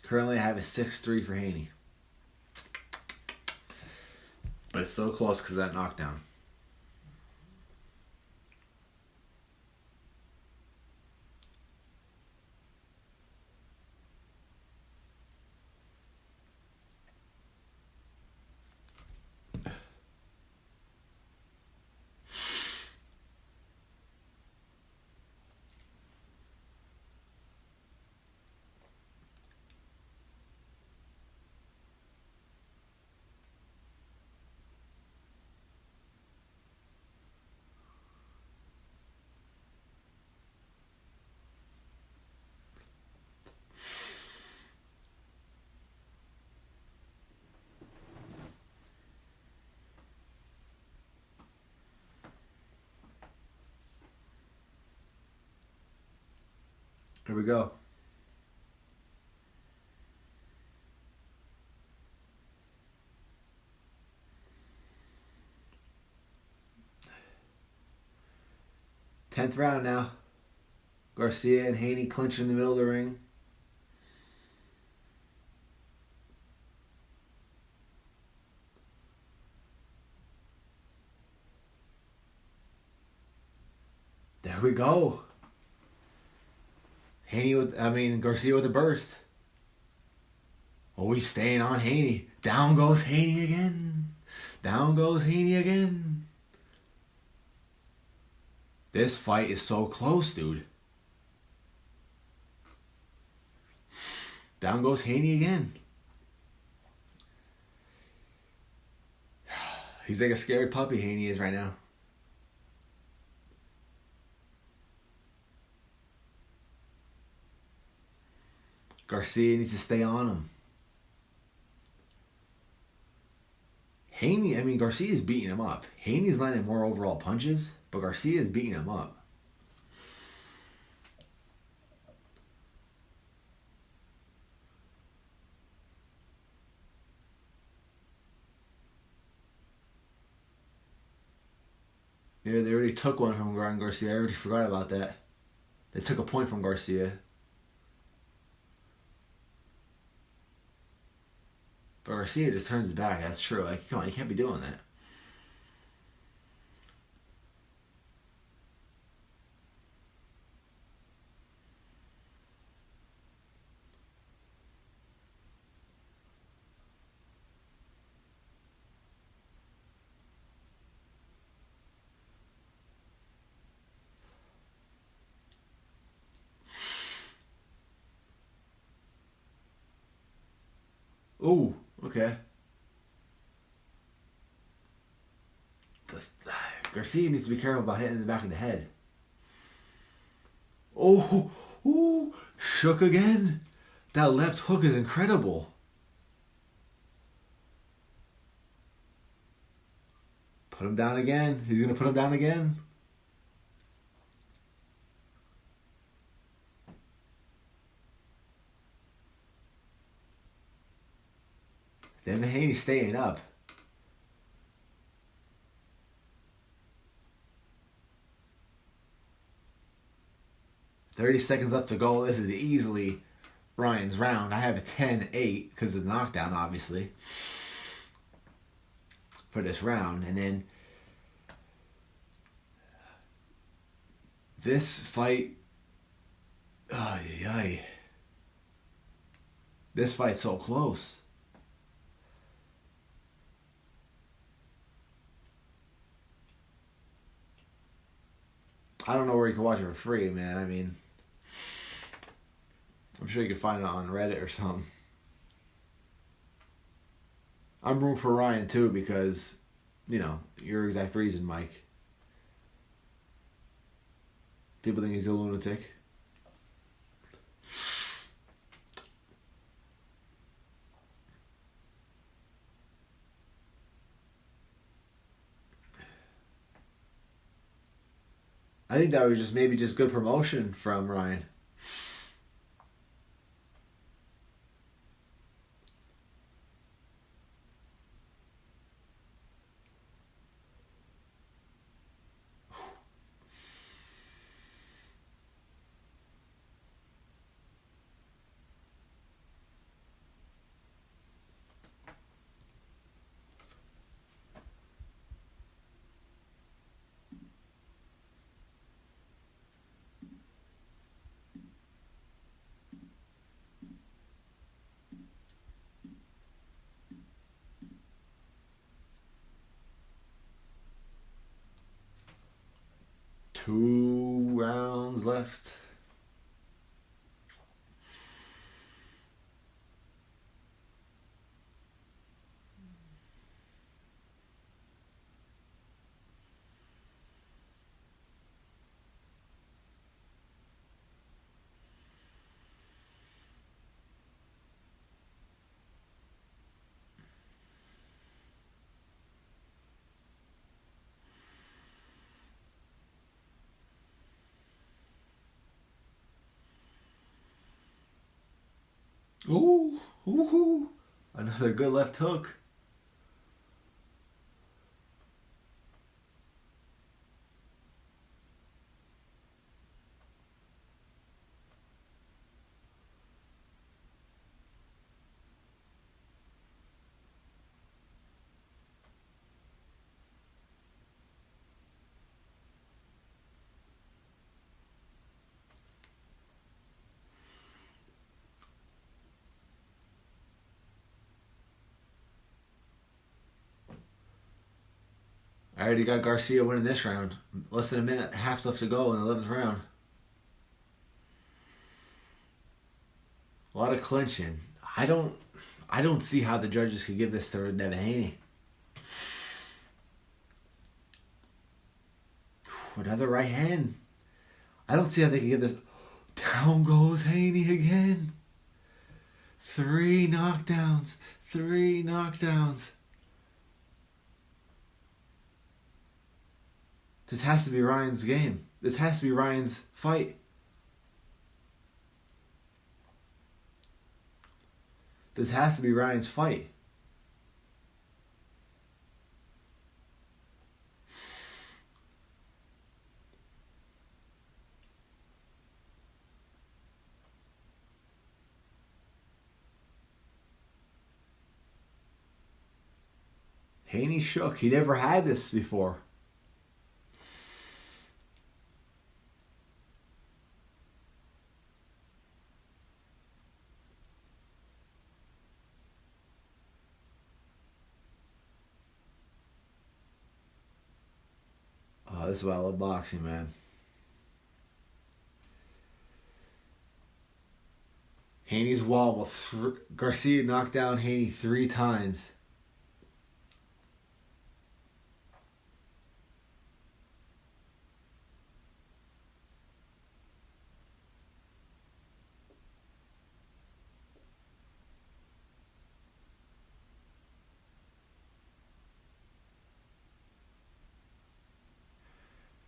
currently I have a 6-3 for Haney. But it's still close because of that knockdown. Here we go. Tenth round now. Garcia and Haney clinching in the middle of the ring. There we go. Garcia with a burst. Oh, he's staying on Haney. Down goes Haney again. Down goes Haney again. This fight is so close, dude. Down goes Haney again. He's like a scared puppy, Haney is right now. Garcia needs to stay on him. Garcia is beating him up. Haney's landing more overall punches, but Garcia is beating him up. Yeah, they already took one from Ryan Garcia. I already forgot about that. They took a point from Garcia. But Garcia just turns his back. That's true. Like, come on, you can't be doing that. Ooh, okay. Garcia needs to be careful about hitting the back of the head. Oh, ooh, shook again. That left hook is incredible. Put him down again. He's going to put him down again. Devin Haney staying up. $30 left to go. This is easily Ryan's round. I have a 10-8 because of the knockdown, obviously, for this round. And then this fight, this fight's so close. I don't know where you can watch it for free, man. I mean, I'm sure you can find it on Reddit or something. I'm rooting for Ryan too because, you know, your exact reason, Mike. People think he's a lunatic. I think that was just maybe just good promotion from Ryan. Two rounds left. Ooh, ooh, another good left hook. I already got Garcia winning this round. Less than a minute, half left to go in the 11th round. A lot of clinching. I don't see how the judges could give this to Devin Haney. Another right hand. I don't see how they can give this. Down goes Haney again. 3 knockdowns. 3 knockdowns. This has to be Ryan's game. This has to be Ryan's fight. This has to be Ryan's fight. Haney shook. He never had this before. Oh, this is why I love boxing, man. Haney's wall will Garcia knocked down Haney 3 times.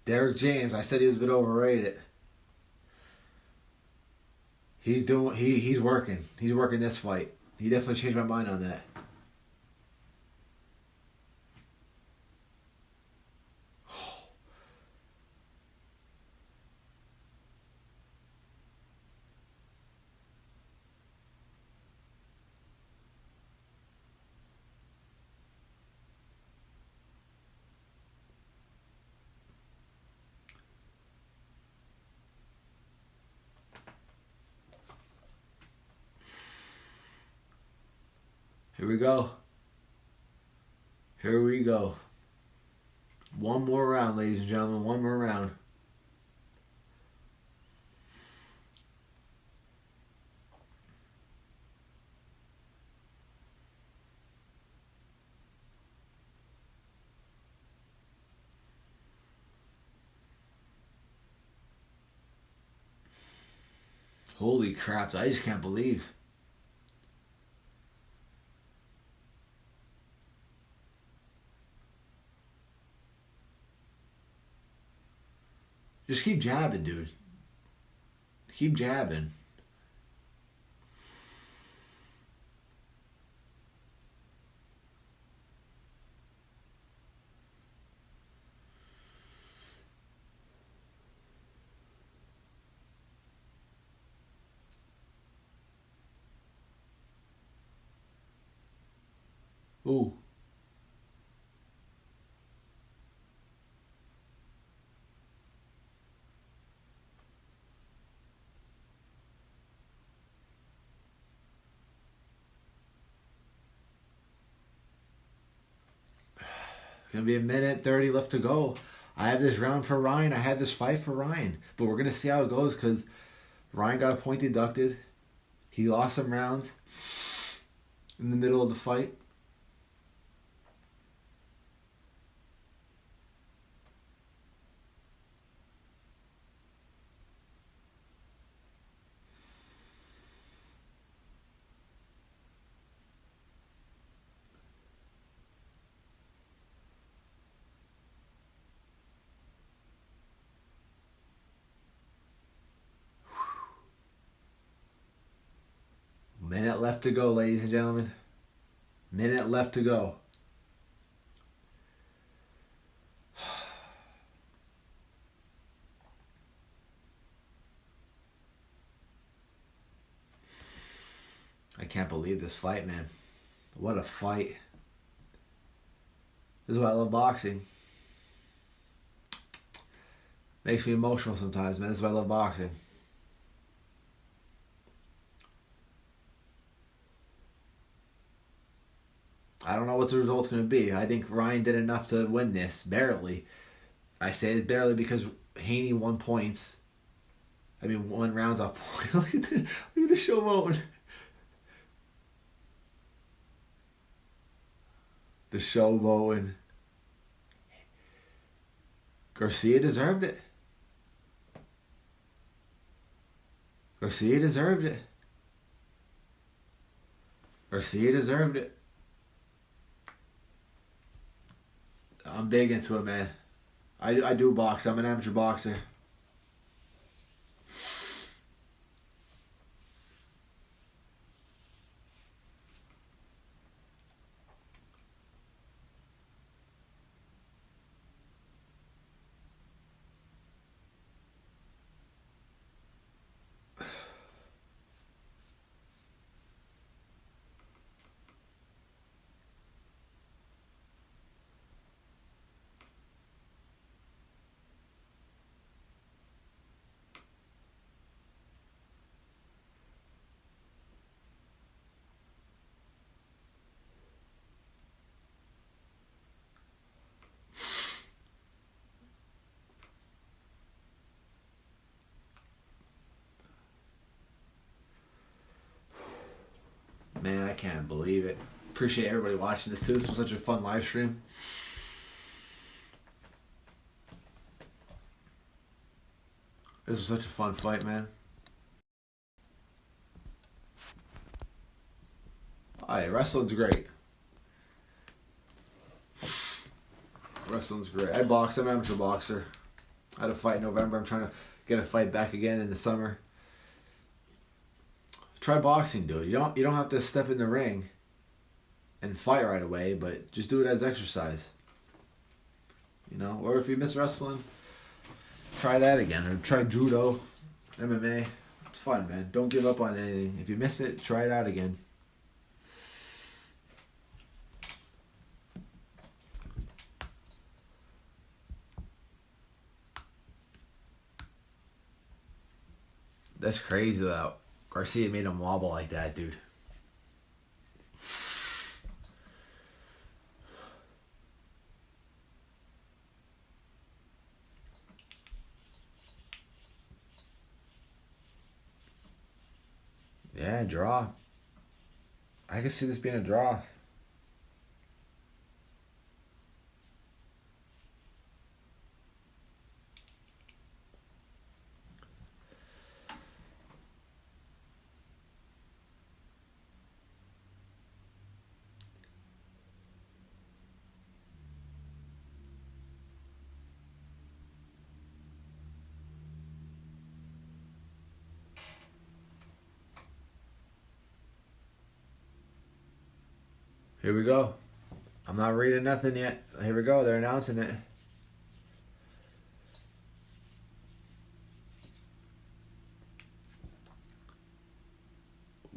Derek James, I said he was a bit overrated. He's working. He's working this fight. He definitely changed my mind on that. Here we go. Here we go. One more round, ladies and gentlemen. One more round. Holy crap, I just can't believe. Just keep jabbing, dude. Keep jabbing. Ooh. Gonna be a minute 30 left to go. I have this round for Ryan. I had this fight for Ryan. But we're gonna see how it goes because Ryan got a point deducted. He lost some rounds in the middle of the fight. Minute left to go, ladies and gentlemen. Minute left to go. I can't believe this fight, man. What a fight. This is why I love boxing. Makes me emotional sometimes, man. This is why I love boxing. I don't know what the result's going to be. I think Ryan did enough to win this. Barely. I say it barely because Haney won points. I mean, 1 rounds off point. Look at the showboating. The showboating. Garcia deserved it. Garcia deserved it. Garcia deserved it. I'm big into it, man. I do box. I'm an amateur boxer. can't believe it. Appreciate everybody watching this too. This was such a fun live stream. This was such a fun fight, man. Alright, wrestling's great. Wrestling's great. I box. I'm an amateur boxer. I had a fight in November. I'm trying to get a fight back again in the summer. Try boxing, dude. You don't have to step in the ring and fight right away, but just do it as exercise. You know, or if you miss wrestling, try that again, or try judo, MMA. It's fun, man. Don't give up on anything. If you miss it, try it out again. That's crazy though. Garcia made him wobble like that, dude. Yeah, draw. I can see this being a draw. Here we go. I'm not reading nothing yet. Here we go. They're announcing it.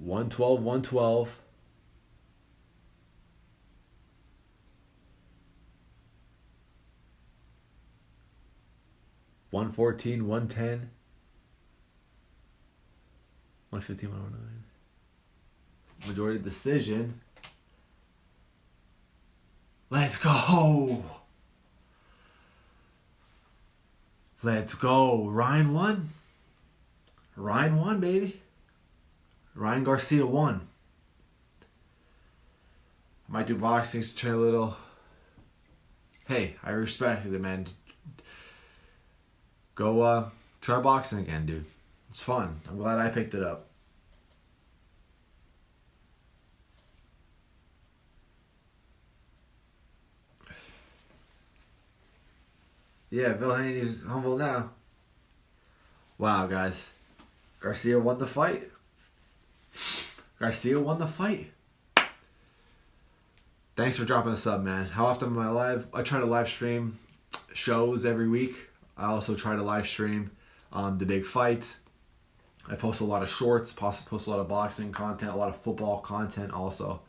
$112, $112. $114, $110. $115, $109. Majority decision. Let's go. Let's go. Ryan won. Ryan won, baby. Ryan Garcia won. I might do boxing to train a little. Hey, I respect it, man. Go try boxing again, dude. It's fun. I'm glad I picked it up. Yeah, Bill Haney's humble now. Wow, guys. Garcia won the fight. Garcia won the fight. Thanks for dropping the sub, man. How often am I live? I try to live stream shows every week. I also try to live stream the big fights. I post a lot of shorts, post a lot of boxing content, a lot of football content also.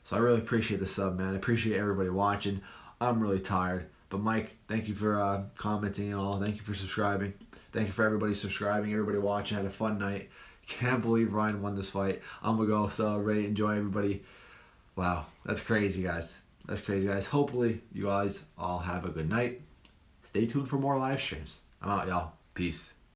So I really appreciate the sub, man. I appreciate everybody watching. I'm really tired. But Mike, thank you for commenting and all. Thank you for subscribing. Thank you for everybody subscribing, everybody watching. Had a fun night. Can't believe Ryan won this fight. I'm going to go celebrate, enjoy everybody. Wow, that's crazy, guys. That's crazy, guys. Hopefully, you guys all have a good night. Stay tuned for more live streams. I'm out, y'all. Peace.